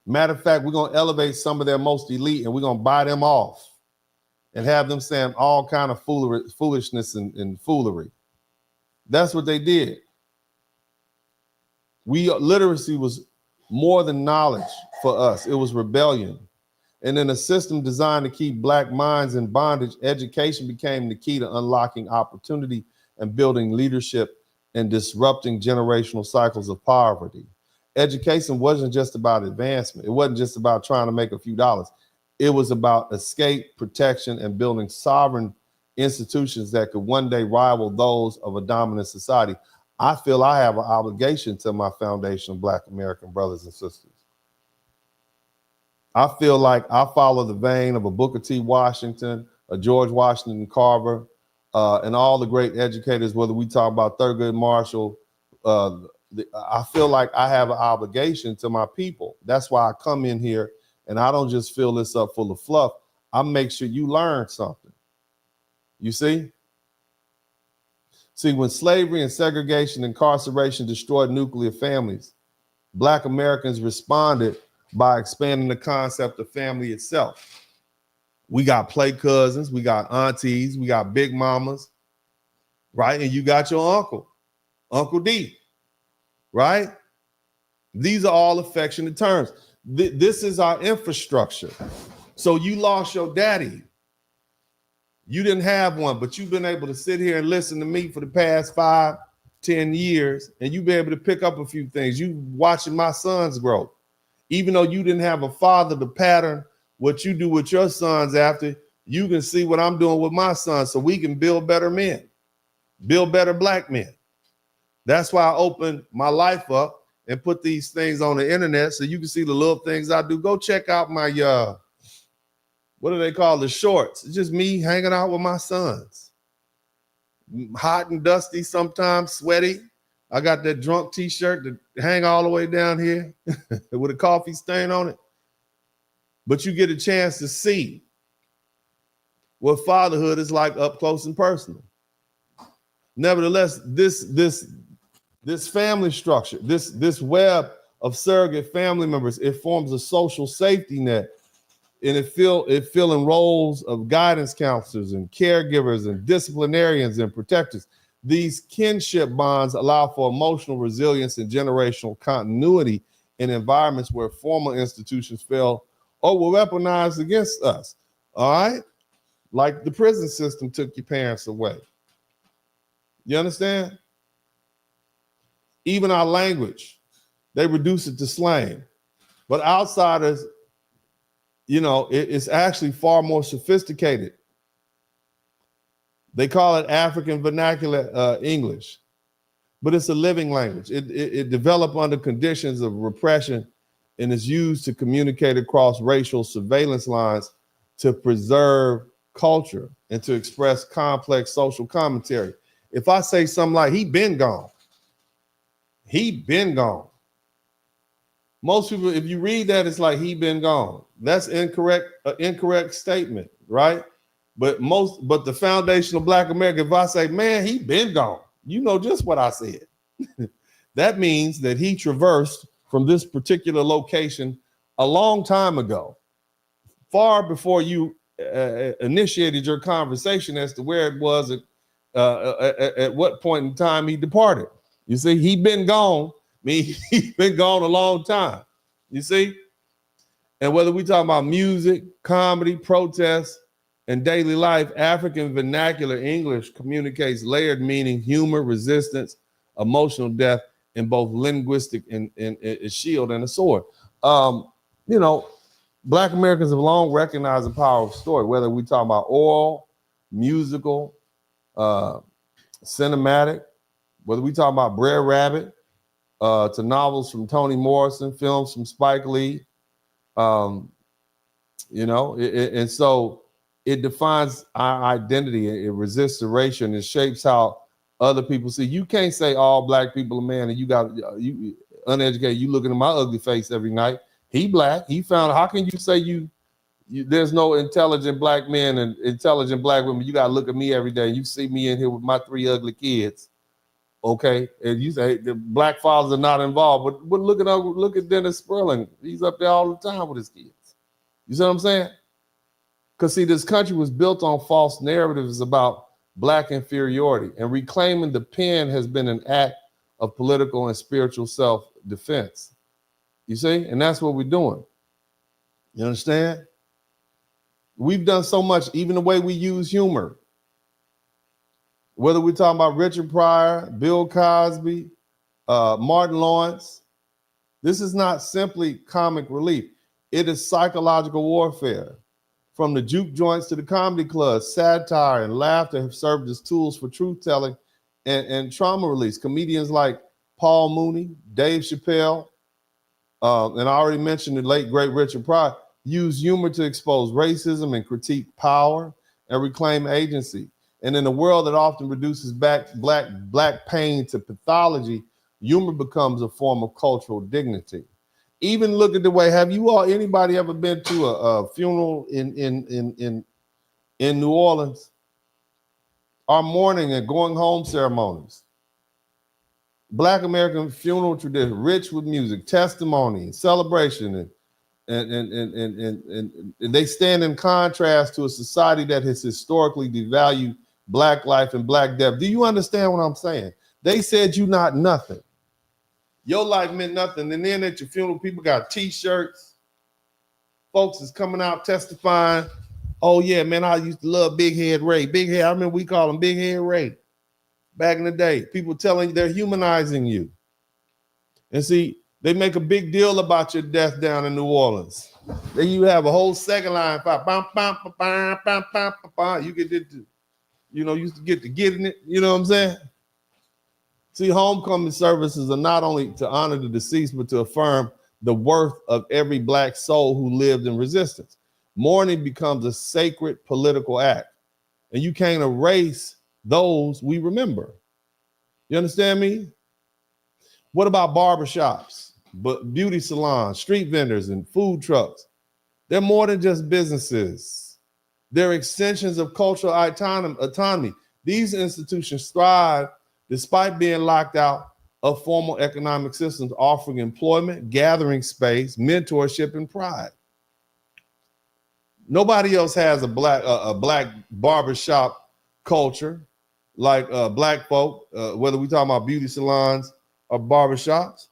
Matter of fact, we're gonna elevate some of their most elite and we're gonna buy them off and have them saying all kind of foolishness and foolery. That's what they did. Literacy was more than knowledge for us. It was rebellion. And in a system designed to keep Black minds in bondage, education became the key to unlocking opportunity and building leadership and disrupting generational cycles of poverty. Education wasn't just about advancement. It wasn't just about trying to make a few dollars. It was about escape, protection, and building sovereign institutions that could one day rival those of a dominant society. I feel I have an obligation to my foundation of Black American brothers and sisters. I feel like I follow the vein of a Booker T. Washington, a George Washington Carver, and all the great educators, whether we talk about Thurgood Marshall. I feel like I have an obligation to my people. That's why I come in here and I don't just fill this up full of fluff. I make sure you learn something. You see? See, when slavery and segregation, incarceration destroyed nuclear families, Black Americans responded by expanding the concept of family itself. We got play cousins, we got aunties, we got big mamas, right? And you got your uncle, Uncle D, right? These are all affectionate terms. This is our infrastructure. So you lost your daddy. You didn't have one, but you've been able to sit here and listen to me for the past 5, 10 years, and you've been able to pick up a few things. You watching my sons grow. Even though you didn't have a father to pattern what you do with your sons after, you can see what I'm doing with my sons so we can build better men, build better Black men. That's why I opened my life up and put these things on the internet so you can see the little things I do. Go check out my, what do they call the shorts? It's just me hanging out with my sons. Hot and dusty sometimes, sweaty. I got that drunk t-shirt that hang all the way down here with a coffee stain on it. But you get a chance to see what fatherhood is like up close and personal. Nevertheless, this family structure, this web of surrogate family members, it forms a social safety net, and it filling roles of guidance counselors and caregivers and disciplinarians and protectors. These kinship bonds allow for emotional resilience and generational continuity in environments where formal institutions fail or were weaponized against us. All right, like the prison system took your parents away. You understand? Even our language, they reduce it to slang. But outsiders, you know, it's actually far more sophisticated. They call it African vernacular English, but it's a living language. It developed under conditions of repression and is used to communicate across racial surveillance lines to preserve culture and to express complex social commentary. If I say something like, he been gone, he been gone. Most people, if you read that, it's like he been gone. That's incorrect statement, right? But the foundational Black America, if I say, man, he been gone, you know just what I said. That means that he traversed from this particular location a long time ago, far before you initiated your conversation as to where it was at what point in time he departed. You see, he been gone, mean he's been gone a long time. You see? And whether we talk about music, comedy, protests, and daily life, African vernacular English communicates layered meaning, humor, resistance, emotional depth in both linguistic and a shield and a sword. You know, Black Americans have long recognized the power of story, whether we talk about oral, musical, cinematic, whether we talk about Brer Rabbit, to novels from Toni Morrison, films from Spike Lee, you know, and so it defines our identity. It resists erasure and it shapes how other people see. You can't say all Black people are man and you uneducated. You looking at my ugly face every night. He Black. He found. How can you say there's no intelligent Black men and intelligent Black women? You got to look at me every day. You see me in here with my 3 ugly kids. Okay, and you say the Black fathers are not involved, but look at Dennis Spurling. He's up there all the time with his kids. You see what I'm saying? Because see, this country was built on false narratives about Black inferiority, and reclaiming the pen has been an act of political and spiritual self-defense. You see, and that's what we're doing. You understand? We've done so much, even the way we use humor. Whether we're talking about Richard Pryor, Bill Cosby, Martin Lawrence, this is not simply comic relief. It is psychological warfare. From the juke joints to the comedy clubs, satire and laughter have served as tools for truth-telling and trauma release. Comedians like Paul Mooney, Dave Chappelle, and I already mentioned the late, great Richard Pryor, use humor to expose racism and critique power and reclaim agency. And in a world that often reduces black pain to pathology, humor becomes a form of cultural dignity. Even look at the way, anybody ever been to a funeral in New Orleans? Our mourning and going home ceremonies. Black American funeral tradition, rich with music, testimony, celebration, and they stand in contrast to a society that has historically devalued Black life and Black death. Do you understand what I'm saying? They said you not nothing. Your life meant nothing. And then at your funeral, people got T-shirts. Folks is coming out testifying. Oh, yeah, man, I used to love Big Head Ray. Big Head, I remember we called him Big Head Ray back in the day. People telling you they're humanizing you. And see, they make a big deal about your death down in New Orleans. Then you have a whole second line. You get to, used to get to getting it. You know what I'm saying? See, homecoming services are not only to honor the deceased, but to affirm the worth of every Black soul who lived in resistance. Mourning becomes a sacred political act, and you can't erase those we remember. You understand me? What about barbershops, but beauty salons, street vendors, and food trucks? They're more than just businesses. They're extensions of cultural autonomy. These institutions thrive despite being locked out of formal economic systems, offering employment, gathering space, mentorship, and pride. Nobody else has a black barbershop culture like Black folk, whether we talking about beauty salons or barbershops.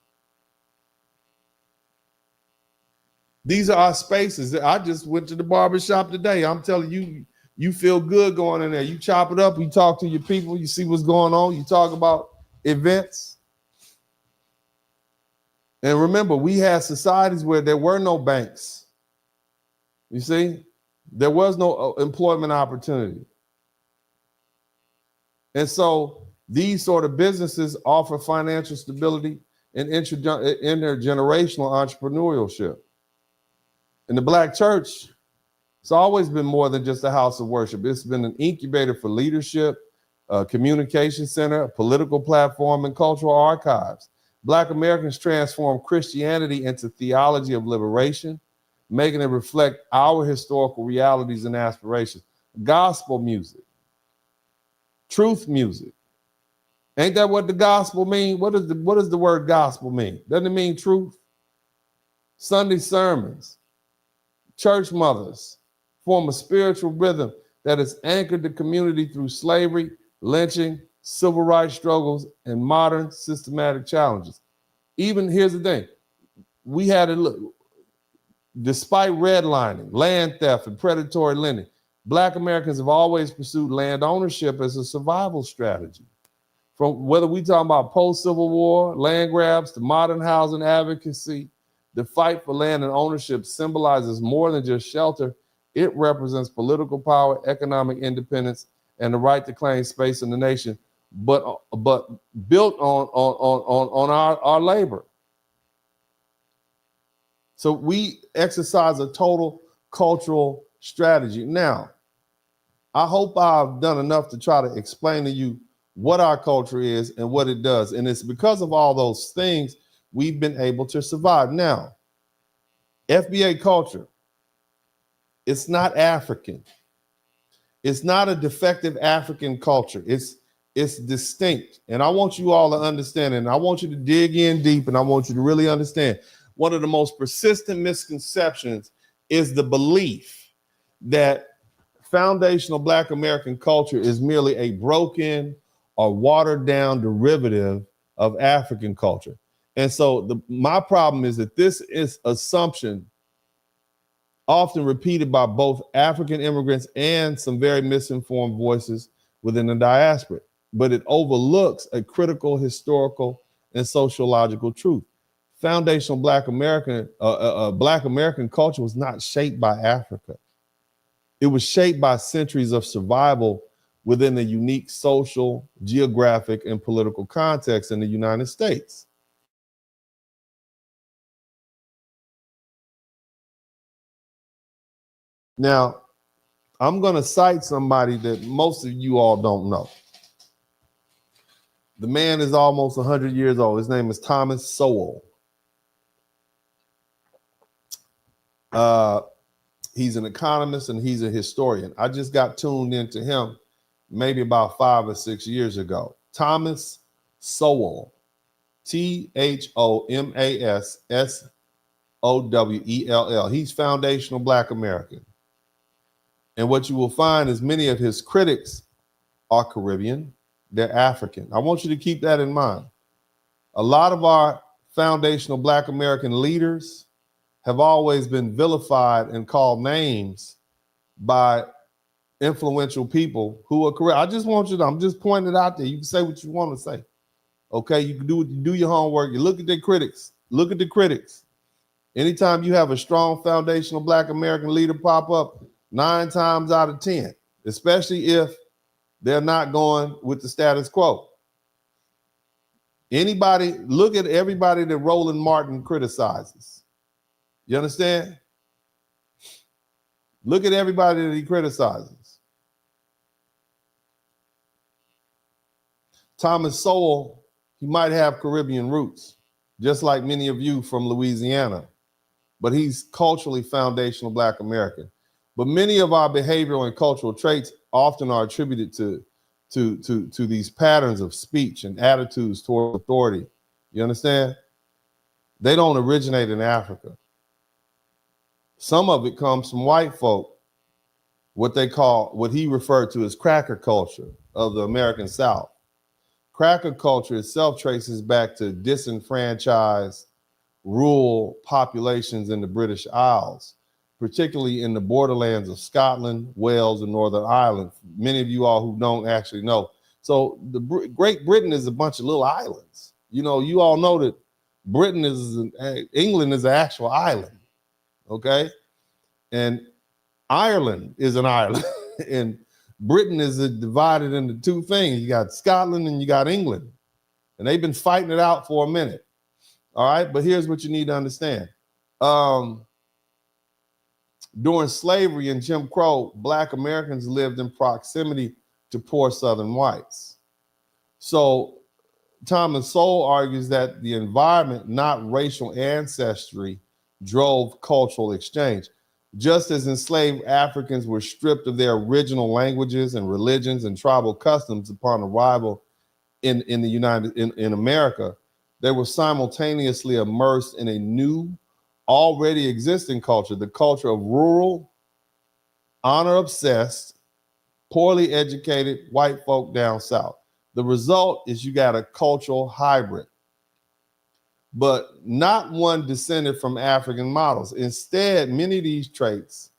These are our spaces. I just went to the barbershop today. I'm telling you, you feel good going in there. You chop it up, you talk to your people, you see what's going on, you talk about events. And remember, we had societies where there were no banks. You see, there was no employment opportunity. And so these sort of businesses offer financial stability and intergenerational entrepreneurship. In the Black church, it's always been more than just a house of worship. It's been an incubator for leadership, a communication center, a political platform, and cultural archives. Black Americans transformed Christianity into theology of liberation, making it reflect our historical realities and aspirations. Gospel music, truth music. Ain't that what the gospel mean? What does the word gospel mean? Doesn't it mean truth? Sunday sermons, church mothers form a spiritual rhythm that has anchored the community through slavery, lynching, civil rights struggles, and modern systematic challenges. Even here's the thing, we had to look, despite redlining, land theft, and predatory lending, Black Americans have always pursued land ownership as a survival strategy. From whether we talking about post-Civil War, land grabs, to modern housing advocacy, the fight for land and ownership symbolizes more than just shelter. It represents political power, economic independence, and the right to claim space in the nation, but built on our labor. So we exercise a total cultural strategy. Now, I hope I've done enough to try to explain to you what our culture is and what it does. And it's because of all those things we've been able to survive. Now, FBA culture, it's not African. It's not a defective African culture. It's distinct. And I want you all to understand, and I want you to dig in deep, and I want you to really understand. One of the most persistent misconceptions is the belief that foundational Black American culture is merely a broken or watered down derivative of African culture. And so my problem is that this is assumption often repeated by both African immigrants and some very misinformed voices within the diaspora, but it overlooks a critical historical and sociological truth. Foundational Black American culture was not shaped by Africa. It was shaped by centuries of survival within the unique social, geographic, and political context in the United States. Now, I'm going to cite somebody that most of you all don't know. The man is almost 100 years old. His name is Thomas Sowell. He's an economist and he's a historian. I just got tuned into him maybe about 5 or 6 years ago. Thomas Sowell, ThomasSowell. He's foundational Black American. And what you will find is many of his critics are Caribbean, they're African. I want you to keep that in mind. A lot of our foundational Black American leaders have always been vilified and called names by influential people who are correct. I just want you to, I'm just pointing it out there. You can say what you want to say. Okay, you can do your homework. You look at their critics. Look at the critics. Anytime you have a strong foundational Black American leader pop up, 9 times out of 10, especially if they're not going with the status quo. Anybody, look at everybody that Roland Martin criticizes. You understand? Look at everybody that he criticizes. Thomas Sowell, he might have Caribbean roots, just like many of you from Louisiana, but he's culturally foundational Black American. But many of our behavioral and cultural traits often are attributed to these patterns of speech and attitudes toward authority. You understand? They don't originate in Africa. Some of it comes from white folk, what he referred to as cracker culture of the American South. Cracker culture itself traces back to disenfranchised rural populations in the British Isles, particularly in the borderlands of Scotland, Wales, and Northern Ireland. Many of you all who don't actually know. So Great Britain is a bunch of little islands. You know, you all know that England is an actual island, okay? And Ireland is an island. And Britain is divided into 2 things. You got Scotland and you got England. And they've been fighting it out for a minute. All right, but here's what you need to understand. During slavery and Jim Crow, Black Americans lived in proximity to poor Southern whites. So Thomas Sowell argues that the environment, not racial ancestry, drove cultural exchange. Just as enslaved Africans were stripped of their original languages and religions and tribal customs upon arrival in America, they were simultaneously immersed in a new, already existing culture, the culture of rural, honor-obsessed, poorly educated white folk down south. The result is you got a cultural hybrid, but not one descended from African models. Instead, many of these traits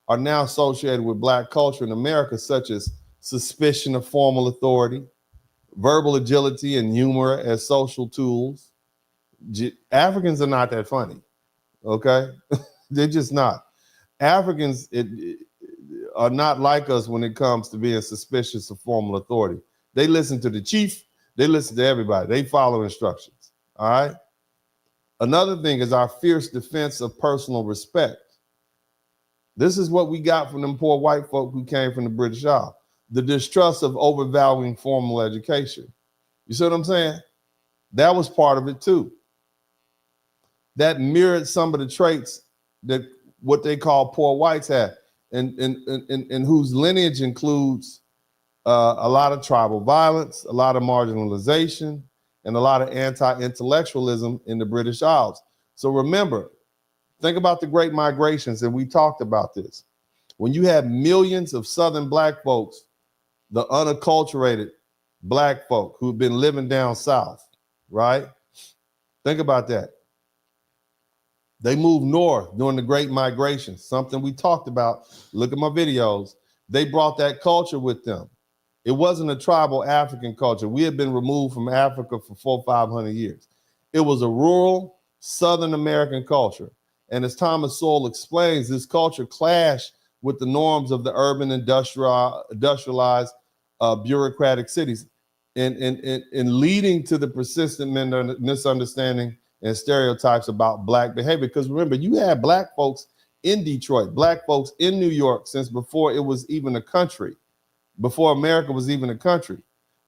are now associated with Black culture in America, such as suspicion of formal authority, verbal agility and humor as social tools. Africans are not that funny. Okay, they're just not. Africans are not like us when it comes to being suspicious of formal authority. They listen to the chief, they listen to everybody, they follow instructions. All right. Another thing is our fierce defense of personal respect. This is what we got from them poor white folk who came from the British Isles. The distrust of overvaluing formal education. You see what I'm saying? That was part of it too. That mirrored some of the traits that what they call poor whites had, and whose lineage includes a lot of tribal violence, a lot of marginalization, and a lot of anti-intellectualism in the British Isles. So remember, think about the Great Migrations, and we talked about this. When you have millions of Southern Black folks, the unacculturated Black folk who've been living down south, right? Think about that. They moved north during the Great Migration, something we talked about. Look at my videos. They brought that culture with them. It wasn't a tribal African culture. We had been removed from Africa for 400 or 500 years. It was a rural Southern American culture. And as Thomas Sowell explains, this culture clashed with the norms of the urban industrialized bureaucratic cities and leading to the persistent misunderstanding and stereotypes about Black behavior. Because remember, you had Black folks in Detroit, Black folks in New York since before it was even a country, before America was even a country.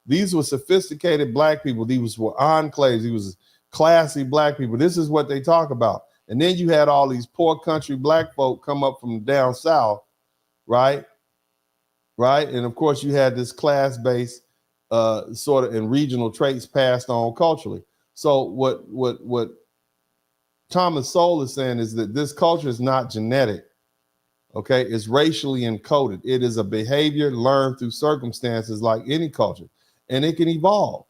These were sophisticated Black people. These were enclaves. These was classy Black people. This is what they talk about. And then you had all these poor country Black folk come up from down south, right? Right. And of course, you had this class-based sort of and regional traits passed on culturally. So what Thomas Sowell is saying is that this culture is not genetic. Okay, it's racially encoded. It is a behavior learned through circumstances like any culture, and it can evolve.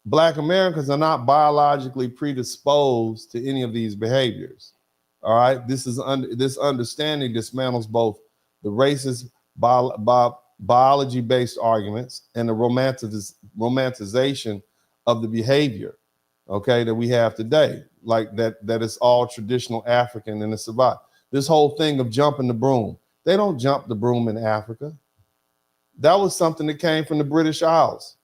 Black Americans are not biologically predisposed to any of these behaviors. All right, this understanding dismantles both the racist biology-based arguments and the romanticization of the behavior, okay, that we have today, like that is all traditional African and it's survived. This whole thing of jumping the broom. They don't jump the broom in Africa. That was something that came from the British Isles.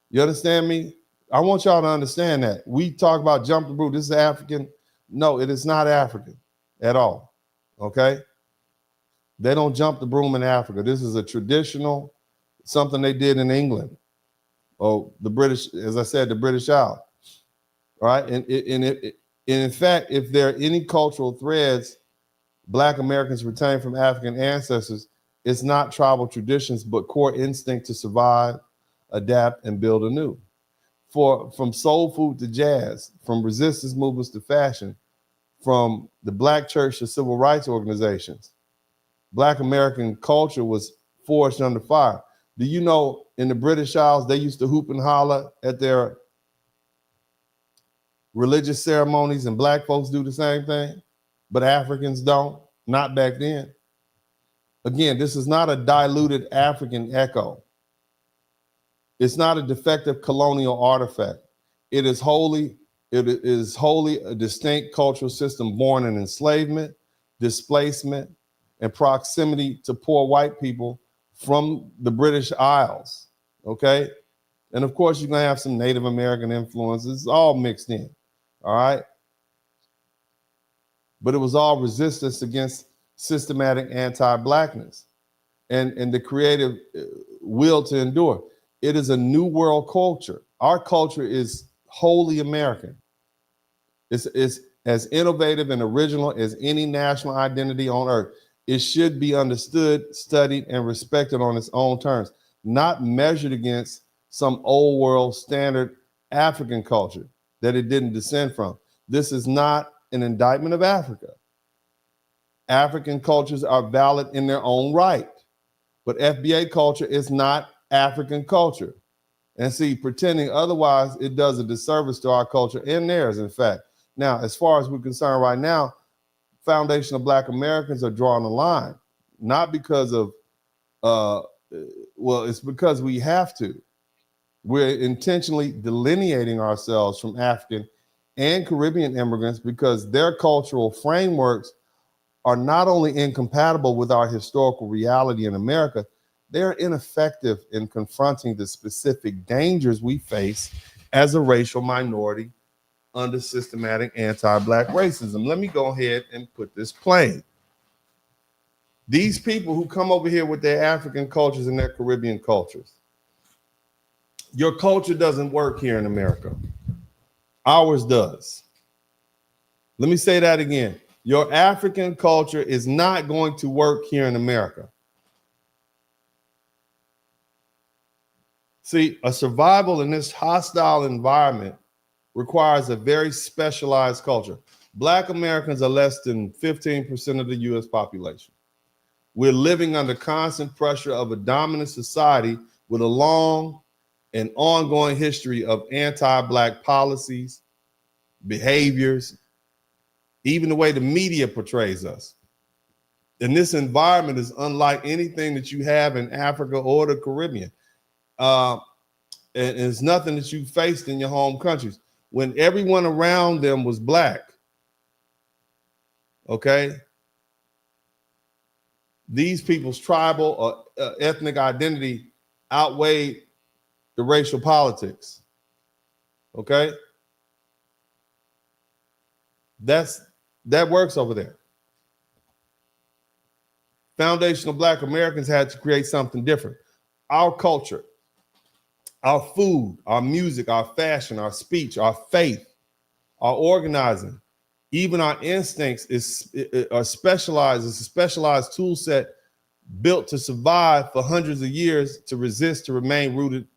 You understand me? I want y'all to understand that. We talk about jump the broom. This is African. No, it is not African at all. Okay? They don't jump the broom in Africa. This is a traditional, something they did in England. Or the British, as I said, the British Isles. Right? And in fact, if there are any cultural threads Black Americans retain from African ancestors, it's not tribal traditions, but core instinct to survive, adapt, and build anew. From soul food to jazz, from resistance movements to fashion, from the Black church to civil rights organizations, Black American culture was forged under fire. Do you know in the British Isles, they used to hoop and holler at their religious ceremonies, and Black folks do the same thing, but Africans don't? Not back then. Again, this is not a diluted African echo. It's not a defective colonial artifact. It is wholly a distinct cultural system born in enslavement, displacement, and proximity to poor white people from the British Isles, okay? And of course, you're gonna have some Native American influences, all mixed in, all right? But it was all resistance against systematic anti-Blackness and the creative will to endure. It is a new world culture. Our culture is wholly American. It's as innovative and original as any national identity on earth. It should be understood, studied, and respected on its own terms, not measured against some old world standard African culture that it didn't descend from. This is not an indictment of Africa. African cultures are valid in their own right, but FBA culture is not African culture. And see, pretending otherwise, it does a disservice to our culture and theirs, in fact. Now, as far as we're concerned right now, foundation of Black Americans are drawing a line, not because of, it's because we have to. We're intentionally delineating ourselves from African and Caribbean immigrants because their cultural frameworks are not only incompatible with our historical reality in America, they're ineffective in confronting the specific dangers we face as a racial minority under systematic anti-Black racism. Let me go ahead and put this plain. These people who come over here with their African cultures and their Caribbean cultures, your culture doesn't work here in America. Ours does. Let me say that again. Your African culture is not going to work here in America. See, a survival in this hostile environment requires a very specialized culture. Black Americans are less than 15% of the US population. We're living under constant pressure of a dominant society with a long and ongoing history of anti-Black policies, behaviors, even the way the media portrays us. And this environment is unlike anything that you have in Africa or the Caribbean. And it's nothing that you faced in your home countries. When everyone around them was black, okay, these people's tribal or ethnic identity outweighed the racial politics, okay? That works over there. Foundational Black Americans had to create something different. Our culture, our food, our music, our fashion, our speech, our faith, our organizing, even our instincts are specialized. It's a specialized tool set built to survive for hundreds of years, to resist, to remain rooted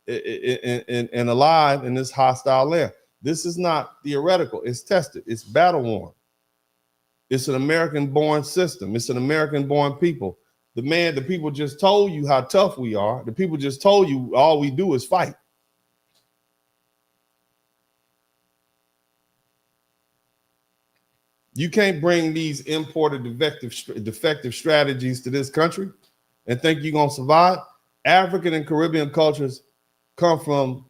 and alive in this hostile land. This is not theoretical. It's tested. It's battle worn. It's an American-born system. It's an American-born people. The people just told you how tough we are. The people just told you all we do is fight. You can't bring these imported defective strategies to this country and think you're going to survive. African and Caribbean cultures come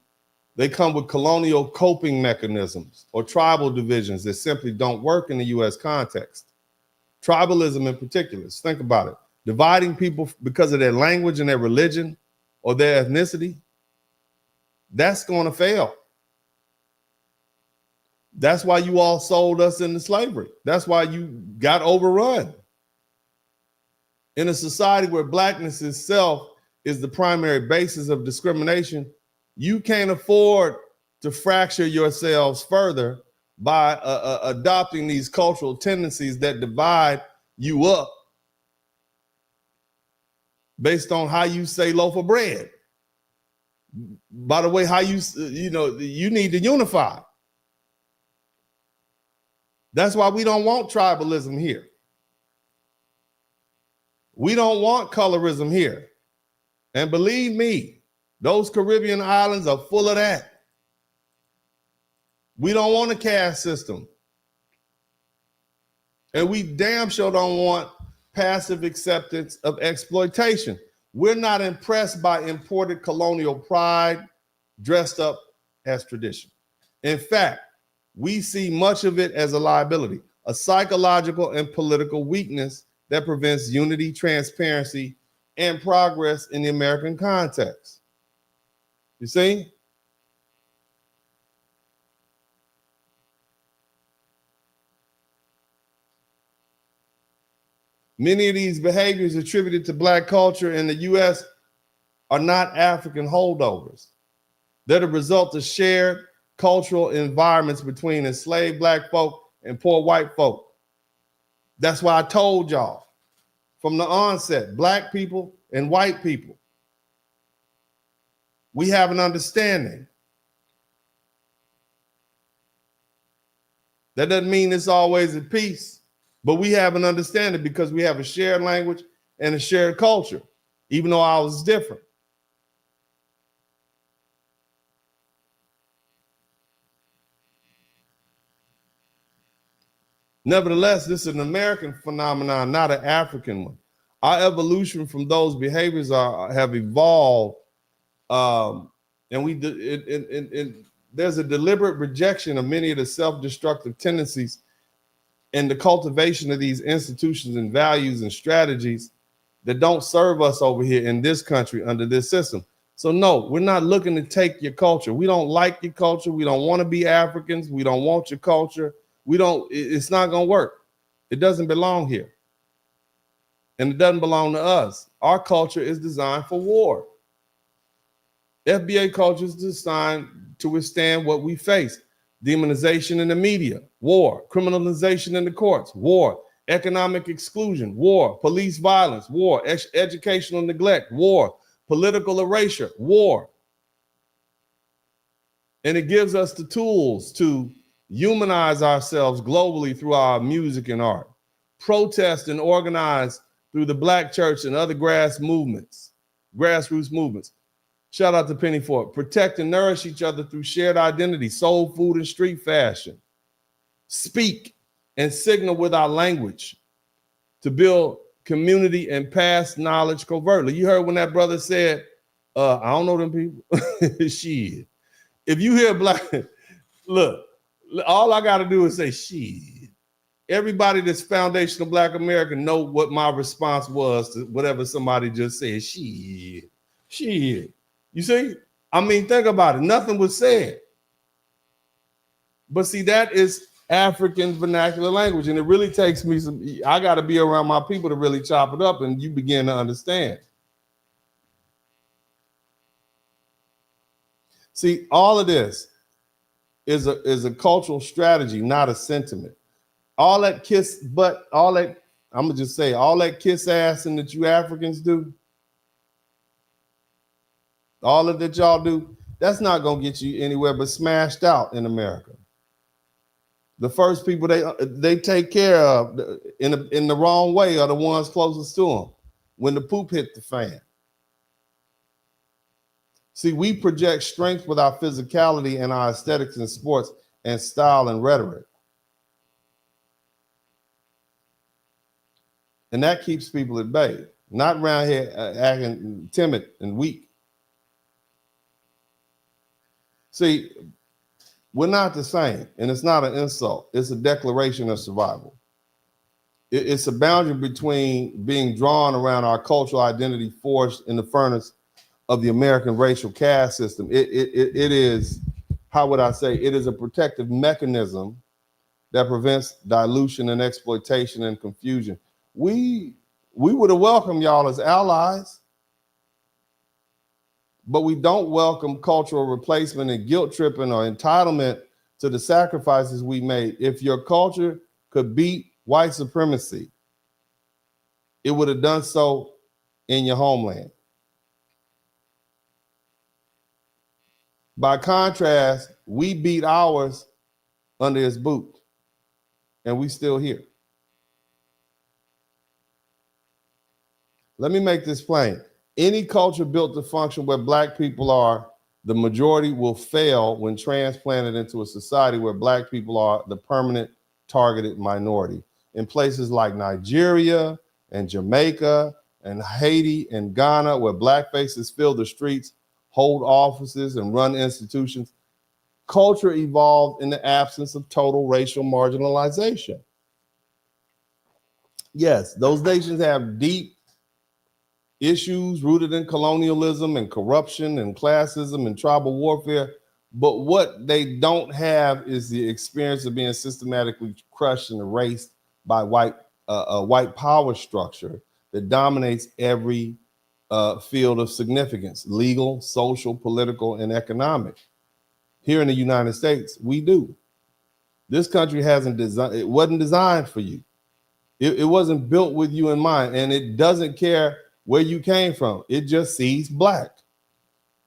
with colonial coping mechanisms or tribal divisions that simply don't work in the U.S. context. Tribalism in particular, think about it. Dividing people because of their language and their religion or their ethnicity, that's going to fail. That's why you all sold us into slavery. That's why you got overrun. In a society where blackness itself is the primary basis of discrimination, you can't afford to fracture yourselves further by adopting these cultural tendencies that divide you up based on how you say loaf of bread. By the way, how you need to unify. That's why we don't want tribalism here. We don't want colorism here. And believe me, those Caribbean islands are full of that. We don't want a caste system. And we damn sure don't want passive acceptance of exploitation. We're not impressed by imported colonial pride dressed up as tradition. In fact, we see much of it as a liability, a psychological and political weakness that prevents unity, transparency, and progress in the American context. You see? Many of these behaviors attributed to Black culture in the U.S. are not African holdovers. They're the result of shared cultural environments between enslaved Black folk and poor white folk. That's why I told y'all from the onset, Black people and white people, we have an understanding. That doesn't mean it's always at peace, but we have an understanding because we have a shared language and a shared culture, even though ours is different. Nevertheless, this is an American phenomenon, not an African one. Our evolution from those behaviors have evolved, and there's a deliberate rejection of many of the self-destructive tendencies and the cultivation of these institutions and values and strategies that don't serve us over here in this country under this system. So no, we're not looking to take your culture. We don't like your culture. We don't want to be Africans. We don't want your culture. It's not going to work. It doesn't belong here. And it doesn't belong to us. Our culture is designed for war. FBA culture is designed to withstand what we face. Demonization in the media, war. Criminalization in the courts, war. Economic exclusion, war. Police violence, war. Educational neglect, war. Political erasure, war. And it gives us the tools to humanize ourselves globally through our music and art. Protest and organize through the Black church and other grassroots movements. Shout out to Penny Ford. Protect and nourish each other through shared identity, soul food, and street fashion. Speak and signal with our language to build community and pass knowledge covertly. You heard when that brother said, I don't know them people. Shit. If you hear black, look, all I got to do is say shit. Everybody that's foundational Black American know what my response was to whatever somebody just said. Shit. You see? I mean, think about it. Nothing was said. But see, that is African vernacular language. And it really takes me I got to be around my people to really chop it up and you begin to understand. See, all of this is a cultural strategy, not a sentiment. All that kiss butt, all that, I'm going to just say, all that kiss assing that you Africans do, all of that y'all do, that's not going to get you anywhere but smashed out in America. The first people they take care of in the wrong way are the ones closest to them when the poop hit the fan. See, we project strength with our physicality and our aesthetics and sports and style and rhetoric. And that keeps people at bay, not around here acting timid and weak. See, we're not the same, and it's not an insult. It's a declaration of survival. It's a boundary between being drawn around our cultural identity forged in the furnace of the American racial caste system. It is, how would I say, it is a protective mechanism that prevents dilution and exploitation and confusion. We would have welcomed y'all as allies, but we don't welcome cultural replacement and guilt tripping or entitlement to the sacrifices we made. If your culture could beat white supremacy, it would have done so in your homeland. By contrast, we beat ours under his boot, and we still here. Let me make this plain. Any culture built to function where Black people are the majority will fail when transplanted into a society where Black people are the permanent targeted minority. In places like Nigeria and Jamaica and Haiti and Ghana, where Black faces fill the streets, hold offices, and run institutions, culture evolved in the absence of total racial marginalization. Yes, those nations have deep issues rooted in colonialism and corruption and classism and tribal warfare, but what they don't have is the experience of being systematically crushed and erased by a white power structure that dominates every field of significance: legal, social, political, and economic. Here in the United States, we do. This country it wasn't designed for you. It wasn't built with you in mind, and it doesn't care where you came from. It just sees Black.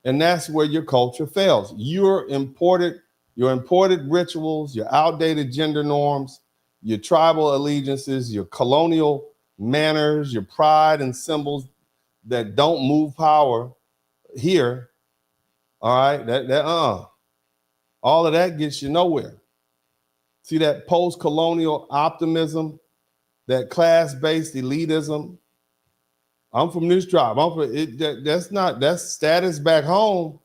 And that's where your culture fails. Your imported rituals, your outdated gender norms, your tribal allegiances, your colonial manners, your pride and symbols that don't move power here. All right, all of that gets you nowhere. See that post-colonial optimism, that class-based elitism. I'm from this tribe. That's status back home.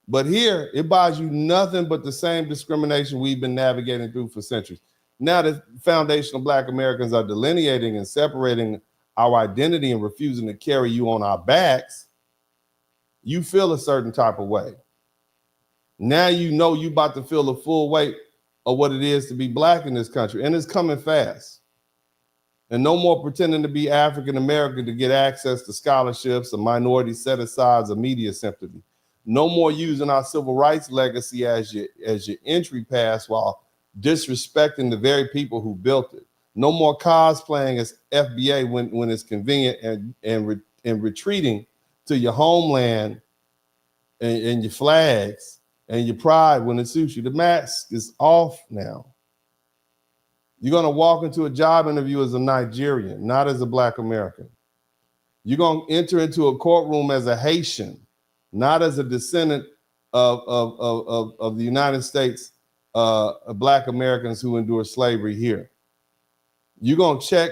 But here, it buys you nothing but the same discrimination we've been navigating through for centuries. Now that foundational Black Americans are delineating and separating our identity and refusing to carry you on our backs, you feel a certain type of way. Now you know you about to feel the full weight of what it is to be Black in this country, and it's coming fast. And no more pretending to be African American to get access to scholarships or minority set-asides or media sympathy. No more using our civil rights legacy as your entry pass while disrespecting the very people who built it. No more cosplaying as FBA when it's convenient and retreating to your homeland and your flags and your pride when it suits you. The mask is off now. You're going to walk into a job interview as a Nigerian, not as a Black American. You're going to enter into a courtroom as a Haitian, not as a descendant of the United States Black Americans who endure slavery here. You're going to check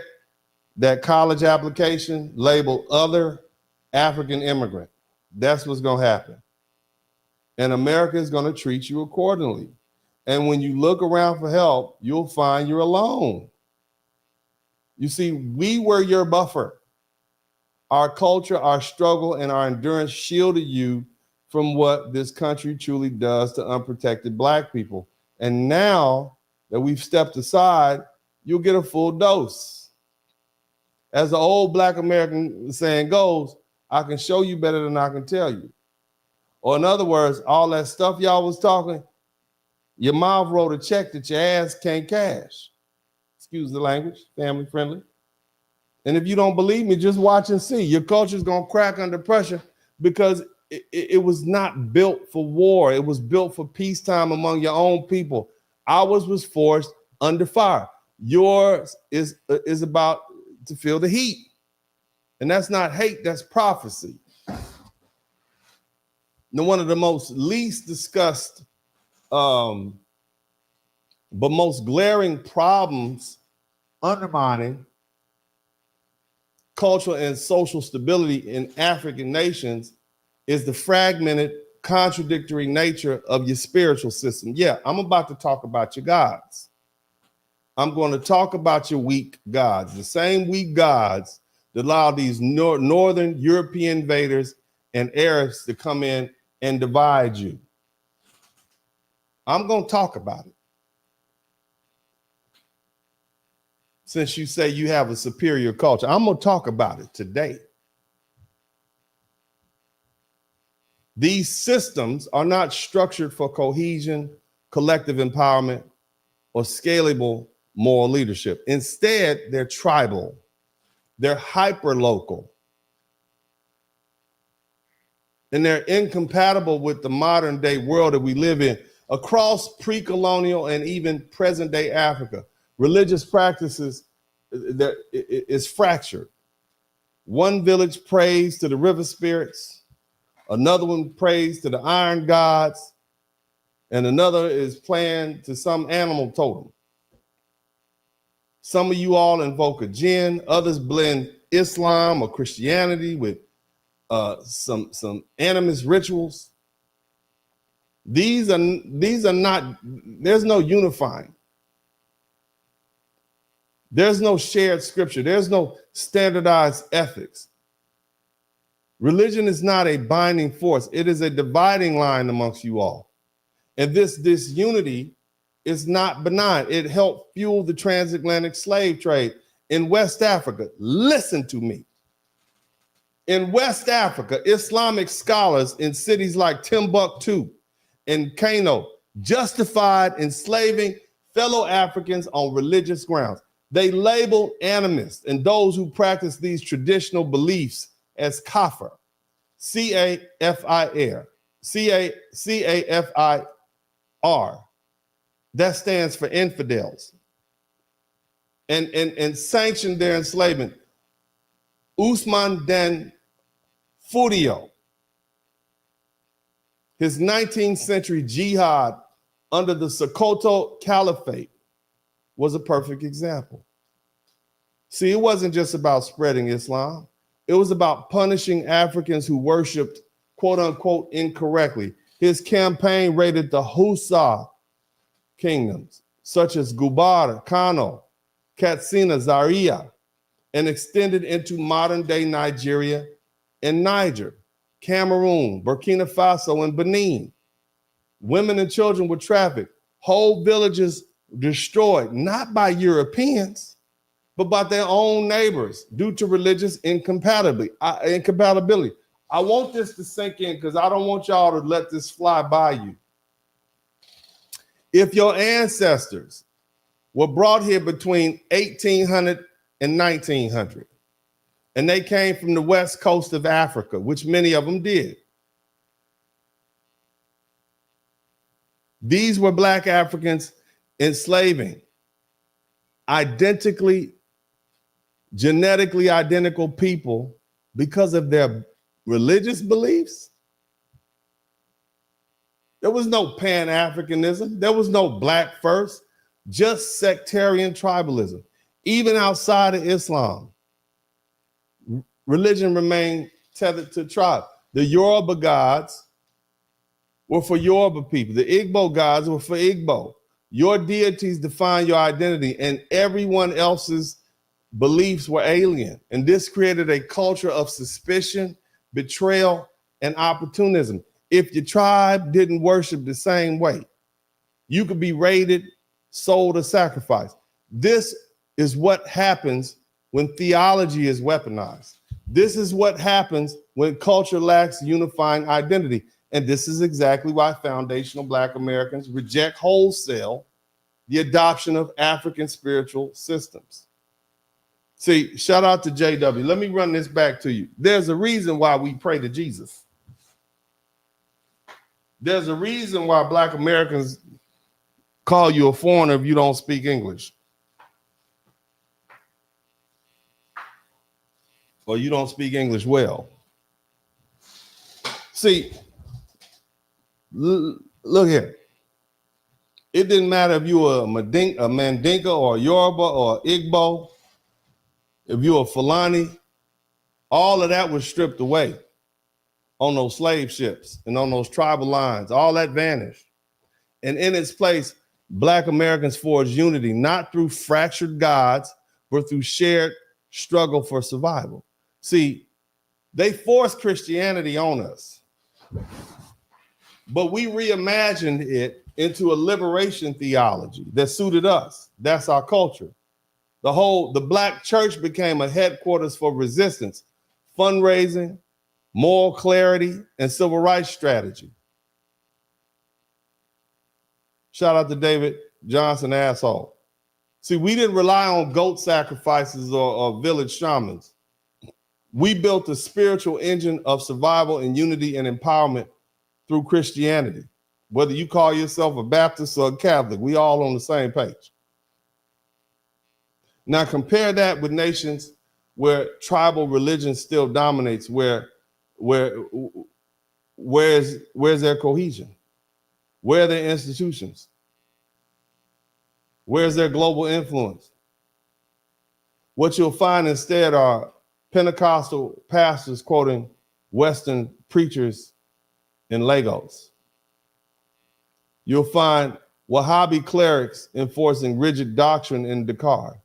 that college application, label other African immigrant. That's what's going to happen. And America is going to treat you accordingly. And when you look around for help, you'll find you're alone. You see, we were your buffer. Our culture, our struggle, and our endurance shielded you from what this country truly does to unprotected Black people. And now that we've stepped aside, you'll get a full dose. As the old Black American saying goes, I can show you better than I can tell you. Or in other words, all that stuff y'all was talking, your mouth wrote a check that your ass can't cash. Excuse the language, family friendly. And if you don't believe me, just watch and see. Your culture's gonna crack under pressure because it was not built for war. It was built for peacetime among your own people. Ours was forged under fire. Yours is about to feel the heat. And that's not hate, that's prophecy. Now, one of the most least discussed, but most glaring problems undermining cultural and social stability in African nations is the fragmented, contradictory nature of your spiritual system. Yeah, I'm about to talk about your gods. I'm going to talk about your weak gods, the same weak gods that allow these northern European invaders and Arabs to come in and divide you. I'm going to talk about it. Since you say you have a superior culture, I'm going to talk about it today. These systems are not structured for cohesion, collective empowerment, or scalable moral leadership. Instead, they're tribal. They're hyper-local. And they're incompatible with the modern day world that we live in across pre-colonial and even present day Africa. Religious practices is fractured. One village prays to the river spirits, another one prays to the iron gods, and another is praying to some animal totem. Some of you all invoke a jinn, others blend Islam or Christianity with some animist rituals. These are not, there's no unifying. There's no shared scripture. There's no standardized ethics. Religion is not a binding force. It is a dividing line amongst you all. And this unity is not benign. It helped fuel the transatlantic slave trade in West Africa. Listen to me. In West Africa, Islamic scholars in cities like Timbuktu and Kano justified enslaving fellow Africans on religious grounds. They labeled animists and those who practice these traditional beliefs as kafir, C-A-F-I-R. That stands for infidels. And sanctioned their enslavement. Usman Dan Fodio, his 19th century jihad under the Sokoto Caliphate was a perfect example. See, it wasn't just about spreading Islam. It was about punishing Africans who worshiped, quote unquote, incorrectly. His campaign raided the Hausa kingdoms, such as Gubara, Kano, Katsina, Zaria, and extended into modern day Nigeria and Niger, Cameroon, Burkina Faso, and Benin. Women and children were trafficked. Whole villages destroyed, not by Europeans, but by their own neighbors due to religious incompatibility. I want this to sink in because I don't want y'all to let this fly by you. If your ancestors were brought here between 1800 and 1900, and they came from the west coast of Africa, which many of them did, these were Black Africans enslaving genetically identical people because of their religious beliefs. There was no Pan-Africanism. There was no black first, just sectarian tribalism. Even outside of Islam, religion remained tethered to tribe. The Yoruba gods were for Yoruba people. The Igbo gods were for Igbo. Your deities define your identity, and everyone else's beliefs were alien. And this created a culture of suspicion, betrayal, and opportunism. If your tribe didn't worship the same way, you could be raided, sold, or sacrificed. This is what happens when theology is weaponized. This is what happens when culture lacks unifying identity. And this is exactly why foundational Black Americans reject wholesale the adoption of African spiritual systems. See, shout out to JW. Let me run this back to you. There's a reason why we pray to Jesus. There's a reason why Black Americans call you a foreigner if you don't speak English. Or you don't speak English well. See, look here. It didn't matter if you were a Mandinka or a Yoruba or Igbo, if you were a Fulani, all of that was stripped away on those slave ships and on those tribal lines. All that vanished. And in its place, Black Americans forged unity, not through fractured gods, but through shared struggle for survival. See, they forced Christianity on us, but we reimagined it into a liberation theology that suited us. That's our culture. The Black church became a headquarters for resistance, fundraising, moral clarity, and civil rights strategy. Shout out to David Johnson, asshole. See, we didn't rely on goat sacrifices or village shamans. We built a spiritual engine of survival and unity and empowerment through Christianity. Whether you call yourself a Baptist or a Catholic, we all on the same page. Now compare that with nations where tribal religion still dominates, where's their cohesion? Where are their institutions? Where's their global influence? What you'll find instead are Pentecostal pastors quoting Western preachers in Lagos. You'll find Wahhabi clerics enforcing rigid doctrine in Dakar.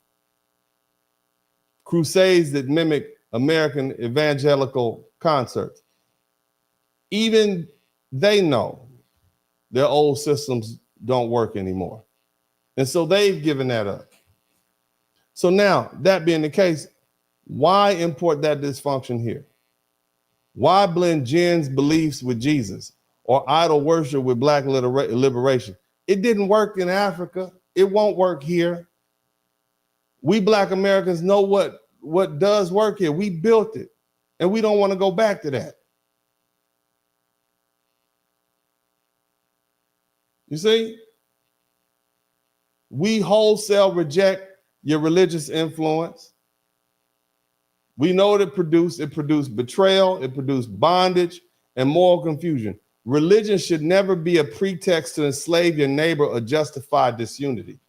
Crusades that mimic American evangelical concerts. Even they know their old systems don't work anymore. And so they've given that up. So now, that being the case, why import that dysfunction here? Why blend Jen's beliefs with Jesus or idol worship with Black liberation? It didn't work in Africa. It won't work here. We Black Americans know what does work here. We built it, and we don't want to go back to that. You see? We wholesale reject your religious influence. We know what it produced betrayal, it produced bondage and moral confusion. Religion should never be a pretext to enslave your neighbor or justify disunity.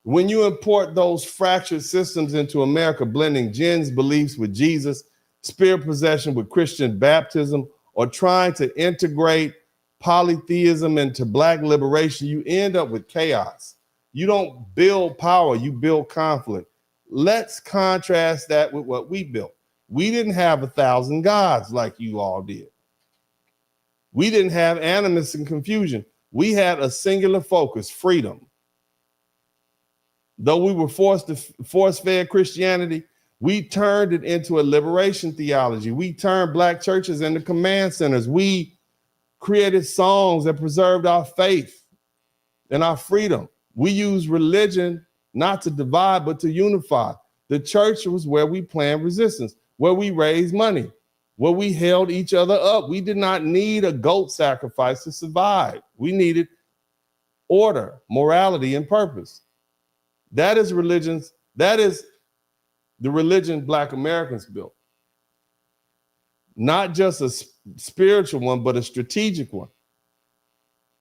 When you import those fractured systems into America, blending Jen's beliefs with Jesus, spirit possession with Christian baptism, or trying to integrate polytheism into Black liberation, you end up with chaos. You don't build power, you build conflict. Let's contrast that with what we built. We didn't have 1,000 gods like you all did. We didn't have animus and confusion. We had a singular focus, freedom. Though we were force-fed Christianity, we turned it into a liberation theology. We turned Black churches into command centers. We created songs that preserved our faith and our freedom. We used religion not to divide, but to unify. The church was where we planned resistance, where we raised money, where we held each other up. We did not need a goat sacrifice to survive. We needed order, morality, and purpose. That is the religion Black Americans built. Not just a spiritual one, but a strategic one.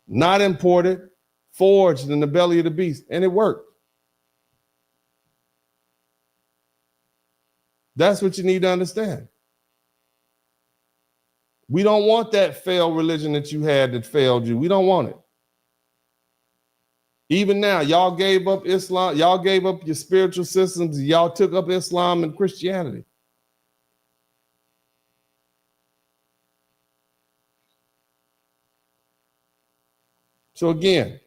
not imported, forged in the belly of the beast, and it worked. That's what you need to understand. We don't want that failed religion that you had that failed you. We don't want it. Even now, y'all gave up Islam, y'all gave up your spiritual systems, y'all took up Islam and Christianity. So again,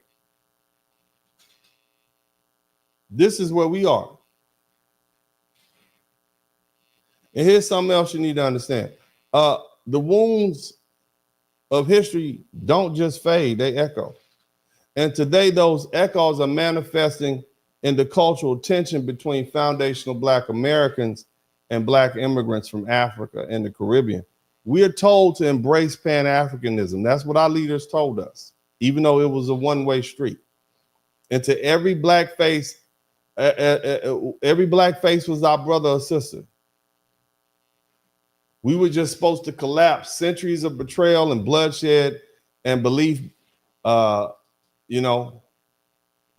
this is where we are. And here's something else you need to understand. The wounds of history don't just fade, they echo. And today those echoes are manifesting in the cultural tension between foundational Black Americans and Black immigrants from Africa and the Caribbean. We are told to embrace Pan-Africanism. That's what our leaders told us, even though it was a one-way street. And to every Black face, was our brother or sister. We were just supposed to collapse centuries of betrayal and bloodshed and belief, you know,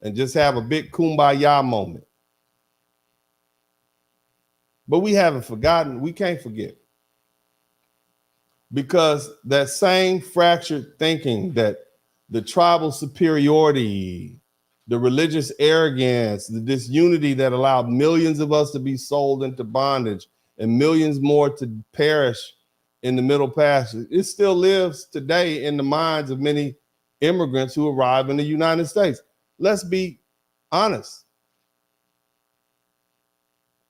and just have a big kumbaya moment. But we haven't forgotten. We can't forget. Because that same fractured thinking, that the tribal superiority, the religious arrogance, the disunity that allowed millions of us to be sold into bondage and millions more to perish in the Middle Passage, it still lives today in the minds of many immigrants who arrive in the United States. Let's be honest.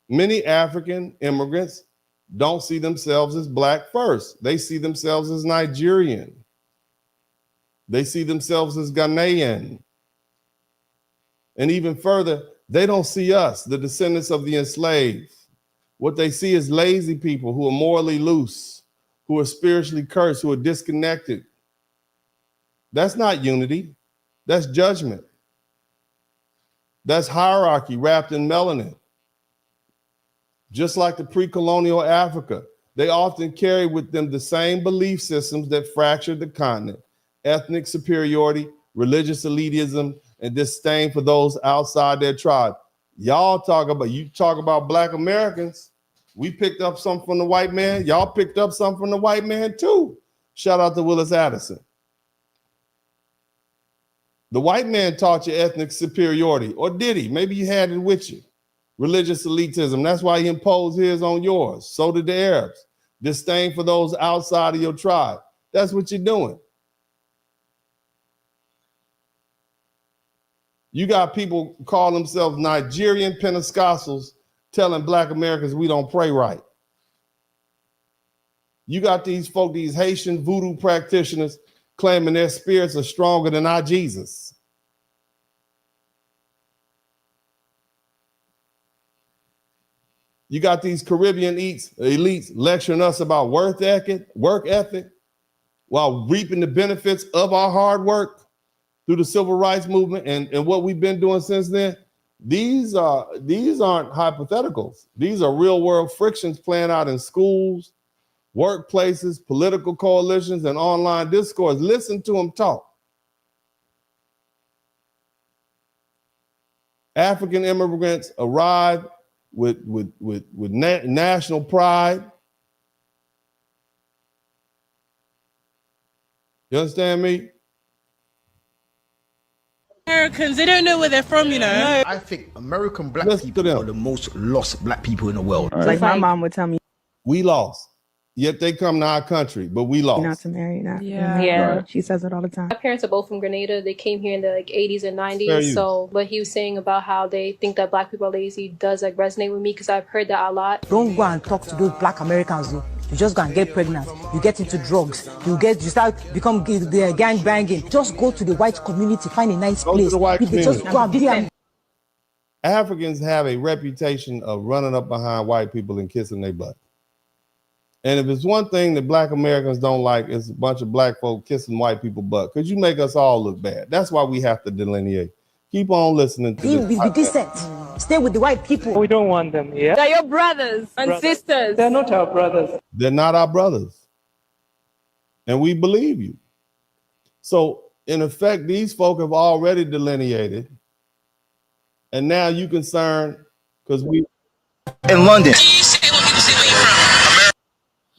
Many African immigrants don't see themselves as Black first. They see themselves as Nigerian. They see themselves as Ghanaian. And even further, they don't see us, the descendants of the enslaved. What they see is lazy people who are morally loose, who are spiritually cursed, who are disconnected. That's not unity. That's judgment. That's hierarchy wrapped in melanin. Just like the pre-colonial Africa, they often carry with them the same belief systems that fractured the continent: ethnic superiority, religious elitism, and disdain for those outside their tribe. You talk about Black Americans. We picked up something from the white man. Y'all picked up something from the white man too. Shout out to Willis Addison. The white man taught you ethnic superiority, or did he? Maybe you had it with you. Religious elitism. That's why he imposed his on yours. So did the Arabs. Disdain for those outside of your tribe. That's what you're doing. You got people call themselves Nigerian Pentecostals telling Black Americans we don't pray right. You got these folk, these Haitian voodoo practitioners claiming their spirits are stronger than our Jesus. You got these Caribbean elites lecturing us about work ethic, while reaping the benefits of our hard work through the civil rights movement and what we've been doing since then. These aren't hypotheticals. These are real world frictions playing out in schools, workplaces, political coalitions, and online discourse. Listen to them talk. African immigrants arrive with national pride. You understand me? Americans, they don't know where they're from, you know. I think American Black people are the most lost Black people in the world. Like my mom would tell me, we lost. Yet they come to our country, but we lost. not to marry, not. Yeah. Right. She says it all the time. My parents are both from Grenada. They came here in the 80s and 90s. So what he was saying about how they think that Black people are lazy does resonate with me, because I've heard that a lot. Don't go and talk to those Black Americans. You just go and get pregnant. You get into drugs. You become the gang banging. Just go to the white community, find a nice place. To the white community. Just go and be there. Africans have a reputation of running up behind white people and kissing their butt. And if it's one thing that Black Americans don't like, it's a bunch of Black folk kissing white people butt, because you make us all look bad. That's why we have to delineate. Keep on listening to this. Be decent. Stay with the white people. We don't want them, yeah? They're your brothers and sisters. They're not our brothers. They're not our brothers. And we believe you. So in effect, these folk have already delineated, and now you concerned because we in London.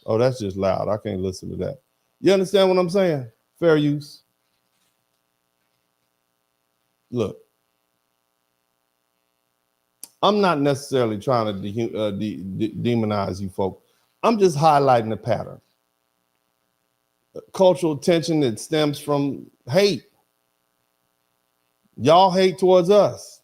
Oh, that's just loud. I can't listen to that. You understand what I'm saying? Fair use. Look, I'm not necessarily trying to demonize you folk. I'm just highlighting the pattern. Cultural tension that stems from hate. Y'all hate towards us.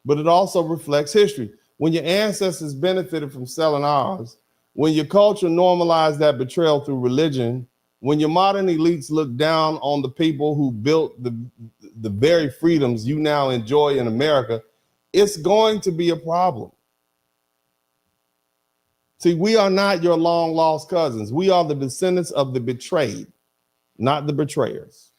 But it also reflects history. When your ancestors benefited from selling ours, when your culture normalized that betrayal through religion, when your modern elites look down on the people who built the very freedoms you now enjoy in America, it's going to be a problem. See, we are not your long lost cousins. We are the descendants of the betrayed, not the betrayers.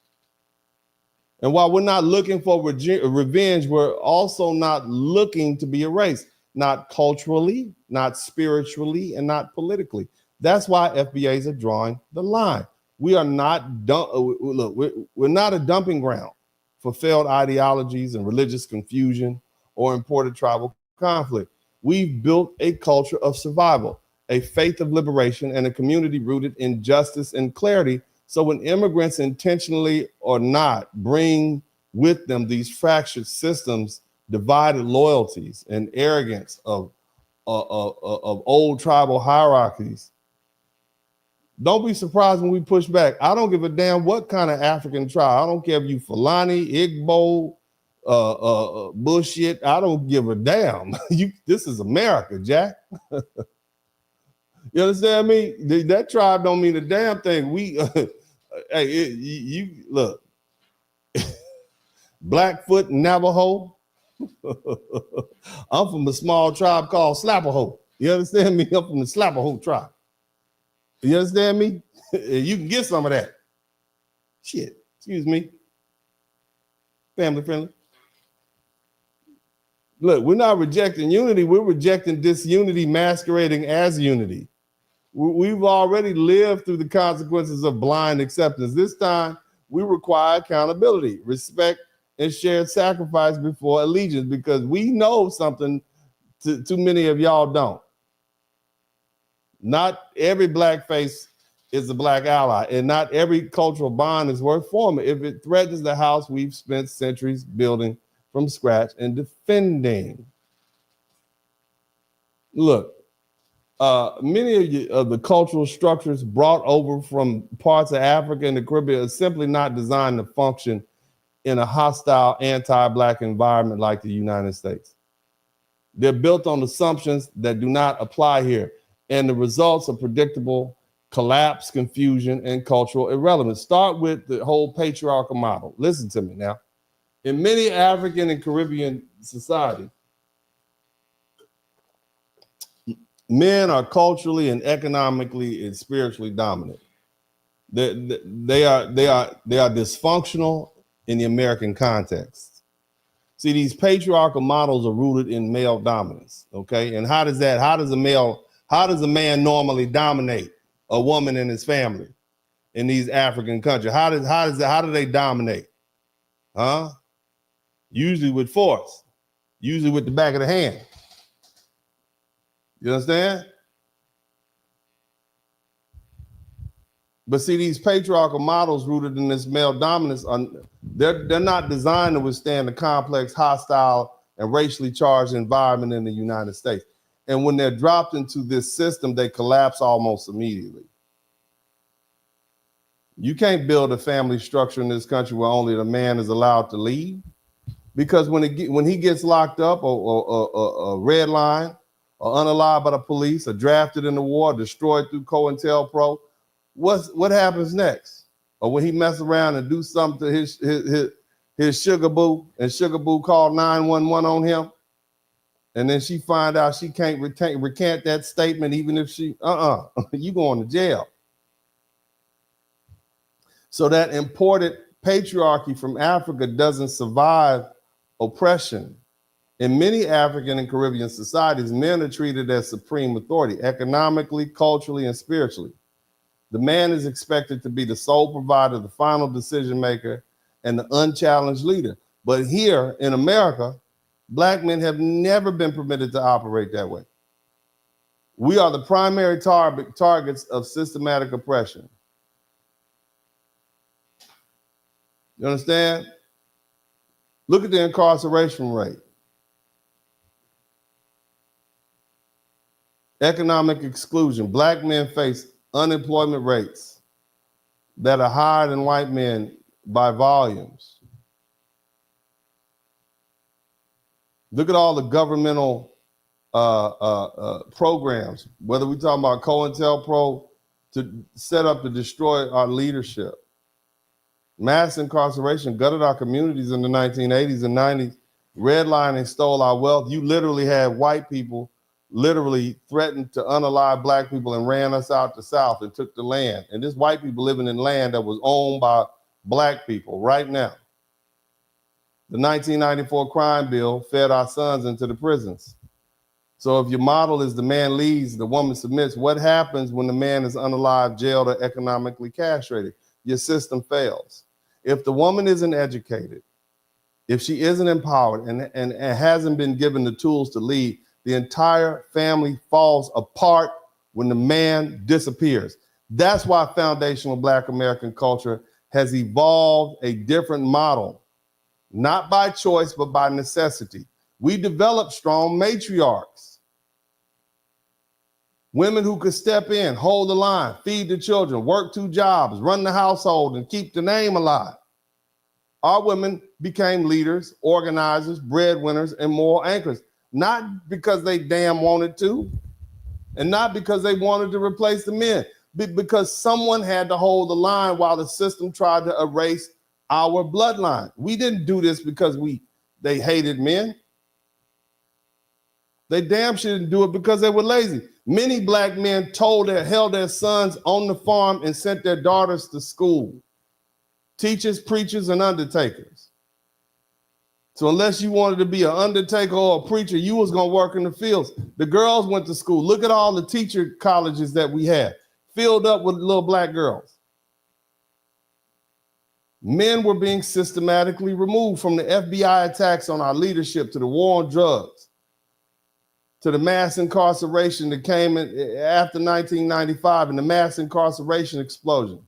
And while we're not looking for revenge, we're also not looking to be erased, not culturally, not spiritually, and not politically. That's why FBAs are drawing the line. We are not, we're not a dumping ground for failed ideologies and religious confusion or imported tribal conflict. We've built a culture of survival, a faith of liberation, and a community rooted in justice and clarity. So when immigrants intentionally or not bring with them these fractured systems, divided loyalties, and arrogance of old tribal hierarchies, don't be surprised when we push back. I don't give a damn what kind of African tribe. I don't care if you Fulani, Igbo, bullshit. I don't give a damn. This is America, Jack. You understand me? That tribe don't mean a damn thing. We, hey, you look, Blackfoot, Navajo. I'm from a small tribe called Slapaho. You understand me? I'm from the Slapaho tribe. You understand me? You can get some of that. Shit, excuse me. Family friendly. Look, we're not rejecting unity. We're rejecting disunity masquerading as unity. We've already lived through the consequences of blind acceptance. This time, we require accountability, respect, and shared sacrifice before allegiance, because we know something too many of y'all don't. Not every black face is a black ally, and not every cultural bond is worth forming if it threatens the house we've spent centuries building from scratch and defending. Look, many of the cultural structures brought over from parts of Africa and the Caribbean are simply not designed to function in a hostile, anti-black environment like the United States. They're built on assumptions that do not apply here, and the results are predictable collapse, confusion, and cultural irrelevance. Start with the whole patriarchal model. Listen to me now. In many African and Caribbean societies, men are culturally and economically and spiritually dominant. They are dysfunctional in the American context. See, these patriarchal models are rooted in male dominance. Okay, and how does a man normally dominate a woman and his family in these African countries? How do they dominate? Huh? Usually with force, usually with the back of the hand. You understand? But see, these patriarchal models rooted in this male dominance, they're not designed to withstand the complex, hostile, and racially charged environment in the United States. And when they're dropped into this system, they collapse almost immediately. You can't build a family structure in this country where only the man is allowed to lead, because when he gets locked up or red line or unalived by the police or drafted in the war, destroyed through COINTELPRO, what happens next? Or when he mess around and do something to his sugar boo, and sugar boo called 911 on him, and then she find out she can't recant that statement, even if she you going to jail. So that imported patriarchy from Africa doesn't survive oppression. In many African and Caribbean societies, men are treated as supreme authority, economically, culturally, and spiritually. The man is expected to be the sole provider, the final decision maker, and the unchallenged leader. But here in America, Black men have never been permitted to operate that way. We are the primary targets of systematic oppression. You understand? Look at the incarceration rate. Economic exclusion. Black men face unemployment rates that are higher than white men by volumes. Look at all the governmental programs, whether we're talking about COINTELPRO to set up to destroy our leadership. Mass incarceration gutted our communities in the 1980s and 90s. Redlining stole our wealth. You literally had white people literally threatened to unalive Black people and ran us out the South and took the land. And this white people living in land that was owned by Black people right now. The 1994 crime bill fed our sons into the prisons. So if your model is the man leads, the woman submits, what happens when the man is unalived, jailed, or economically castrated? Your system fails. If the woman isn't educated, if she isn't empowered and hasn't been given the tools to lead, the entire family falls apart when the man disappears. That's why foundational Black American culture has evolved a different model, not by choice, but by necessity. We developed strong matriarchs, women who could step in, hold the line, feed the children, work 2 jobs, run the household, and keep the name alive. Our women became leaders, organizers, breadwinners, and moral anchors, not because they damn wanted to, and not because they wanted to replace the men, but because someone had to hold the line while the system tried to erase our bloodline. We didn't do this because they hated men. They damn sure didn't do it because they were lazy. Many Black men held their sons on the farm and sent their daughters to school. Teachers, preachers, and undertakers. So unless you wanted to be an undertaker or a preacher, you was gonna work in the fields. The girls went to school. Look at all the teacher colleges that we had, filled up with little Black girls. Men were being systematically removed, from the FBI attacks on our leadership to the war on drugs, to the mass incarceration that came after 1995 and the mass incarceration explosion,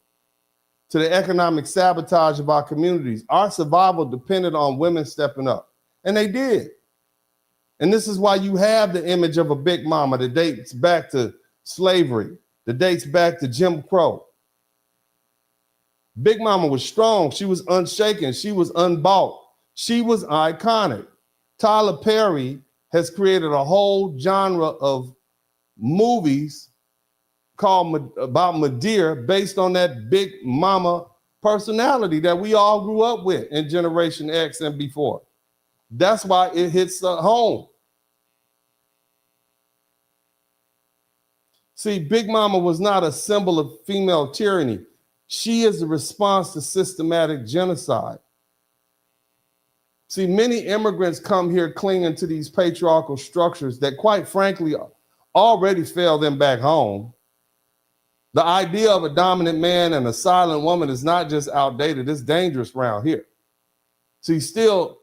to the economic sabotage of our communities. Our survival depended on women stepping up, and they did. And this is why you have the image of a big mama that dates back to slavery, that dates back to Jim Crow. Big Mama was strong. She was unshaken. She was unbought. She was iconic. Tyler Perry has created a whole genre of movies about Madeira based on that Big Mama personality that we all grew up with in Generation X and before. That's why it hits home. See, Big Mama was not a symbol of female tyranny. She is the response to systematic genocide. See, many immigrants come here clinging to these patriarchal structures that, quite frankly, already failed them back home. The idea of a dominant man and a silent woman is not just outdated, it's dangerous around here. See, still,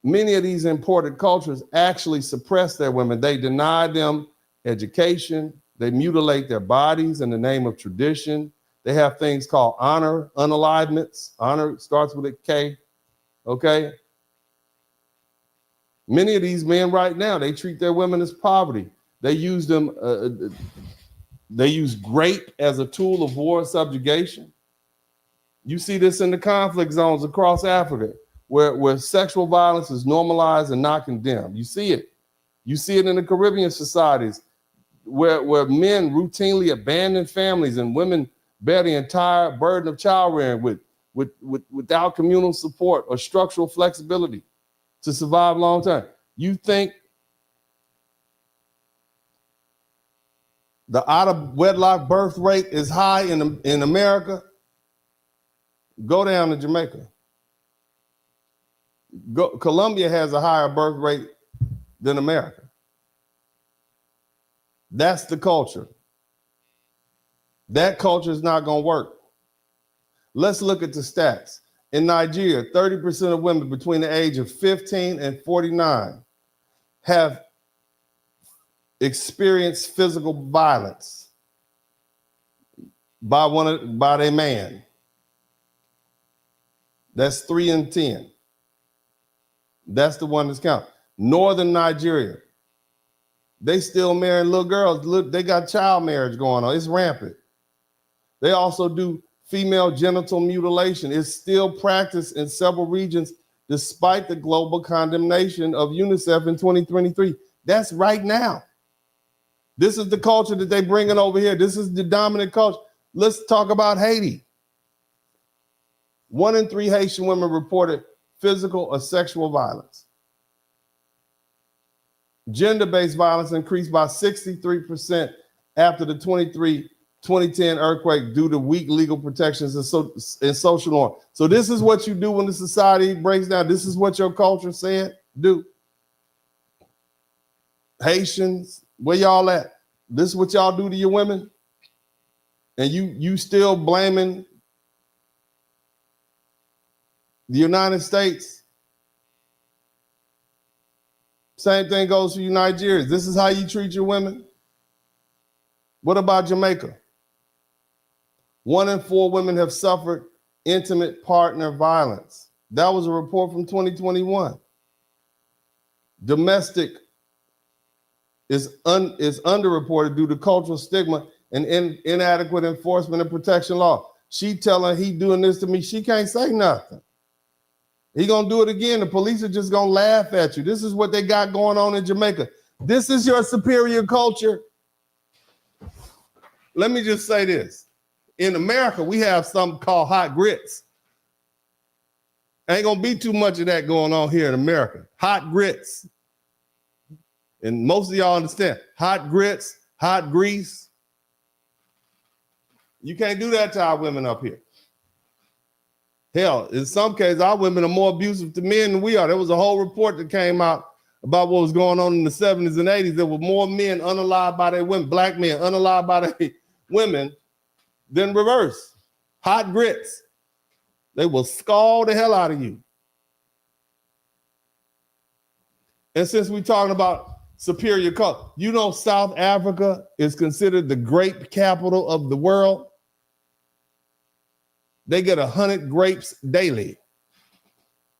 many of these imported cultures actually suppress their women. They deny them education. They mutilate their bodies in the name of tradition. They have things called honor unalivements. Honor starts with a K, okay? Many of these men right now, they treat their women as poverty. They use them, they use rape as a tool of war and subjugation. You see this in the conflict zones across Africa, where sexual violence is normalized and not condemned. You see it. You see it in the Caribbean societies, where men routinely abandon families and women bear the entire burden of child rearing without communal support or structural flexibility to survive long term. You think the out of wedlock birth rate is high in America? Go down to Jamaica. Colombia has a higher birth rate than America. That's the culture. That culture is not going to work. Let's look at the stats. In Nigeria, 30% of women between the age of 15 and 49 have experienced physical violence by their man. That's 3 in 10. That's the one that's counting. Northern Nigeria, they still marrying little girls. Look, they got child marriage going on. It's rampant. They also do female genital mutilation. It's still practiced in several regions despite the global condemnation of UNICEF in 2023. That's right now. This is the culture that they bringing over here. This is the dominant culture. Let's talk about Haiti. 1 in 3 Haitian women reported physical or sexual violence. Gender-based violence increased by 63% after the 2010 earthquake due to weak legal protections and social norm. So this is what you do when the society breaks down. This is what your culture said do. Haitians, where y'all at? This is what y'all do to your women? And you still blaming the United States? Same thing goes for you Nigerians. This is how you treat your women? What about Jamaica? 1 in 4 women have suffered intimate partner violence. That was a report from 2021. Domestic is underreported due to cultural stigma and inadequate enforcement and protection law. She telling he doing this to me, she can't say nothing. He gonna do it again. The police are just gonna laugh at you. This is what they got going on in Jamaica. This is your superior culture. Let me just say this. In America, we have something called hot grits. Ain't gonna be too much of that going on here in America. Hot grits. And most of y'all understand, hot grits, hot grease. You can't do that to our women up here. Hell, in some cases, our women are more abusive to men than we are. There was a whole report that came out about what was going on in the 70s and 80s. There were more men unalived by their women, black men unalived by their women than reverse. Hot grits. They will scald the hell out of you. And since we're talking about superior culture, you know South Africa is considered the grape capital of the world. They get 100 grapes daily.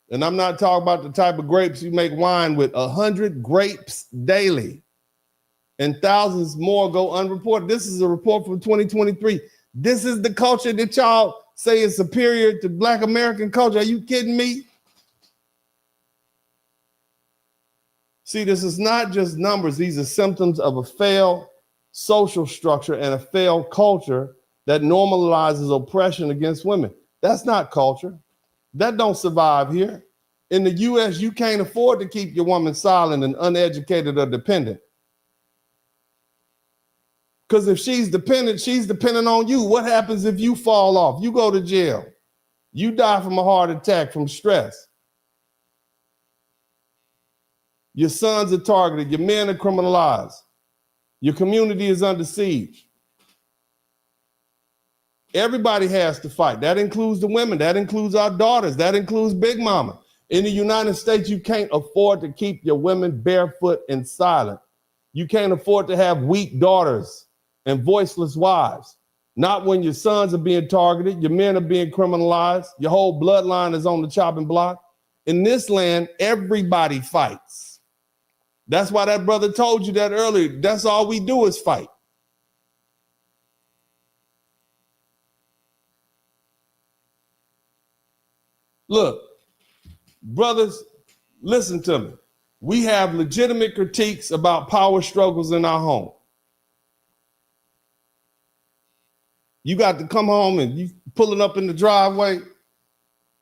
And I'm not talking about the type of grapes you make wine with. 100 grapes daily. And thousands more go unreported. This is a report from 2023. This is the culture that y'all say is superior to Black American culture. Are you kidding me? See, this is not just numbers. These are symptoms of a failed social structure and a failed culture that normalizes oppression against women. That's not culture. That don't survive here. In the US, you can't afford to keep your woman silent and uneducated or dependent. Because if she's dependent on you. What happens if you fall off? You go to jail. You die from a heart attack from stress. Your sons are targeted. Your men are criminalized. Your community is under siege. Everybody has to fight. That includes the women. That includes our daughters. That includes Big Mama. In the United States, you can't afford to keep your women barefoot and silent. You can't afford to have weak daughters and voiceless wives. Not when your sons are being targeted, your men are being criminalized, your whole bloodline is on the chopping block. In this land, everybody fights. That's why that brother told you that earlier. That's all we do is fight. Look, brothers, listen to me. We have legitimate critiques about power struggles in our home. You got to come home and you pulling up in the driveway,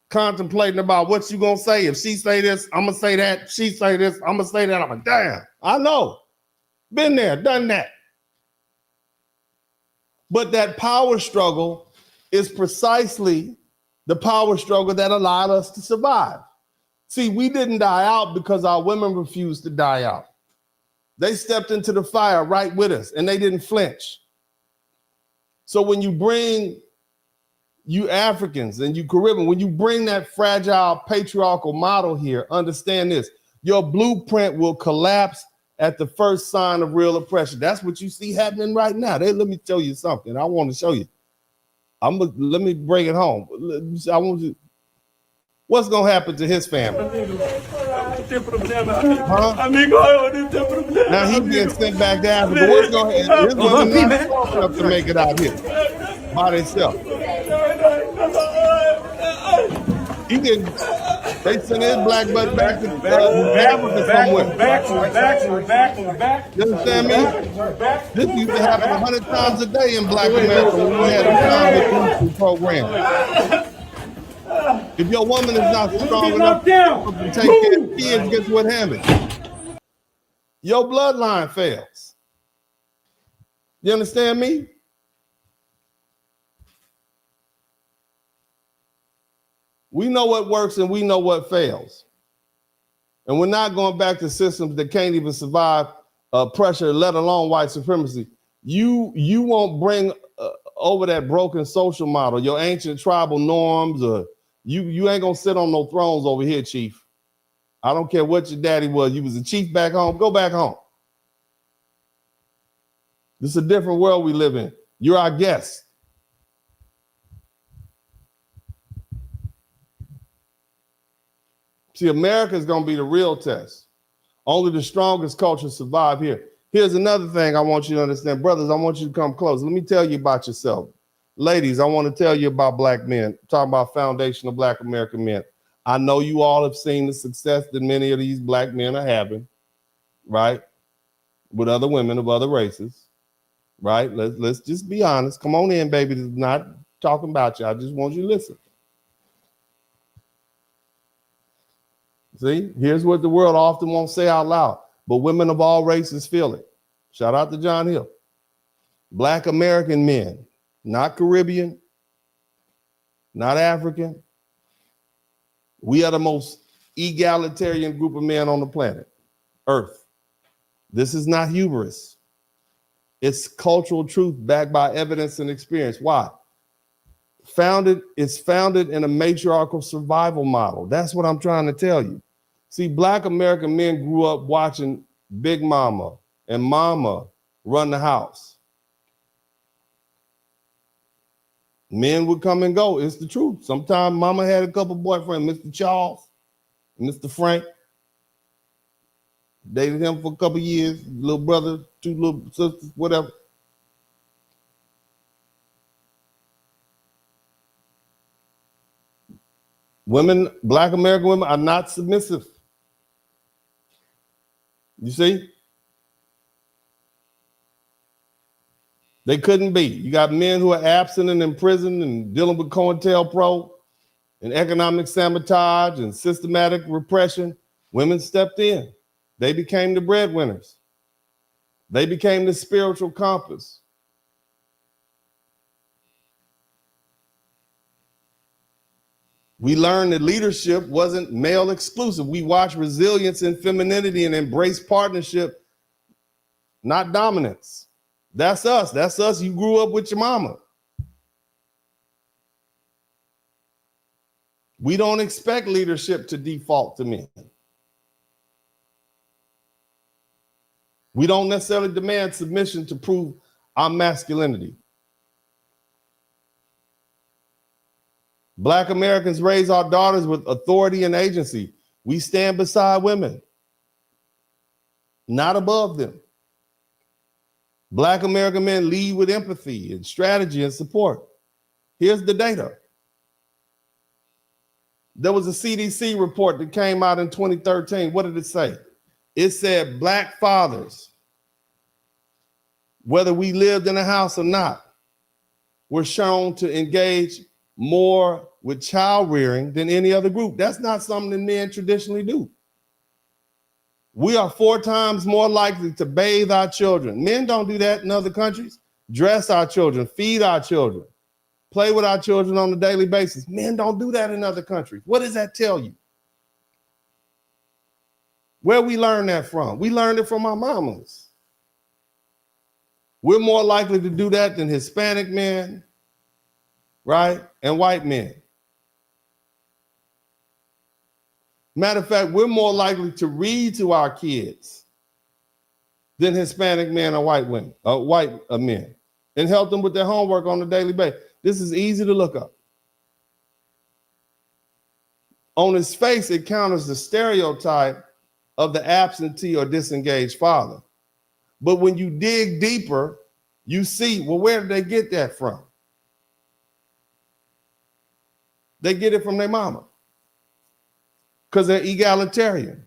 contemplating about what you gonna say. If she say this, I'm gonna say that. She say this, I'm gonna say that. I'm like, damn, I know. Been there, done that. But that power struggle is precisely the power struggle that allowed us to survive. See, we didn't die out because our women refused to die out. They stepped into the fire right with us and they didn't flinch. So when you bring you Africans and you Caribbean, when you bring that fragile patriarchal model here, understand this, your blueprint will collapse at the first sign of real oppression. That's what you see happening right now. Let me tell you something. I want to show you. Let me bring it home. I want you. What's gonna happen to his family? Huh? Now he's getting sent back to Africa. What's gonna happen? His women not strong enough to make it out here by themselves. They sent his black butt back to Africa somewhere. You understand me? This used to happen 100 times a day in Black America when we had a convict program. If your woman is not strong enough to take care of kids, guess what happens? Your bloodline fails. You understand me? We know what works and we know what fails. And we're not going back to systems that can't even survive pressure, let alone white supremacy. You won't bring over that broken social model, your ancient tribal norms, or you ain't gonna sit on no thrones over here, chief. I don't care what your daddy was. You was a chief back home, go back home. This is a different world we live in. You're our guest. See, America is going to be the real test. Only the strongest cultures survive here. Here's another thing I want you to understand. Brothers, I want you to come close. Let me tell you about yourself. Ladies, I want to tell you about black men. I'm talking about foundational black American men. I know you all have seen the success that many of these black men are having, right? With other women of other races, right? Let's just be honest. Come on in, baby. This is not talking about you. I just want you to listen. See, here's what the world often won't say out loud, but women of all races feel it. Shout out to John Hill. Black American men, not Caribbean, not African. We are the most egalitarian group of men on the planet, Earth. This is not hubris. It's cultural truth backed by evidence and experience. Why? It's founded in a matriarchal survival model. That's what I'm trying to tell you. See, black American men grew up watching Big Mama and Mama run the house. Men would come and go. It's the truth. Sometimes Mama had a couple boyfriends, Mr. Charles, Mr. Frank. Dated him for a couple years, little brother, two little sisters, whatever. Women, black American women are not submissive. You see? They couldn't be. You got men who are absent and in prison and dealing with COINTELPRO and economic sabotage and systematic repression. Women stepped in. They became the breadwinners. They became the spiritual compass. We learned that leadership wasn't male exclusive. We watched resilience and femininity and embraced partnership, not dominance. That's us. That's us. You grew up with your mama. We don't expect leadership to default to men. We don't necessarily demand submission to prove our masculinity. Black Americans raise our daughters with authority and agency. We stand beside women, not above them. Black American men lead with empathy and strategy and support. Here's the data. There was a CDC report that came out in 2013. What did it say? It said black fathers, whether we lived in a house or not, were shown to engage more with child rearing than any other group. That's not something that men traditionally do. We are 4 times more likely to bathe our children. Men don't do that in other countries. Dress our children, feed our children, play with our children on a daily basis. Men don't do that in other countries. What does that tell you? Where we learn that from? We learned it from our mamas. We're more likely to do that than Hispanic men, right? And white men. Matter of fact, we're more likely to read to our kids than Hispanic men or white women, white men, and help them with their homework on a daily basis. This is easy to look up. On its face, it counters the stereotype of the absentee or disengaged father. But when you dig deeper, you see, well, where did they get that from? They get it from their mama, because they're egalitarian.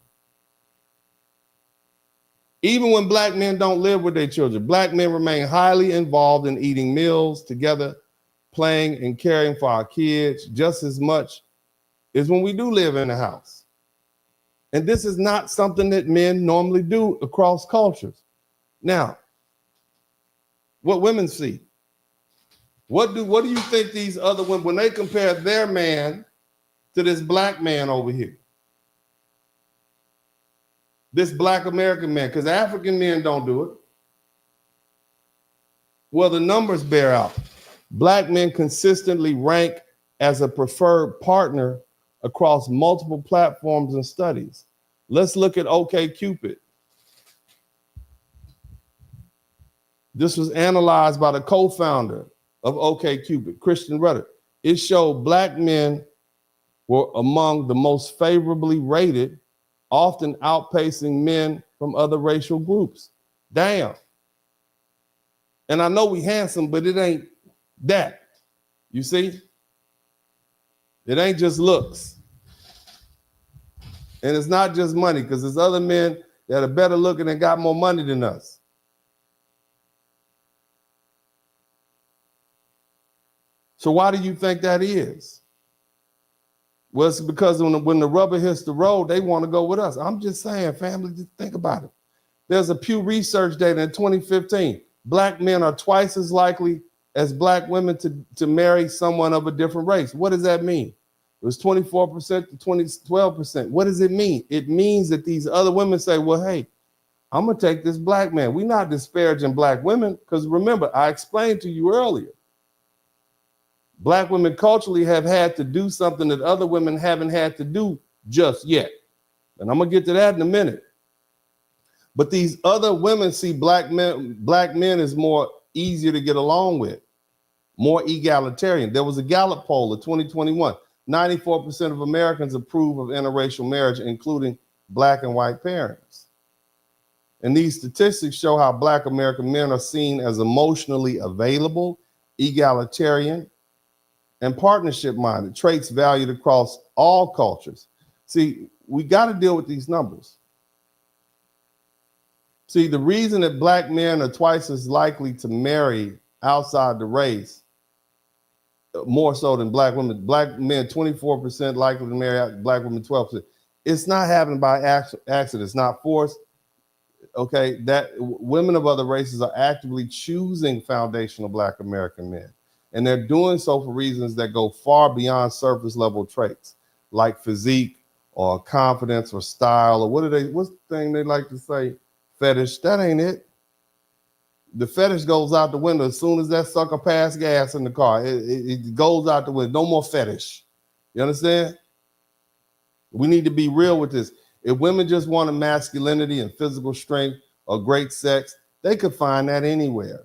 Even when black men don't live with their children, black men remain highly involved in eating meals together, playing and caring for our kids just as much as when we do live in the house. And this is not something that men normally do across cultures. Now, what women see, what do you think these other women, when they compare their man to this black man over here, this black American man, because African men don't do it. Well, the numbers bear out. Black men consistently rank as a preferred partner across multiple platforms and studies. Let's look at OkCupid. This was analyzed by the co-founder of OkCupid, Christian Rudder. It showed black men were among the most favorably rated, often outpacing men from other racial groups. Damn. And I know we handsome, but it ain't that. You see? It ain't just looks. And it's not just money, because there's other men that are better looking and got more money than us. So why do you think that is? Well, it's because when the rubber hits the road, they want to go with us. I'm just saying, family, just think about it. There's a Pew Research data in 2015. Black men are twice as likely as black women to marry someone of a different race. What does that mean? It was 24% to 12%. What does it mean? It means that these other women say, well, hey, I'm going to take this black man. We're not disparaging black women, because remember, I explained to you earlier, black women culturally have had to do something that other women haven't had to do just yet. And I'm going to get to that in a minute. But these other women see black men as more easier to get along with, more egalitarian. There was a Gallup poll of 2021. 94% of Americans approve of interracial marriage, including black and white parents. And these statistics show how black American men are seen as emotionally available, egalitarian, and partnership-minded, traits valued across all cultures. See, we got to deal with these numbers. See, the reason that black men are twice as likely to marry outside the race, more so than black women, black men 24% likely to marry black women 12%. It's not happening by accident. It's not forced. Okay, that women of other races are actively choosing foundational black American men. And they're doing so for reasons that go far beyond surface level traits like physique or confidence or style, or what's the thing they like to say? Fetish. That ain't it. The fetish goes out the window as soon as that sucker pass gas in the car. It goes out the window. No more fetish. You understand? We need to be real with this. If women just wanted masculinity and physical strength or great sex, they could find that anywhere.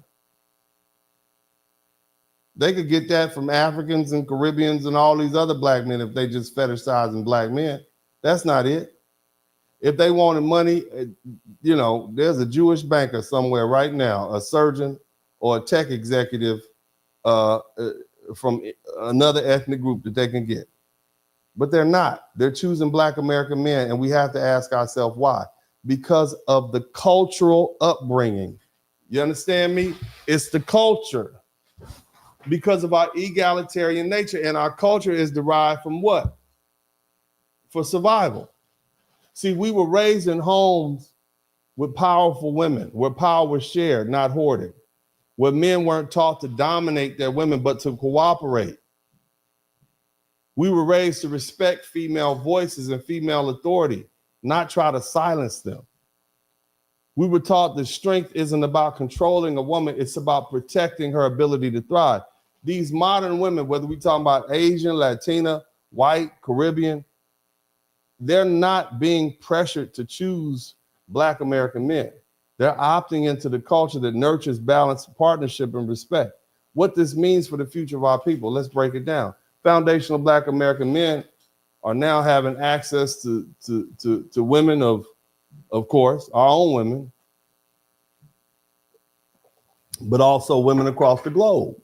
They could get that from Africans and Caribbeans and all these other black men if they just fetishizing black men. That's not it. If they wanted money, you know, there's a Jewish banker somewhere right now, a surgeon or a tech executive from another ethnic group that they can get. But they're not. They're choosing black American men, and we have to ask ourselves why. Because of the cultural upbringing. You understand me? It's the culture. Because of our egalitarian nature, and our culture is derived from what? For survival. See, we were raised in homes with powerful women, where power was shared, not hoarded, where men weren't taught to dominate their women, but to cooperate. We were raised to respect female voices and female authority, not try to silence them. We were taught that strength isn't about controlling a woman, it's about protecting her ability to thrive. These modern women, whether we talk about Asian, Latina, white, Caribbean, they're not being pressured to choose Black American men. They're opting into the culture that nurtures balance, partnership, and respect. What this means for the future of our people, let's break it down. Foundational Black American men are now having access to women of course, our own women, but also women across the globe.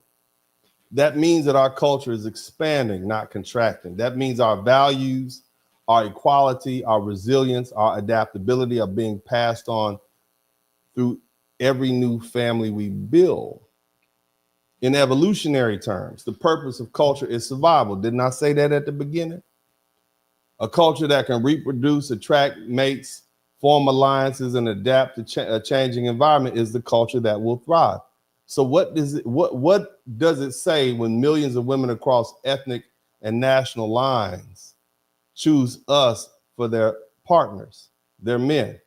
That means that our culture is expanding, not contracting. That means our values, our equality, our resilience, our adaptability are being passed on through every new family we build. In evolutionary terms, the purpose of culture is survival. Didn't I say that at the beginning? A culture that can reproduce, attract mates, form alliances, and adapt to a changing environment is the culture that will thrive. So what does it say when millions of women across ethnic and national lines choose us for their partners, their men?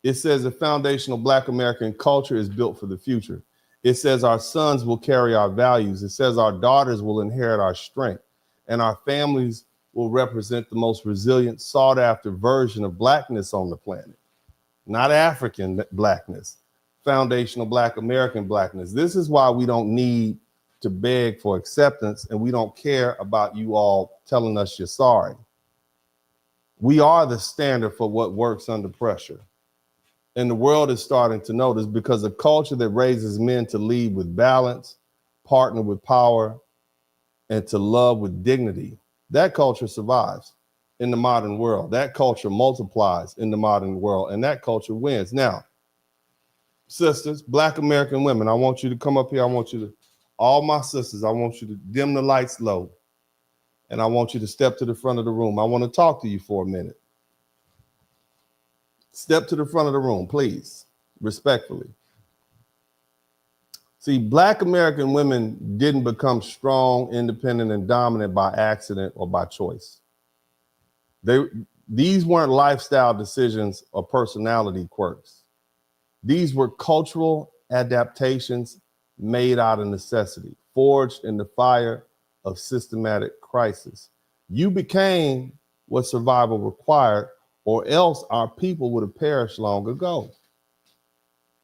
It says the foundational Black American culture is built for the future. It says our sons will carry our values. It says our daughters will inherit our strength, and our families will represent the most resilient, sought after version of Blackness on the planet. Not African Blackness, foundational Black American Blackness. This is why we don't need to beg for acceptance, and we don't care about you all telling us you're sorry. We are the standard for what works under pressure. And the world is starting to notice, because a culture that raises men to lead with balance, partner with power, and to love with dignity, that culture survives in the modern world. That culture multiplies in the modern world, and that culture wins. Now, sisters, Black American women, I want you to come up here. I want you to, all my sisters, I want you to dim the lights low, and I want you to step to the front of the room. I want to talk to you for a minute. Step to the front of the room, please, respectfully. See, Black American women didn't become strong, independent, and dominant by accident or by choice. These weren't lifestyle decisions or personality quirks. These were cultural adaptations made out of necessity, forged in the fire of systematic crisis. You became what survival required, or else our people would have perished long ago.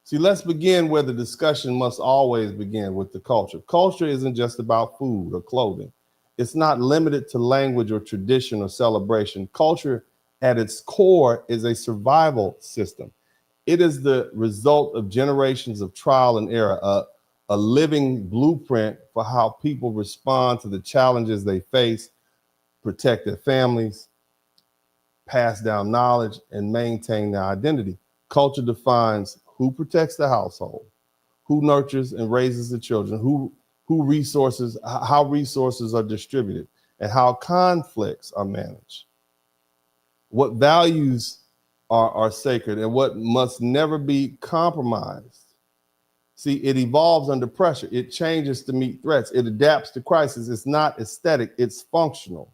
See, let's begin where the discussion must always begin, with the culture. Culture isn't just about food or clothing. It's not limited to language or tradition or celebration. Culture at its core is a survival system. It is the result of generations of trial and error, a living blueprint for how people respond to the challenges they face, protect their families, pass down knowledge, and maintain their identity. Culture defines who protects the household, who nurtures and raises the children, how resources are distributed, and how conflicts are managed. What values are sacred and what must never be compromised. See, it evolves under pressure. It changes to meet threats. It adapts to crisis. It's not aesthetic, it's functional.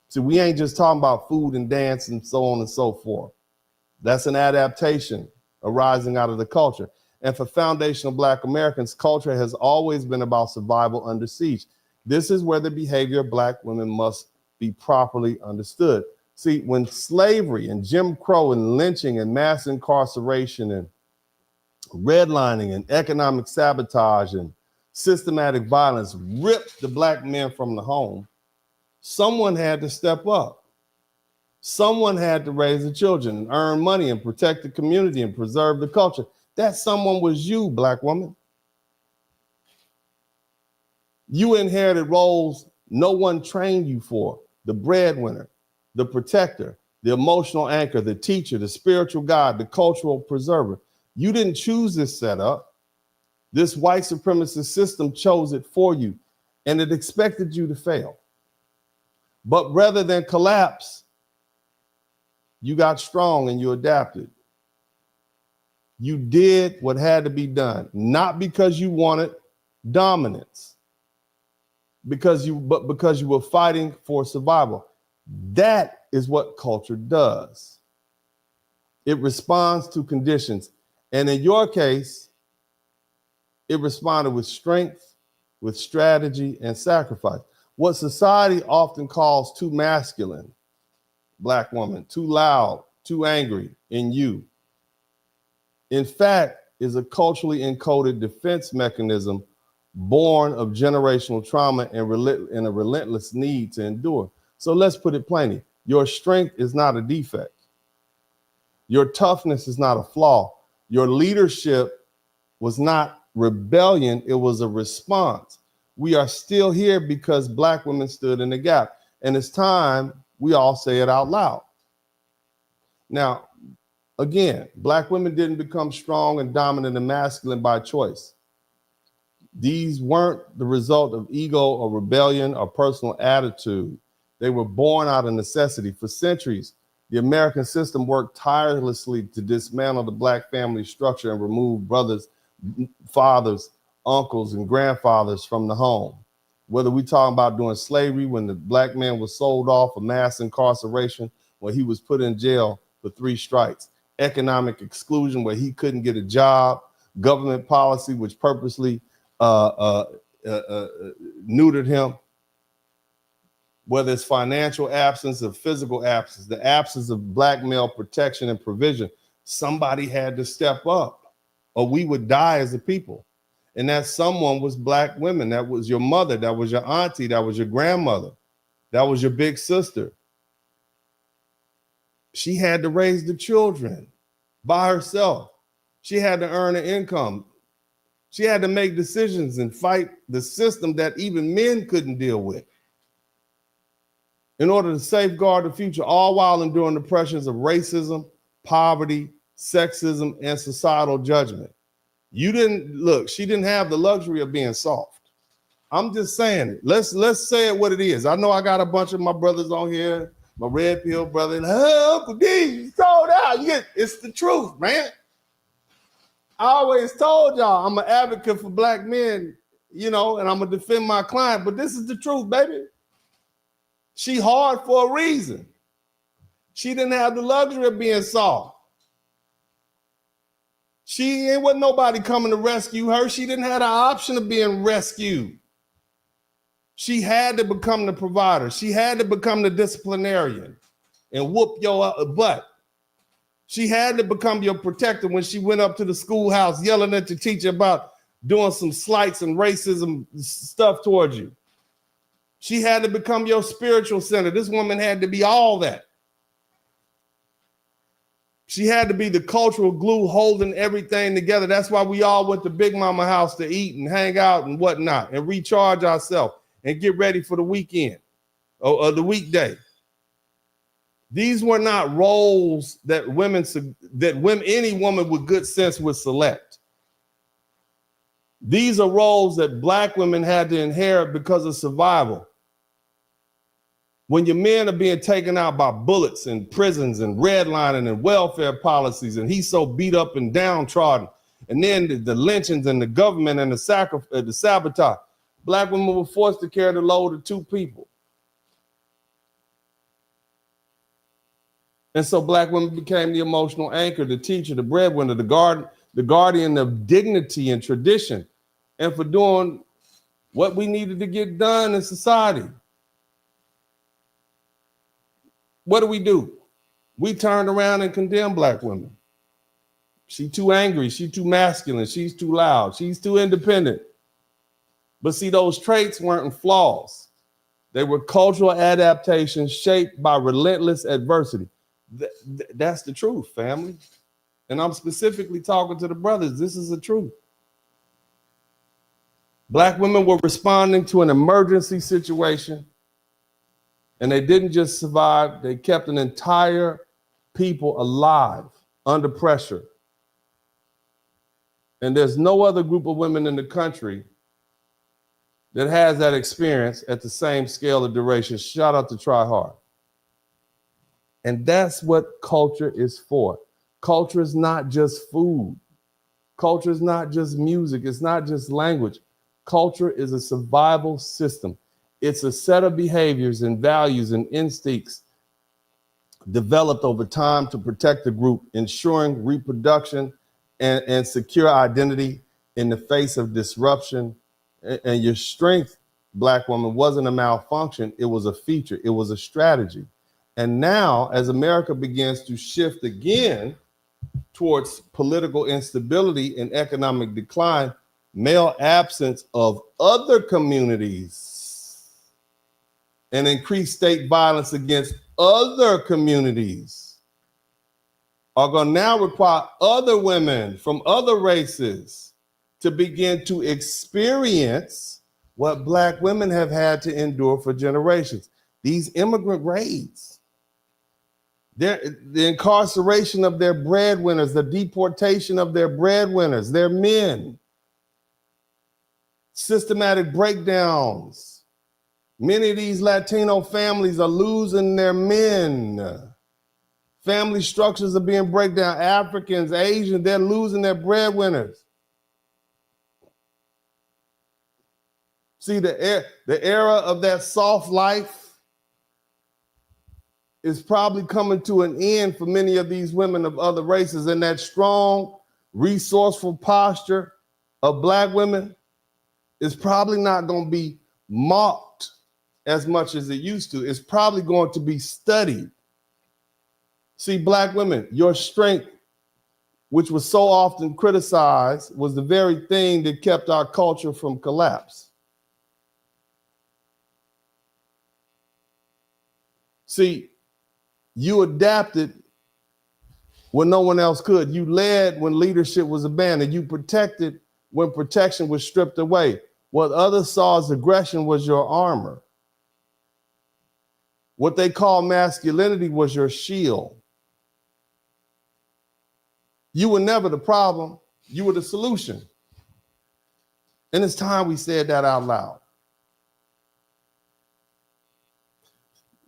See, we ain't just talking about food and dance and so on and so forth. That's an adaptation arising out of the culture. And for foundational Black Americans, culture has always been about survival under siege. This is where the behavior of Black women must be properly understood. See, when slavery and Jim Crow and lynching and mass incarceration and redlining and economic sabotage and systematic violence ripped the Black men from the home, someone had to step up. Someone had to raise the children and earn money and protect the community and preserve the culture. That someone was you, Black woman. You inherited roles no one trained you for: the breadwinner, the protector, the emotional anchor, the teacher, the spiritual guide, the cultural preserver. You didn't choose this setup. This white supremacist system chose it for you, and it expected you to fail. But rather than collapse, you got strong and you adapted. You did what had to be done, not because you wanted dominance, but because you were fighting for survival. That is what culture does. It responds to conditions, And in your case, it responded with strength, with strategy, and sacrifice. What society often calls too masculine, Black woman, too loud, too angry in you, in fact, is a culturally encoded defense mechanism born of generational trauma and a relentless need to endure. So let's put it plainly. Your strength is not a defect. Your toughness is not a flaw. Your leadership was not rebellion, it was a response. We are still here because Black women stood in the gap. And it's time we all say it out loud. Now, again, Black women didn't become strong and dominant and masculine by choice. These weren't the result of ego or rebellion or personal attitude. They were born out of necessity. For centuries, the American system worked tirelessly to dismantle the Black family structure and remove brothers, fathers, uncles, and grandfathers from the home. Whether we talking about during slavery, when the Black man was sold off, or mass incarceration, when he was put in jail for 3 strikes, economic exclusion where he couldn't get a job, government policy which purposely neutered him, whether it's financial absence or physical absence, the absence of Black male protection and provision, somebody had to step up or we would die as a people. And that someone was Black women. That was your mother, that was your auntie, that was your grandmother, that was your big sister. She had to raise the children by herself. She had to earn an income. She had to make decisions and fight the system that even men couldn't deal with in order to safeguard the future, all while enduring the pressures of racism, poverty, sexism, and societal judgment. You didn't look, she didn't have the luxury of being soft. I'm just saying it. Let's say it what it is. I know I got a bunch of my brothers on here, my red pill brother, oh, Uncle D, you sold out. It's the truth, man. I always told y'all I'm an advocate for Black men, and I'm gonna defend my client, but this is the truth, baby. She hard for a reason. She didn't have the luxury of being soft. She ain't wasn't nobody coming to rescue her. She didn't have the option of being rescued. She had to become the provider. She had to become the disciplinarian and whoop your butt. She had to become your protector when she went up to the schoolhouse yelling at the teacher about doing some slights and racism stuff towards you. She had to become your spiritual center. This woman had to be all that. She had to be the cultural glue holding everything together. That's why we all went to Big Mama house to eat and hang out and whatnot and recharge ourselves and get ready for the weekend or the weekday. These were not roles that any woman with good sense would select. These are roles that Black women had to inherit because of survival. When your men are being taken out by bullets and prisons and redlining and welfare policies, and he's so beat up and downtrodden, and then the lynchings and the government and the sabotage, Black women were forced to carry the load of 2 people. And so Black women became the emotional anchor, the teacher, the breadwinner, the guardian of dignity and tradition, and for doing what we needed to get done in society. What do? We turned around and condemned Black women. She's too angry, she's too masculine, she's too loud, she's too independent. But see, those traits weren't flaws. They were cultural adaptations shaped by relentless adversity. That's the truth, family. And I'm specifically talking to the brothers. This is the truth. Black women were responding to an emergency situation, and they didn't just survive, they kept an entire people alive under pressure. And there's no other group of women in the country that has that experience at the same scale of duration. Shout out to Try Hard. And that's what culture is for. Culture is not just food. Culture is not just music. It's not just language. Culture is a survival system. It's a set of behaviors and values and instincts developed over time to protect the group, ensuring reproduction and secure identity in the face of disruption. And your strength, Black woman, wasn't a malfunction. It was a feature. It was a strategy. And now, as America begins to shift again towards political instability and economic decline, male absence of other communities and increased state violence against other communities are going to now require other women from other races to begin to experience what Black women have had to endure for generations. These immigrant raids, the incarceration of their breadwinners, the deportation of their breadwinners, their men, systematic breakdowns. Many of these Latino families are losing their men. Family structures are being break down. Africans, Asians, they're losing their breadwinners. See, the era of that soft life is probably coming to an end for many of these women of other races, and that strong, resourceful posture of Black women is probably not going to be mocked as much as it used to. It's probably going to be studied. See, Black women, your strength, which was so often criticized, was the very thing that kept our culture from collapse. See, you adapted when no one else could. You led when leadership was abandoned. You protected when protection was stripped away. What others saw as aggression was your armor. What they call masculinity was your shield. You were never the problem. You were the solution. And it's time we said that out loud.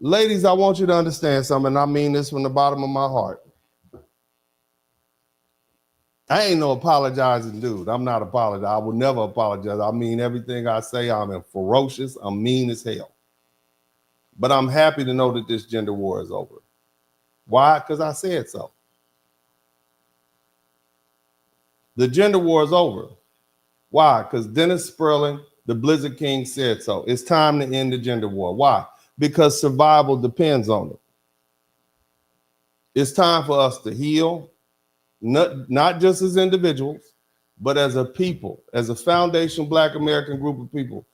Ladies, I want you to understand something, and I mean this from the bottom of my heart. I ain't no apologizing dude. I'm not apologizing. I will never apologize. I mean everything I say. I'm ferocious. I'm mean as hell. But I'm happy to know that this gender war is over. Why? Because I said so. The gender war is over. Why? Because Dennis Spurling, the Blizzard King, said so. It's time to end the gender war. Why? Because survival depends on it. It's time for us to heal, not just as individuals, but as a people, as a foundational Black American group of people.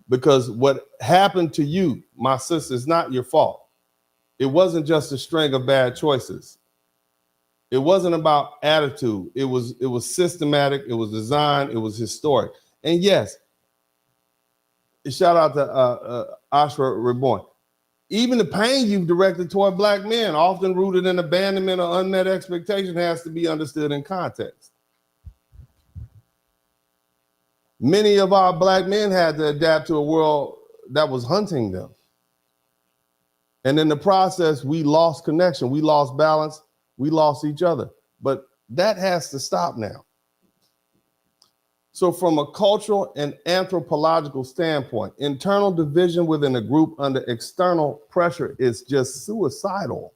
Because what happened to you, my sister, is not your fault. It wasn't just a string of bad choices. It wasn't about attitude. It was systematic. It was designed. It was historic. And yes, shout out to Ashra Reborn. Even the pain you've directed toward Black men, often rooted in abandonment or unmet expectation, has to be understood in context. Many of our Black men had to adapt to a world that was hunting them. And in the process, we lost connection, we lost balance, we lost each other. But that has to stop now. So from a cultural and anthropological standpoint, internal division within a group under external pressure is just suicidal.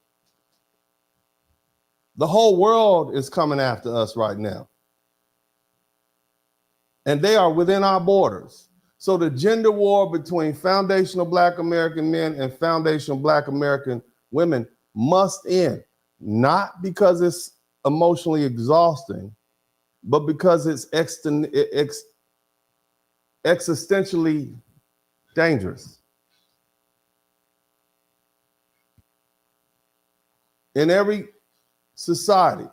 The whole world is coming after us right now. And they are within our borders. So the gender war between foundational Black American men and foundational Black American women must end, not because it's emotionally exhausting, but because it's existentially dangerous. In every society,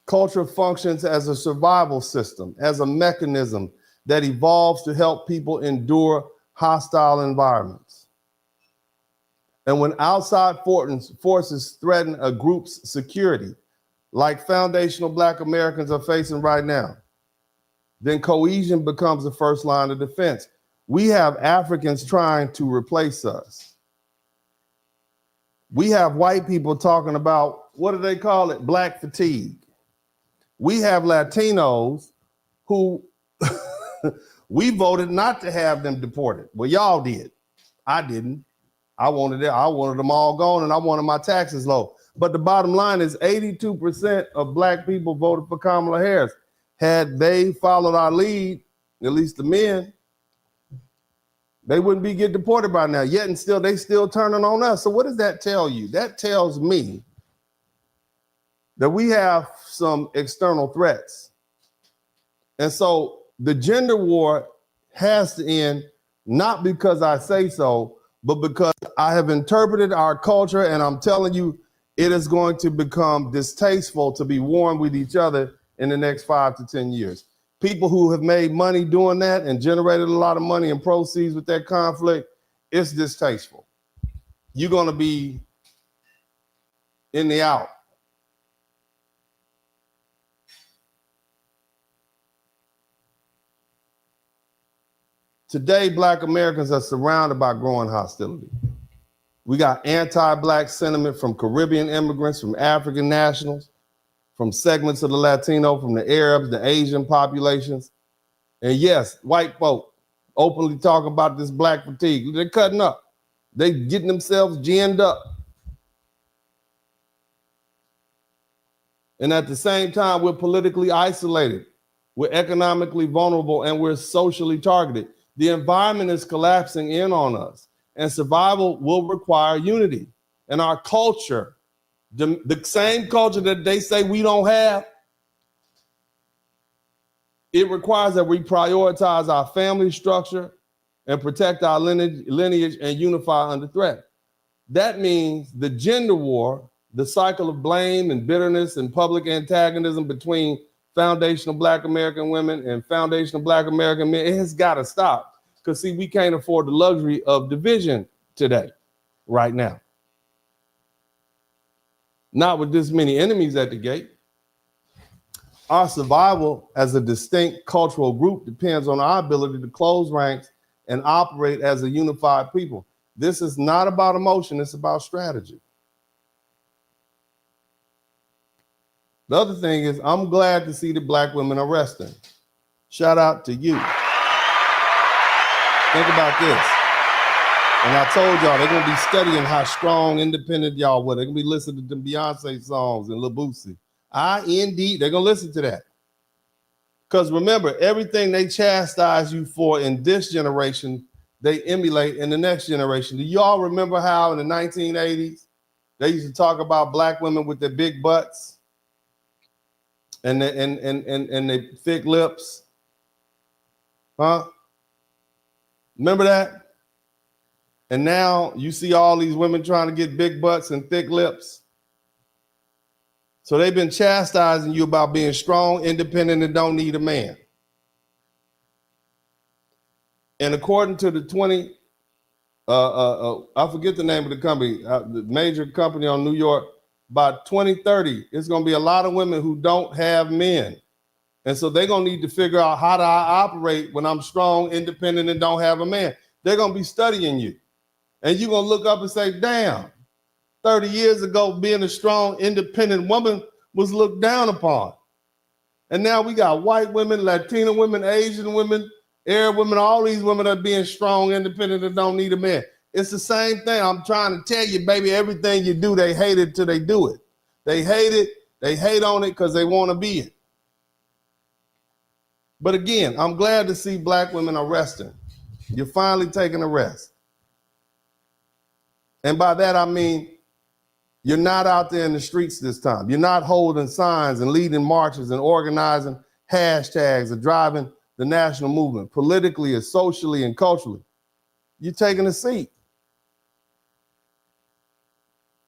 culture functions as a survival system, as a mechanism that evolves to help people endure hostile environments. And when outside forces threaten a group's security, like foundational Black Americans are facing right now, then cohesion becomes the first line of defense. We have Africans trying to replace us. We have white people talking about, what do they call it? Black fatigue. We have Latinos who we voted not to have them deported. Well, y'all did. I didn't. I wanted them all gone, and I wanted my taxes low. But the bottom line is 82% of black people voted for Kamala Harris. Had they followed our lead, at least the men, they wouldn't be getting deported by now. Yet and still, they still turning on us. So what does that tell you? That tells me that we have some external threats. And so the gender war has to end, not because I say so, but because I have interpreted our culture, and I'm telling you, it is going to become distasteful to be warring with each other in the next 5 to 10 years. People who have made money doing that and generated a lot of money and proceeds with that conflict, it's distasteful. You're going to be in the out. Today, Black Americans are surrounded by growing hostility. We got anti-Black sentiment from Caribbean immigrants, from African nationals, from segments of the Latino, from the Arabs, the Asian populations. And yes, white folk openly talk about this Black fatigue. They're cutting up. They getting themselves ginned up. And at the same time, we're politically isolated. We're economically vulnerable, and we're socially targeted. The environment is collapsing in on us, and survival will require unity. And our culture, the same culture that they say we don't have, it requires that we prioritize our family structure and protect our lineage and unify under threat. That means the gender war, the cycle of blame and bitterness and public antagonism between foundational Black American women and foundational Black American men, it has got to stop. Because see, we can't afford the luxury of division today, right now. Not with this many enemies at the gate. Our survival as a distinct cultural group depends on our ability to close ranks and operate as a unified people. This is not about emotion, it's about strategy. The other thing is, I'm glad to see the Black women arresting. Shout out to you. Think about this. And I told y'all, they're going to be studying how strong, independent y'all were. They're going to be listening to Beyonce songs and Lil Boosie. Indeed, they're going to listen to that. Because remember, everything they chastise you for in this generation, they emulate in the next generation. Do y'all remember how in the 1980s, they used to talk about Black women with their big butts and their thick lips? Huh? Remember that? And now you see all these women trying to get big butts and thick lips. So they've been chastising you about being strong, independent, and don't need a man. And according to the I forget the name of the company, the major company on New York, by 2030, it's going to be a lot of women who don't have men. And so they're going to need to figure out, how do I operate when I'm strong, independent, and don't have a man? They're going to be studying you. And you're going to look up and say, damn, 30 years ago, being a strong, independent woman was looked down upon. And now we got white women, Latina women, Asian women, Arab women, all these women are being strong, independent, and don't need a man. It's the same thing. I'm trying to tell you, baby, everything you do, they hate it till they do it. They hate it. They hate on it because they want to be it. But again, I'm glad to see Black women arresting. You're finally taking a rest. And by that, I mean, you're not out there in the streets this time. You're not holding signs and leading marches and organizing hashtags and driving the national movement politically and socially and culturally. You're taking a seat.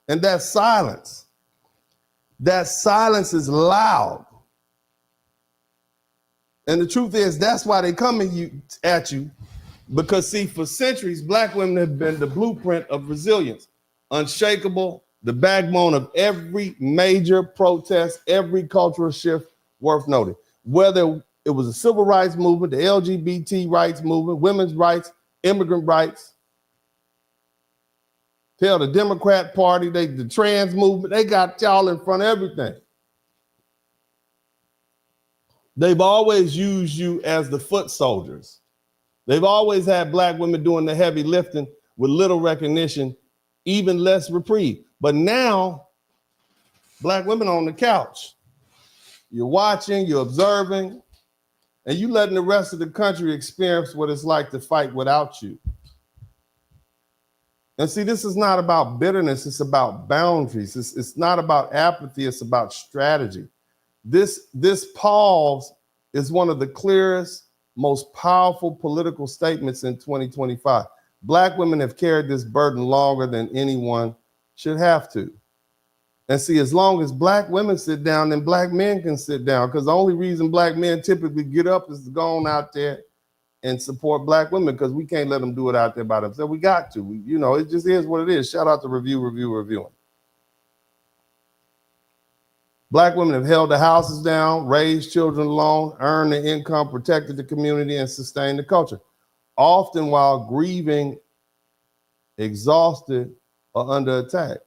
And that silence is loud. And the truth is, that's why they coming at you. Because see, for centuries, Black women have been the blueprint of resilience, unshakable, the backbone of every major protest, every cultural shift worth noting. Whether it was the civil rights movement, the LGBT rights movement, women's rights, immigrant rights. Tell the Democrat Party, the trans movement, they got y'all in front of everything. They've always used you as the foot soldiers. They've always had Black women doing the heavy lifting with little recognition, even less reprieve. But now Black women on the couch. You're watching, you're observing, and you letting the rest of the country experience what it's like to fight without you. And see, this is not about bitterness, it's about boundaries. It's not about apathy, it's about strategy. This pause is one of the clearest, most powerful political statements in 2025. Black women have carried this burden longer than anyone should have to. And see, as long as Black women sit down, then Black men can sit down, because the only reason Black men typically get up is to go on out there and support Black women, because we can't let them do it out there by themselves. We got to. It just is what it is. Shout out to Reviewing. Black women have held the houses down, raised children alone, earned the income, protected the community, and sustained the culture, often while grieving, exhausted, or under attack.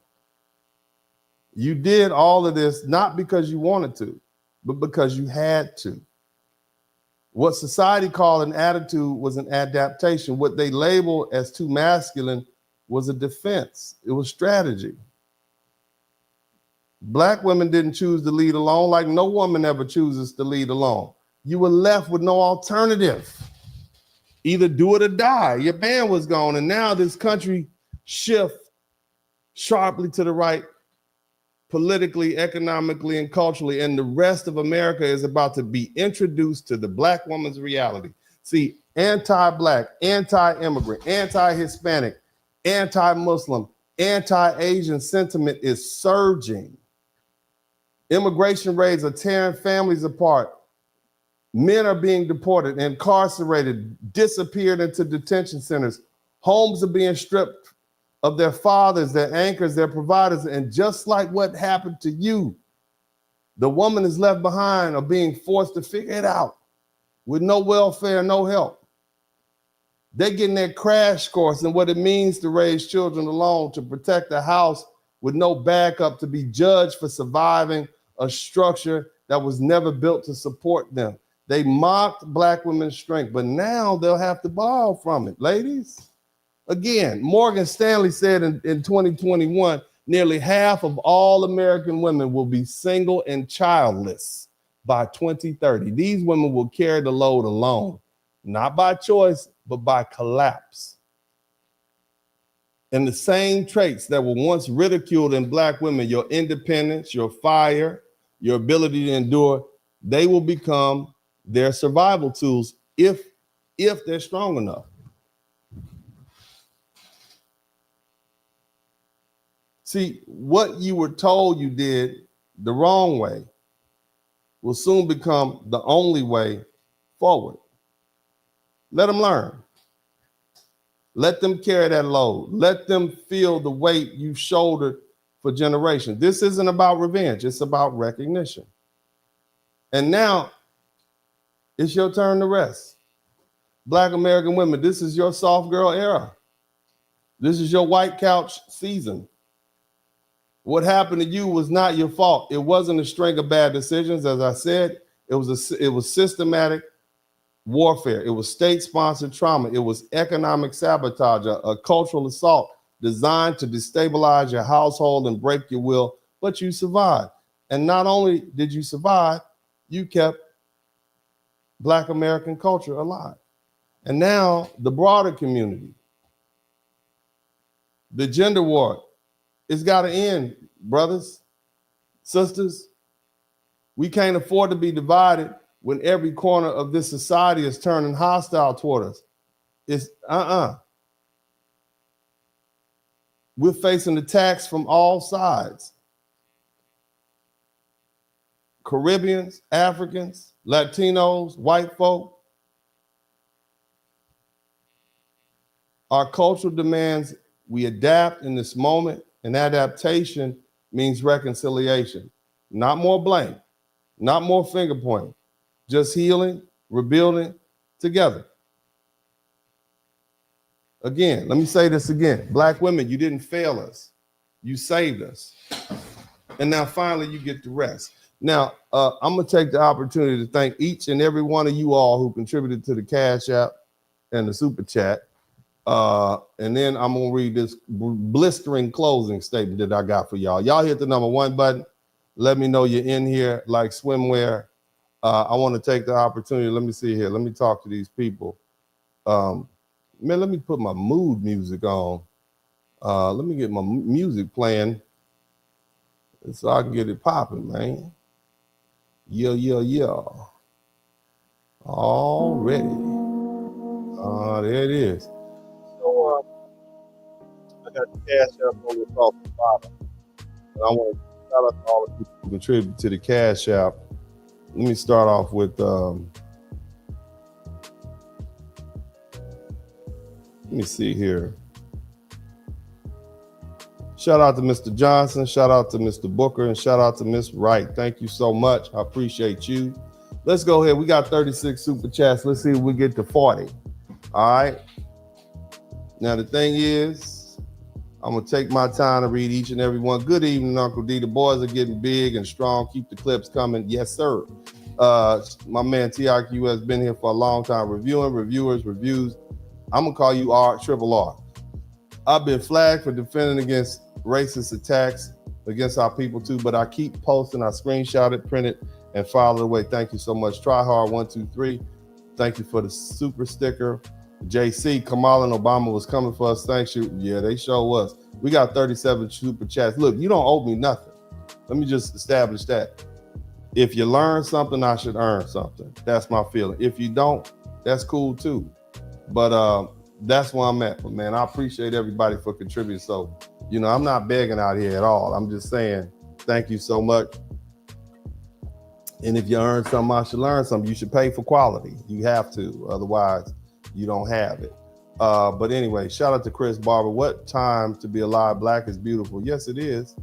You did all of this not because you wanted to, but because you had to. What society called an attitude was an adaptation. What they labeled as too masculine was a defense. It was strategy. Black women didn't choose to lead alone, like no woman ever chooses to lead alone. You were left with no alternative. Either do it or die. Your band was gone, and now this country shifts sharply to the right, politically, economically, and culturally, and the rest of America is about to be introduced to the Black woman's reality. See, anti-Black, anti-immigrant, anti-Hispanic, anti-Muslim, anti-Asian sentiment is surging. Immigration raids are tearing families apart. Men are being deported, incarcerated, disappeared into detention centers. Homes are being stripped of their fathers, their anchors, their providers. And just like what happened to you, the woman is left behind or being forced to figure it out with no welfare, no help. They're getting their crash course in what it means to raise children alone, to protect a house with no backup, to be judged for surviving a structure that was never built to support them. They mocked Black women's strength, but now they'll have to borrow from it, ladies. Again, Morgan Stanley said in 2021, nearly half of all American women will be single and childless by 2030. These women will carry the load alone, not by choice, but by collapse. And the same traits that were once ridiculed in Black women, your independence, your fire, your ability to endure, they will become their survival tools if they're strong enough. See, what you were told you did the wrong way will soon become the only way forward. Let them learn. Let them carry that load. Let them feel the weight you've shouldered for generations. This isn't about revenge. It's about recognition. And now it's your turn to rest. Black American women, this is your soft girl era. This is your white couch season. What happened to you was not your fault. It wasn't a string of bad decisions. As I said, it was systematic warfare. It was state-sponsored trauma. It was economic sabotage, a cultural assault designed to destabilize your household and break your will, but you survived. And not only did you survive, you kept Black American culture alive. And now the broader community, the gender war, it's got to end, brothers, sisters. We can't afford to be divided when every corner of this society is turning hostile toward us. It's We're facing attacks from all sides. Caribbeans, Africans, Latinos, white folk. Our cultural demands, we adapt in this moment, and adaptation means reconciliation. Not more blame, not more finger pointing, just healing, rebuilding together. Again, let me say this again. Black women, you didn't fail us. You saved us. And now finally you get the rest. Now, I'm going to take the opportunity to thank each and every one of you all who contributed to the Cash App and the Super Chat. And then I'm going to read this blistering closing statement that I got for y'all. Y'all hit the number 1 button. Let me know you're in here like swimwear. I want to take the opportunity. Let me see here. Let me talk to these people. Man, let me put my mood music on. Let me get my music playing so I can get it popping, man. Yeah. Already. There it is. So I got the Cash App on the top of the bottom. And I want to shout out to all of you who contribute to the Cash App. Let me start off with let me see here. Shout out to Mr. Johnson, shout out to Mr. Booker, and shout out to Miss Wright. Thank you so much. I appreciate you. Let's go ahead. We got 36 super chats. Let's see if we get to 40. All right. Now the thing is, I'm gonna take my time to read each and every one. Good evening, Uncle D. The boys are getting big and strong. Keep the clips coming. Yes, sir. My man TIQ has been here for a long time, reviewing, reviewers, reviews. I'm gonna call you R. I've been flagged for defending against racist attacks against our people too, but I keep posting. I screenshot it, print it, and file it away. Thank you so much. Try hard 123. Thank you for the super sticker. JC, Kamala and Obama was coming for us. Thank you. Yeah, they sure was. We got 37 super chats. Look, you don't owe me nothing. Let me just establish that. If you learn something, I should earn something. That's my feeling. If you don't, that's cool too. But that's where I'm at. But man, I appreciate everybody for contributing. So, I'm not begging out here at all. I'm just saying thank you so much. And if you earn something, I should learn something. You should pay for quality. You have to. Otherwise, you don't have it. But anyway, shout out to Chris Barber. What time to be alive? Black is beautiful. Yes, it is.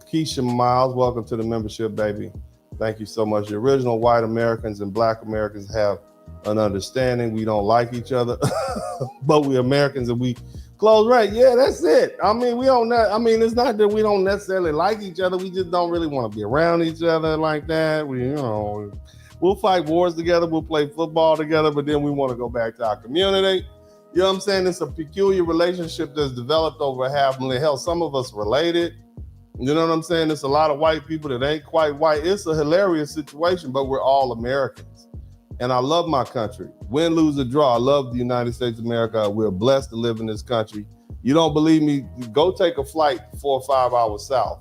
Keisha Miles, welcome to the membership, baby. Thank you so much. The original white Americans and black Americans have an understanding. We don't like each other, but we're Americans and we close right. Yeah, that's it. I mean, it's not that we don't necessarily like each other. We just don't really want to be around each other like that. We'll fight wars together. We'll play football together, but then we want to go back to our community. You know what I'm saying? It's a peculiar relationship that's developed over half million. Hell, some of us related. You know what I'm saying? There's a lot of white people that ain't quite white. It's a hilarious situation, but we're all Americans. And I love my country. Win, lose, or draw. I love the United States of America. We're blessed to live in this country. You don't believe me? Go take a flight 4 or 5 hours south.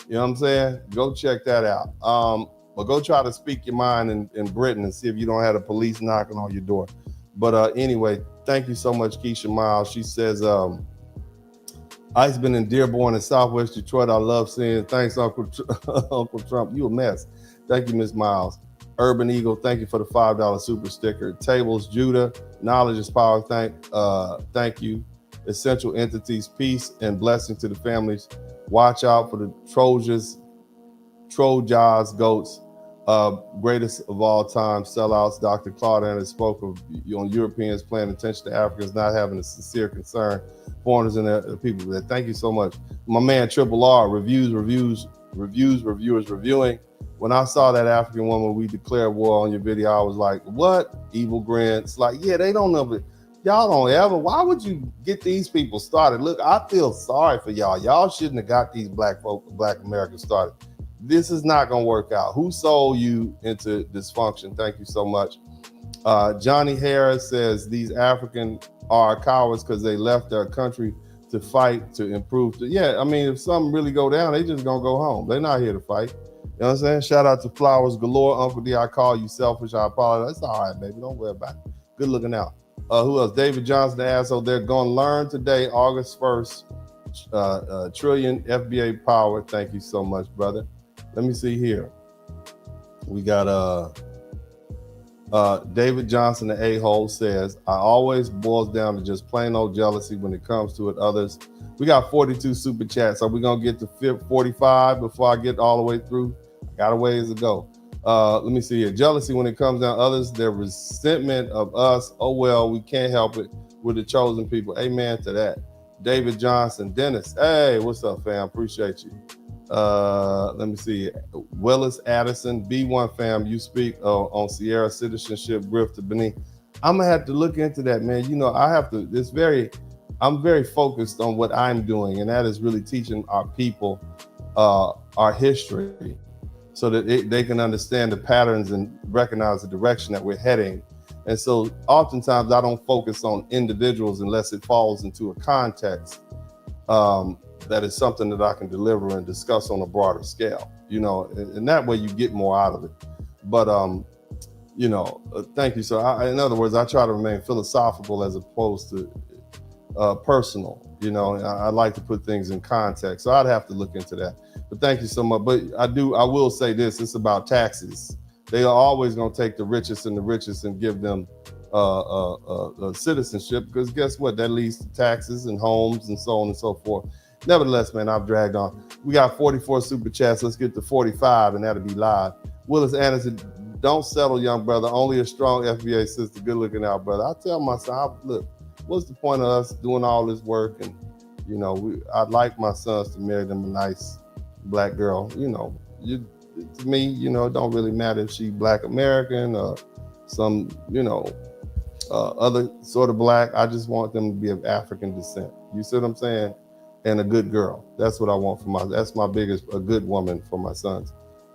You know what I'm saying? Go check that out. But go try to speak your mind in Britain and see if you don't have the police knocking on your door. But anyway, thank you so much, Keisha Miles. She says, I've been in Dearborn in Southwest Detroit. I love seeing. Thanks, Uncle Trump. You a mess. Thank you, Ms. Miles. Urban Eagle, thank you for the $5 super sticker. Tables, Judah, knowledge is power. Thank you. Essential entities, peace and blessing to the families. Watch out for the Trojans, goats, greatest of all time, sellouts. Dr. Claude Anderson spoke of on Europeans paying attention to Africans, not having a sincere concern. Foreigners and the people there. Thank you so much. My man, Triple R, reviewers, reviewing. When I saw that African woman, we declared war on your video, I was like, what? Evil grins. Like, yeah, they don't know. Y'all don't ever. Why would you get these people started? Look, I feel sorry for y'all. Y'all shouldn't have got these black Americans started. This is not going to work out. Who sold you into dysfunction? Thank you so much. Johnny Harris says these Africans are cowards because they left their country to fight to improve. Yeah, I mean, if something really go down, they just going to go home. They're not here to fight. You know what I'm saying? Shout out to Flowers Galore. Uncle D, I call you selfish. I apologize. It's all right, baby. Don't worry about it. Good looking out. Who else? David Johnson, the asshole. They're going to learn today, August 1st, trillion FBA power. Thank you so much, brother. Let me see here. We got David Johnson, the a-hole, says, I always boils down to just plain old jealousy when it comes to it. Others. We got 42 super chats. Are we going to get to 45 before I get all the way through? Got a ways to go. Let me see here. Jealousy when it comes down to others, their resentment of us. Oh, well, we can't help it. We're the chosen people. Amen to that. David Johnson. Dennis. Hey, what's up, fam? Appreciate you. Let me see. Willis Addison. B1 fam, you speak on Sierra citizenship, grift to Benin. I'm going to have to look into that, man. I'm very focused on what I'm doing, and that is really teaching our people our history so that they can understand the patterns and recognize the direction that we're heading. And so oftentimes I don't focus on individuals unless it falls into a context that is something that I can deliver and discuss on a broader scale, you know, and that way you get more out of it. But, you know, thank you. So in other words, I try to remain philosophical as opposed to personal, you know. I like to put things in context. So I'd have to look into that. But thank you so much. But I will say this, it's about taxes. They are always going to take the richest and give them citizenship, because guess what? That leads to taxes and homes and so on and so forth. Nevertheless, man, I've dragged on. We got 44 super chats. Let's get to 45 and that'll be live. Willis Anderson, don't settle, young brother. Only a strong FBA sister. Good looking out, brother. I tell my son, look, what's the point of us doing all this work? And, you know, I'd like my sons to marry them a nice black girl. You know, to me, you know, it don't really matter if she black American or some, you know, other sort of black. I just want them to be of African descent. You see what I'm saying? And a good girl. That's what I want for that's my biggest, a good woman for my sons,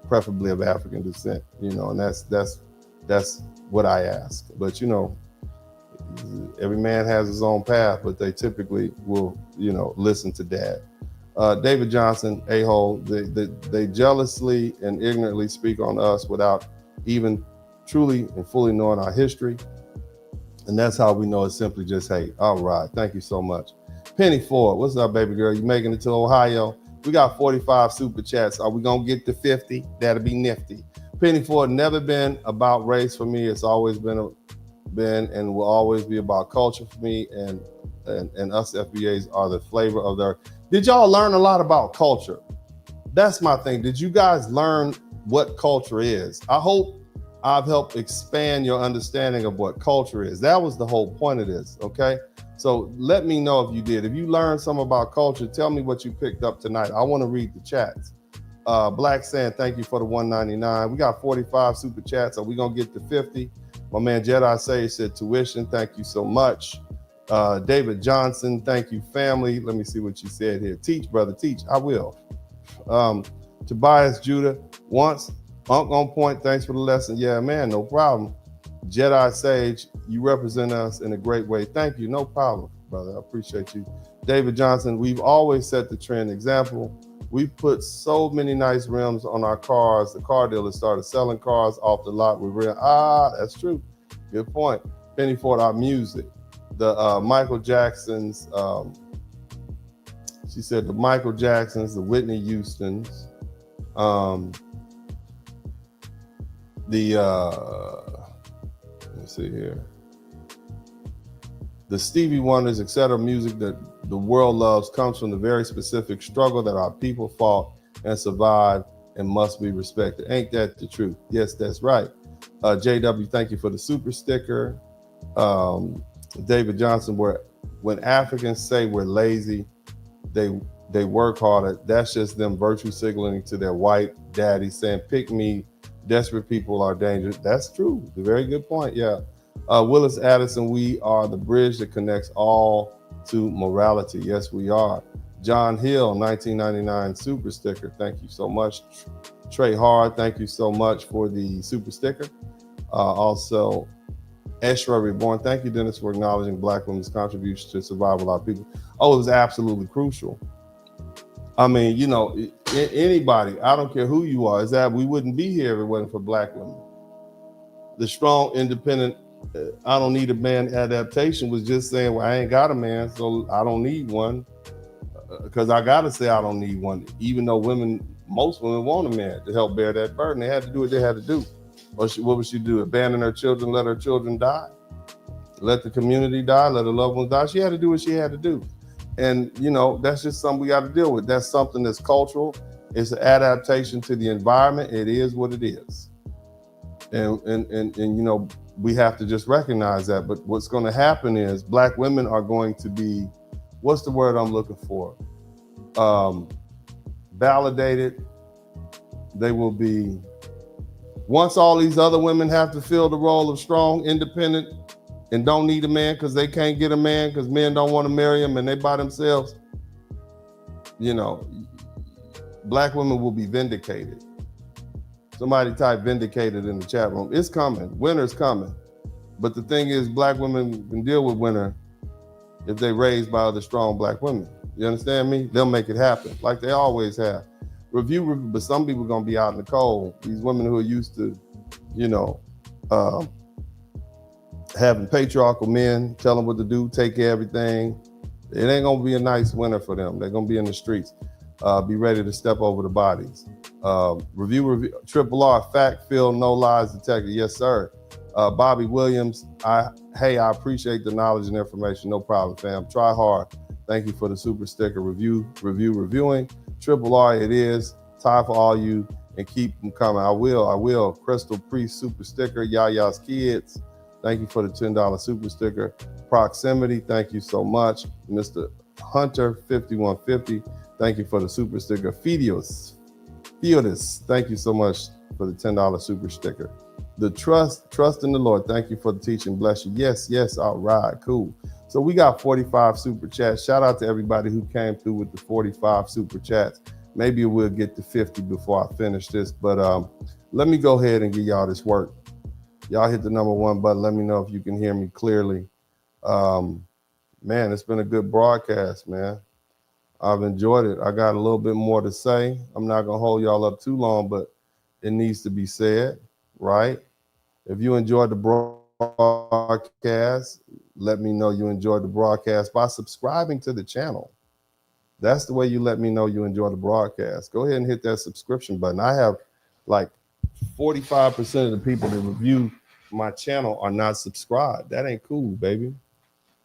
preferably of African descent, you know, and that's what I ask. But, you know, every man has his own path, but they typically will, you know, listen to dad. David Johnson, a-hole, they jealously and ignorantly speak on us without even truly and fully knowing our history. And that's how we know it's simply just hate. All right, thank you so much. Penny Ford, what's up, baby girl? You making it to Ohio? We got 45 super chats. Are we gonna get to 50? That'll be nifty. Penny Ford, never been about race for me. It's always been and will always be about culture for me. And us FBAs are the flavor of their. Did y'all learn a lot about culture? That's my thing. Did you guys learn what culture is? I hope I've helped expand your understanding of what culture is. That was the whole point of this, okay? So let me know if you did. If you learned something about culture, tell me what you picked up tonight. I want to read the chats. Black Sand, thank you for the $1.99. We got 45 super chats. Are we going to get to 50? My man Jedi Sage said tuition. Thank you so much. David Johnson, thank you, family. Let me see what you said here. Teach, brother, teach. I will. Tobias Judah, once. Unk on point, thanks for the lesson. Yeah, man, no problem. Jedi Sage, you represent us in a great way. Thank you, no problem, brother. I appreciate you. David Johnson, we've always set the trend example. We put so many nice rims on our cars. The car dealers started selling cars off the lot with rims. That's true. Good point. Penny Ford, our music. The Michael Jacksons, she said the Michael Jacksons, the Whitney Houstons, let's see here, the Stevie Wonders, etc. music that the world loves comes from the very specific struggle that our people fought and survived and must be respected. Ain't that the truth? Yes, that's right. JW, thank you for the super sticker. David Johnson, when Africans say we're lazy, they work harder. That's just them virtue signaling to their white daddy saying, pick me, desperate people are dangerous. That's true. A very good point. Yeah. Willis Addison, we are the bridge that connects all to morality. Yes, we are. John Hill, 1999 super sticker. Thank you so much. Trey Hard, thank you so much for the super sticker. Also, Eshra Reborn, thank you, Dennis, for acknowledging Black women's contribution to survival of our people. Oh, it was absolutely crucial. I mean, you know, anybody, I don't care who you are, is that we wouldn't be here if it wasn't for Black women. The strong, independent, I don't need a man adaptation was just saying, well, I ain't got a man, so I don't need one. Because I got to say I don't need one, even though most women want a man to help bear that burden. They had to do what they had to do. What would she do? Abandon her children, let her children die? Let the community die, let her loved ones die? She had to do what she had to do. And, you know, that's just something we got to deal with. That's something that's cultural. It's an adaptation to the environment. It is what it is. And you know, we have to just recognize that. But what's going to happen is Black women are going to be, what's the word I'm looking for? Validated. They will be, once all these other women have to fill the role of strong, independent, and don't need a man because they can't get a man because men don't want to marry them and they by themselves, you know, black women will be vindicated. Somebody type vindicated in the chat room. It's coming. Winter's coming. But the thing is, black women can deal with winter if they raised by other strong black women. You understand me? They'll make it happen, like they always have. Review, but some people are gonna be out in the cold. These women who are used to, you know, having patriarchal men tell them what to do, take care of everything. It ain't gonna be a nice winter for them. They're gonna be in the streets. Be ready to step over the bodies. Review, Triple R, fact, filled, no lies detected. Yes, sir. Bobby Williams, I appreciate the knowledge and information. No problem, fam. Try hard. Thank you for the super sticker. Reviewing. Triple R, it is. Time for all you, and keep them coming. I will. Crystal Priest super sticker. Yaya's kids. Thank you for the $10 super sticker. Proximity, thank you so much. Mr. Hunter 5150, thank you for the super sticker. Theodis, thank you so much for the $10 super sticker. The trust in the Lord, thank you for the teaching. Bless you. Yes, all right, cool. So we got 45 super chats. Shout out to everybody who came through with the 45 super chats. Maybe we'll get to 50 before I finish this, but let me go ahead and give y'all this work. Y'all hit the #1 button. Let me know if you can hear me clearly. Man, it's been a good broadcast, man. I've enjoyed it. I got a little bit more to say. I'm not gonna hold y'all up too long, but it needs to be said, right? If you enjoyed the broadcast, let me know you enjoyed the broadcast by subscribing to the channel. That's the way you let me know you enjoy the broadcast. Go ahead and hit that subscription button. I have like 45% of the people that review my channel are not subscribed. That ain't cool, baby.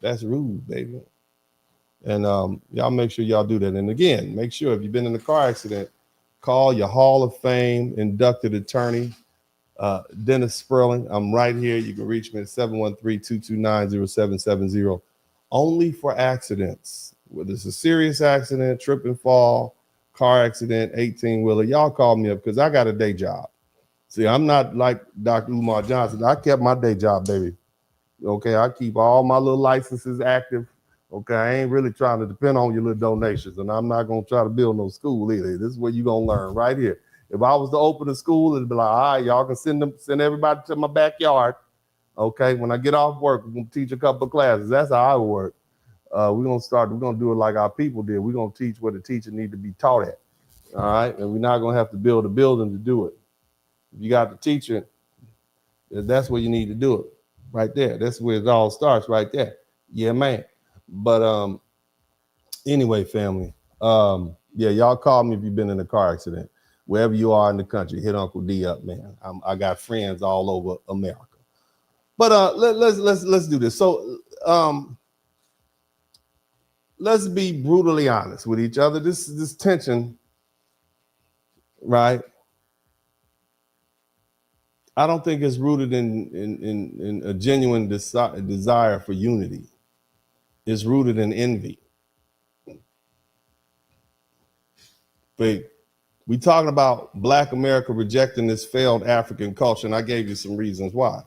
That's rude, baby. And y'all make sure y'all do that. And again, make sure if you've been in a car accident, call your Hall of Fame inducted attorney, Dennis Spurling. I'm right here. You can reach me at 713-229-0770. Only for accidents. Whether it's a serious accident, trip and fall, car accident, 18-wheeler, y'all call me up because I got a day job. See, I'm not like Dr. Umar Johnson. I kept my day job, baby. Okay, I keep all my little licenses active. Okay, I ain't really trying to depend on your little donations, and I'm not gonna try to build no school either. This is where you're gonna learn right here. If I was to open a school, it'd be like, all right, y'all can send everybody to my backyard. Okay, when I get off work, we're gonna teach a couple of classes. That's how I work. We're gonna do it like our people did. We're gonna teach what the teacher need to be taught at. All right, and we're not gonna have to build a building to do it. If you got the teacher, that's where you need to do it. Right there. That's where it all starts, right there. Yeah, man. But anyway, family. Yeah, y'all call me if you've been in a car accident. Wherever you are in the country, hit Uncle D up, man. I got friends all over America. But let's do this. So let's be brutally honest with each other. This tension, right? I don't think it's rooted in a genuine desire for unity. It's rooted in envy. But we talking about Black America rejecting this failed African culture, and I gave you some reasons why.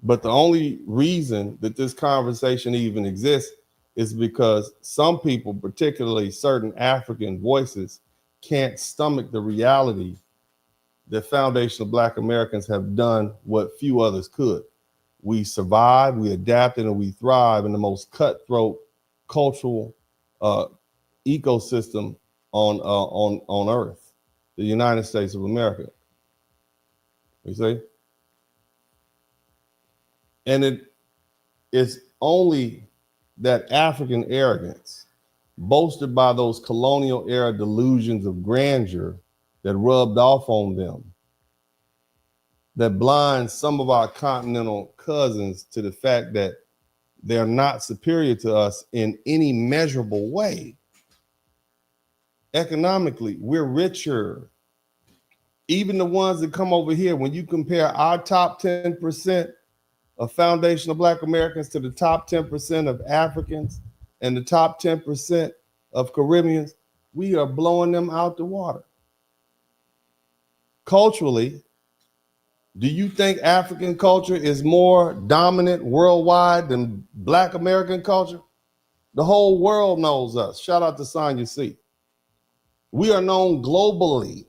But the only reason that this conversation even exists is because some people, particularly certain African voices, can't stomach the reality that foundational Black Americans have done what few others could. We survived, we adapted, and we thrive in the most cutthroat cultural ecosystem on Earth, the United States of America. You see? And it's only that African arrogance, boasted by those colonial era delusions of grandeur that rubbed off on them, that blinds some of our continental cousins to the fact that they're not superior to us in any measurable way. Economically, we're richer. Even the ones that come over here, when you compare our top 10% of foundational Black Americans to the top 10% of Africans and the top 10% of Caribbeans, we are blowing them out the water. Culturally, do you think African culture is more dominant worldwide than Black American culture? The whole world knows us. Shout out to Sonya C. We are known globally.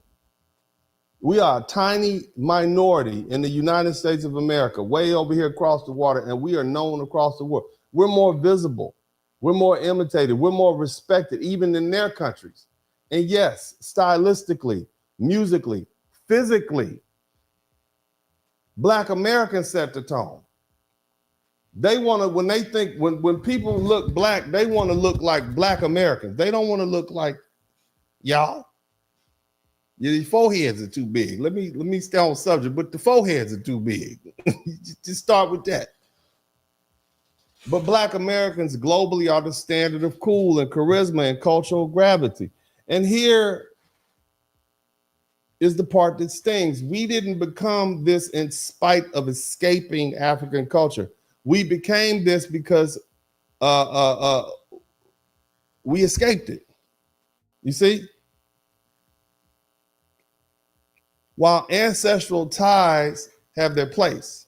We are a tiny minority in the United States of America, way over here across the water, and we are known across the world. We're more visible. We're more imitated. We're more respected, even in their countries. And yes, stylistically, musically, physically, Black Americans set the tone. They want to, when they think, when people look Black, they want to look like Black Americans. They don't want to look like y'all. Your foreheads are too big. Let me stay on subject, but the foreheads are too big. Just start with that. But Black Americans globally are the standard of cool and charisma and cultural gravity. And here is the part that stings. We didn't become this in spite of escaping African culture. We became this because we escaped it. You see? While ancestral ties have their place,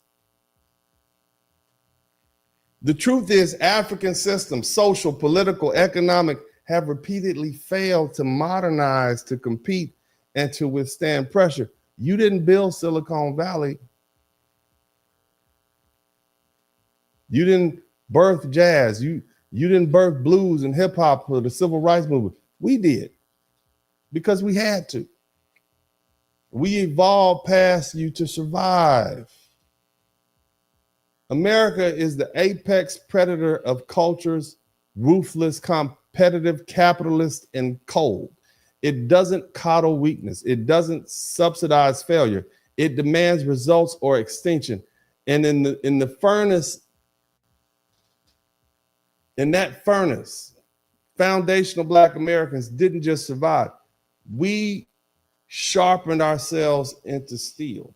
the truth is African systems, social, political, economic, have repeatedly failed to modernize, to compete, and to withstand pressure. You didn't build Silicon Valley. You didn't birth jazz. You didn't birth blues and hip hop or the civil rights movement. We did, because we had to. We evolved past you to survive. America is the apex predator of cultures, ruthless, competitive, capitalist, and cold. It doesn't coddle weakness. It doesn't subsidize failure. It demands results or extinction. And in the furnace, in that furnace, foundational Black Americans didn't just survive. We sharpened ourselves into steel.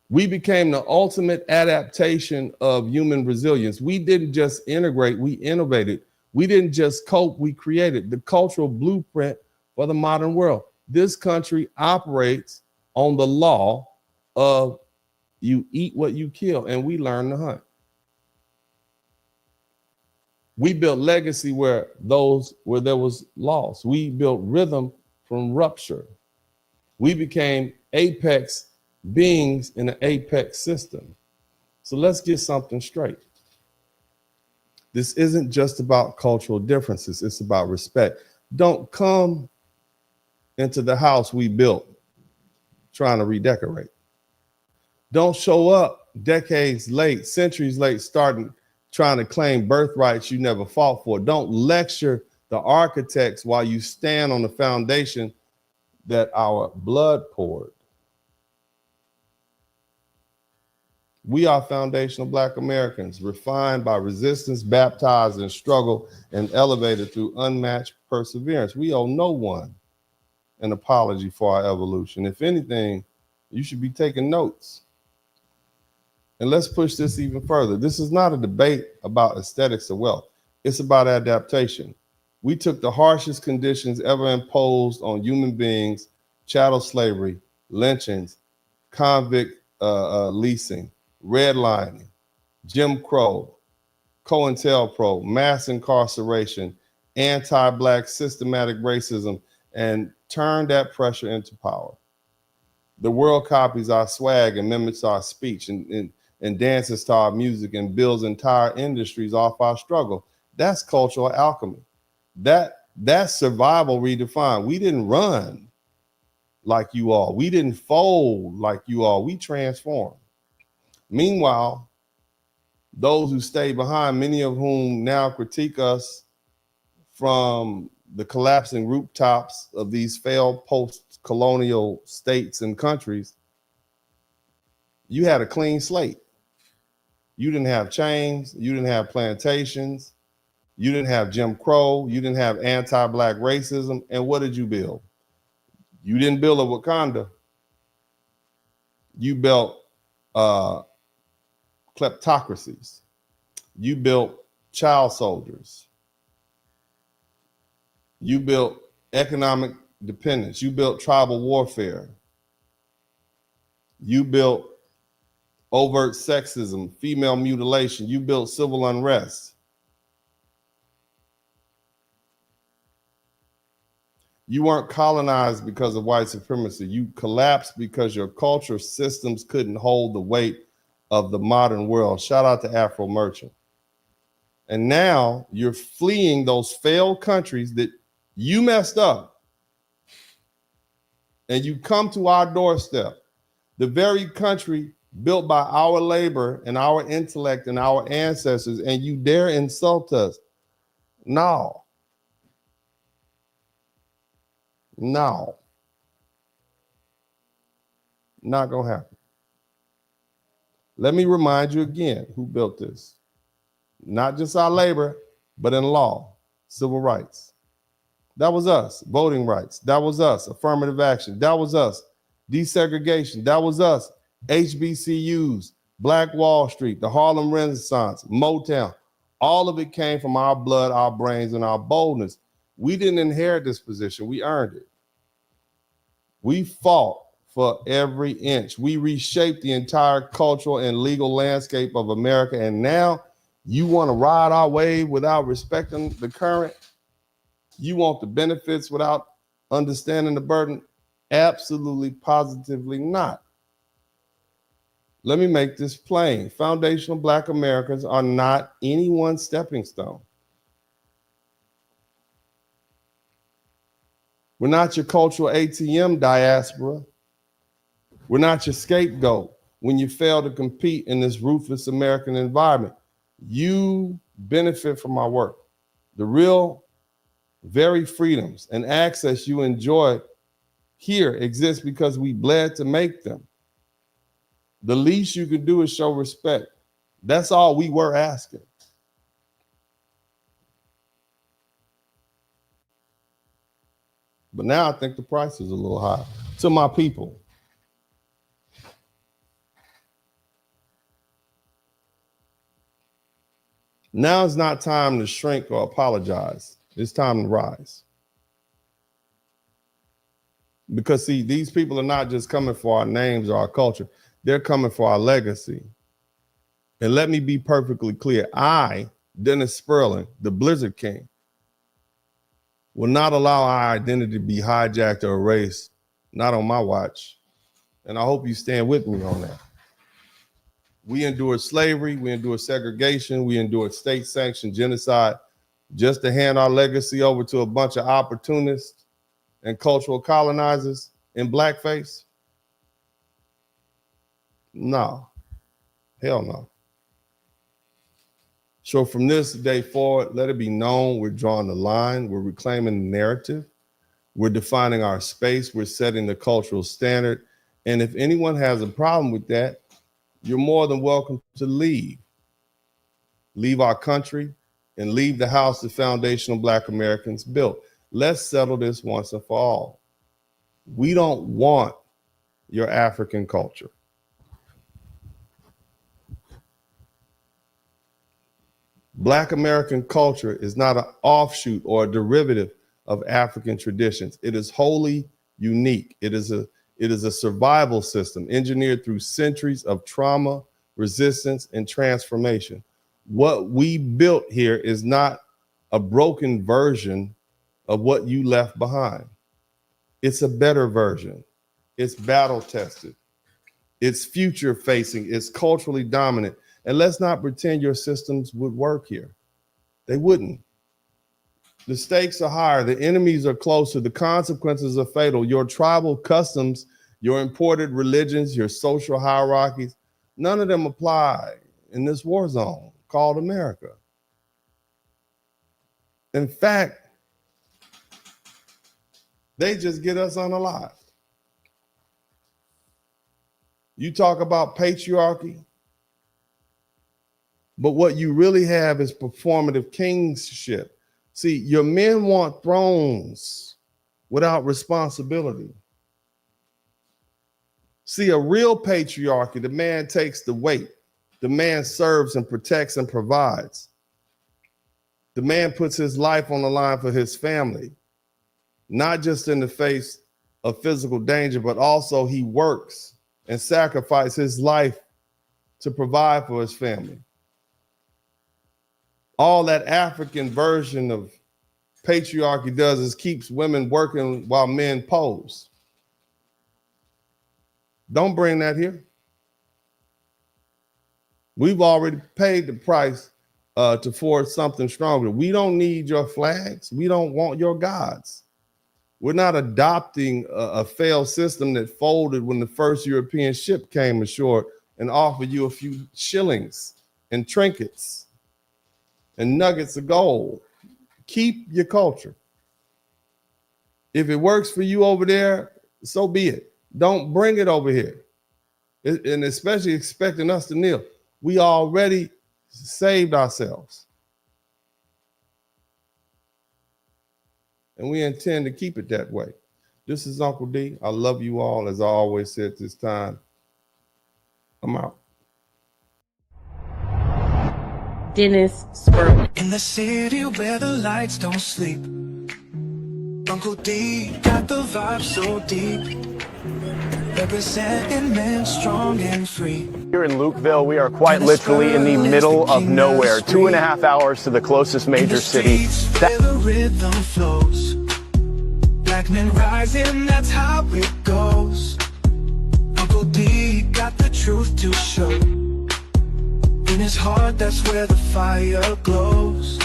We became the ultimate adaptation of human resilience. We didn't just integrate, we innovated. We didn't just cope, we created the cultural blueprint for the modern world. This country operates on the law of you eat what you kill, and we learn to hunt. We built legacy where there was loss. We built rhythm from rupture. We became apex beings in an apex system. So let's get something straight. This isn't just about cultural differences. It's about respect. Don't come into the house we built trying to redecorate. Don't show up decades late, centuries late, trying to claim birthrights you never fought for. Don't lecture the architects while you stand on the foundation that our blood poured. We are foundational Black Americans, refined by resistance, baptized in struggle, and elevated through unmatched perseverance. We owe no one an apology for our evolution. If anything, you should be taking notes. And let's push this even further. This is not a debate about aesthetics or wealth. It's about adaptation. We took the harshest conditions ever imposed on human beings: chattel slavery, lynchings, convict leasing, redlining, Jim Crow, COINTELPRO, mass incarceration, anti-Black systematic racism, and turned that pressure into power. The world copies our swag and mimics our speech and dances to our music and builds entire industries off our struggle. That's cultural alchemy. That's survival redefined. We didn't run like you all. We didn't fold like you all. We transformed. Meanwhile, those who stay behind, many of whom now critique us from the collapsing rooftops of these failed post-colonial states and countries, you had a clean slate. You didn't have chains. You didn't have plantations. You didn't have Jim Crow. You didn't have anti-Black racism. And what did you build? You didn't build a Wakanda. You built kleptocracies. You built child soldiers. You built economic dependence. You built tribal warfare. You built overt sexism, female mutilation. You built civil unrest. You weren't colonized because of white supremacy. You collapsed because your culture systems couldn't hold the weight of the modern world. Shout out to Afro Merchant. And now you're fleeing those failed countries that you messed up. And you come to our doorstep, the very country built by our labor and our intellect and our ancestors, and you dare insult us. No. No. Not gonna happen. Let me remind you again who built this. Not just our labor, but in law, civil rights. That was us. Voting rights. That was us. Affirmative action. That was us. Desegregation. That was us. HBCUs, Black Wall Street, the Harlem Renaissance, Motown. All of it came from our blood, our brains, and our boldness. We didn't inherit this position. We earned it. We fought for every inch. We reshaped the entire cultural and legal landscape of America. And now you want to ride our wave without respecting the current? You want the benefits without understanding the burden? Absolutely, positively not. Let me make this plain. Foundational Black Americans are not anyone's stepping stone. We're not your cultural ATM, diaspora. We're not your scapegoat when you fail to compete in this ruthless American environment. You benefit from our work. The real, very freedoms and access you enjoy here exist because we bled to make them. The least you can do is show respect. That's all we were asking. But now I think the price is a little high. To my people, now is not time to shrink or apologize. It's time to rise. Because see, these people are not just coming for our names or our culture. They're coming for our legacy. And let me be perfectly clear. I, Dennis Spurling, the Blizzard King, will not allow our identity to be hijacked or erased, not on my watch. And I hope you stand with me on that. We endured slavery, we endured segregation, we endured state-sanctioned genocide just to hand our legacy over to a bunch of opportunists and cultural colonizers in blackface? No, hell no. So from this day forward, let it be known we're drawing the line, we're reclaiming the narrative, we're defining our space, we're setting the cultural standard. And if anyone has a problem with that, you're more than welcome to leave. Leave our country and leave the house the foundational Black Americans built. Let's settle this once and for all. We don't want your African culture. Black American culture is not an offshoot or a derivative of African traditions. It is wholly unique. It is a survival system engineered through centuries of trauma, resistance, and transformation. What we built here is not a broken version of what you left behind. It's a better version. It's battle tested. It's future facing. It's culturally dominant. And let's not pretend your systems would work here. They wouldn't. The stakes are higher. The enemies are closer. The consequences are fatal. Your tribal customs, your imported religions, your social hierarchies, none of them apply in this war zone called America. In fact, they just get us unalive. You talk about patriarchy, but what you really have is performative kingship. See, your men want thrones without responsibility. See, a real patriarchy, the man takes the weight. The man serves and protects and provides. The man puts his life on the line for his family, not just in the face of physical danger, but also he works and sacrifices his life to provide for his family. All that African version of patriarchy does is keeps women working while men pose. Don't bring that here. We've already paid the price to forge something stronger. We don't need your flags. We don't want your gods. We're not adopting a failed system that folded when the first European ship came ashore and offered you a few shillings and trinkets and nuggets of gold. Keep your culture. If it works for you over there, so be it. Don't bring it over here. And especially expecting us to kneel. We already saved ourselves. And we intend to keep it that way. This is Uncle D. I love you all, as I always said this time. I'm out. Dennis Spurling. In the city where the lights don't sleep, Uncle D got the vibe so deep. Representing men strong and free. Here in Lukeville, we are quite literally in the middle of nowhere, 2.5 hours to the closest major city. Where the rhythm flows, black men rising, that's how it goes. Uncle D got the truth to show. In his heart, that's where the fire glows.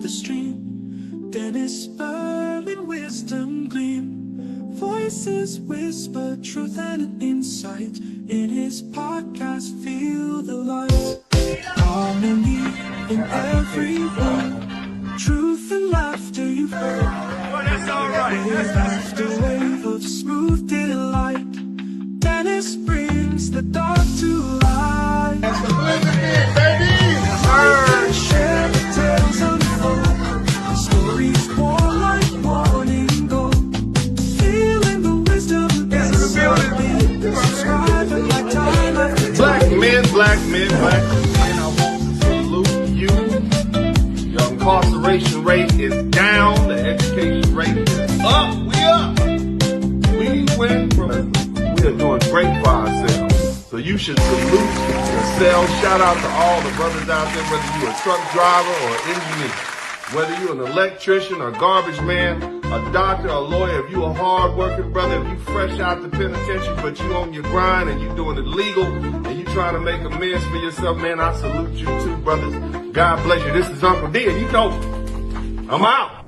The stream, Dennis Spurling, wisdom gleam, voices whisper truth and insight. In his podcast, feel the light. Harmony in every word, truth and laughter you've heard. Wave after wave of smooth delight. Dennis brings the dark to light. That's the blizzard, baby. Share the tales of stories more like morning gold. Feeling the wisdom subscribing like time after time. Black men, I want to salute you. The incarceration rate is down. The education rate is up. We up. We went from, we are doing great for ourselves. So you should salute yourself. Shout out to all the brothers out there, whether you're a truck driver or engineer. Whether you're an electrician or garbage man, a doctor, a lawyer, if you a hard-working brother, if you fresh out the penitentiary, but you on your grind and you doing it legal and you trying to make amends for yourself, man, I salute you too, brothers. God bless you. This is Uncle D, and you know, I'm out.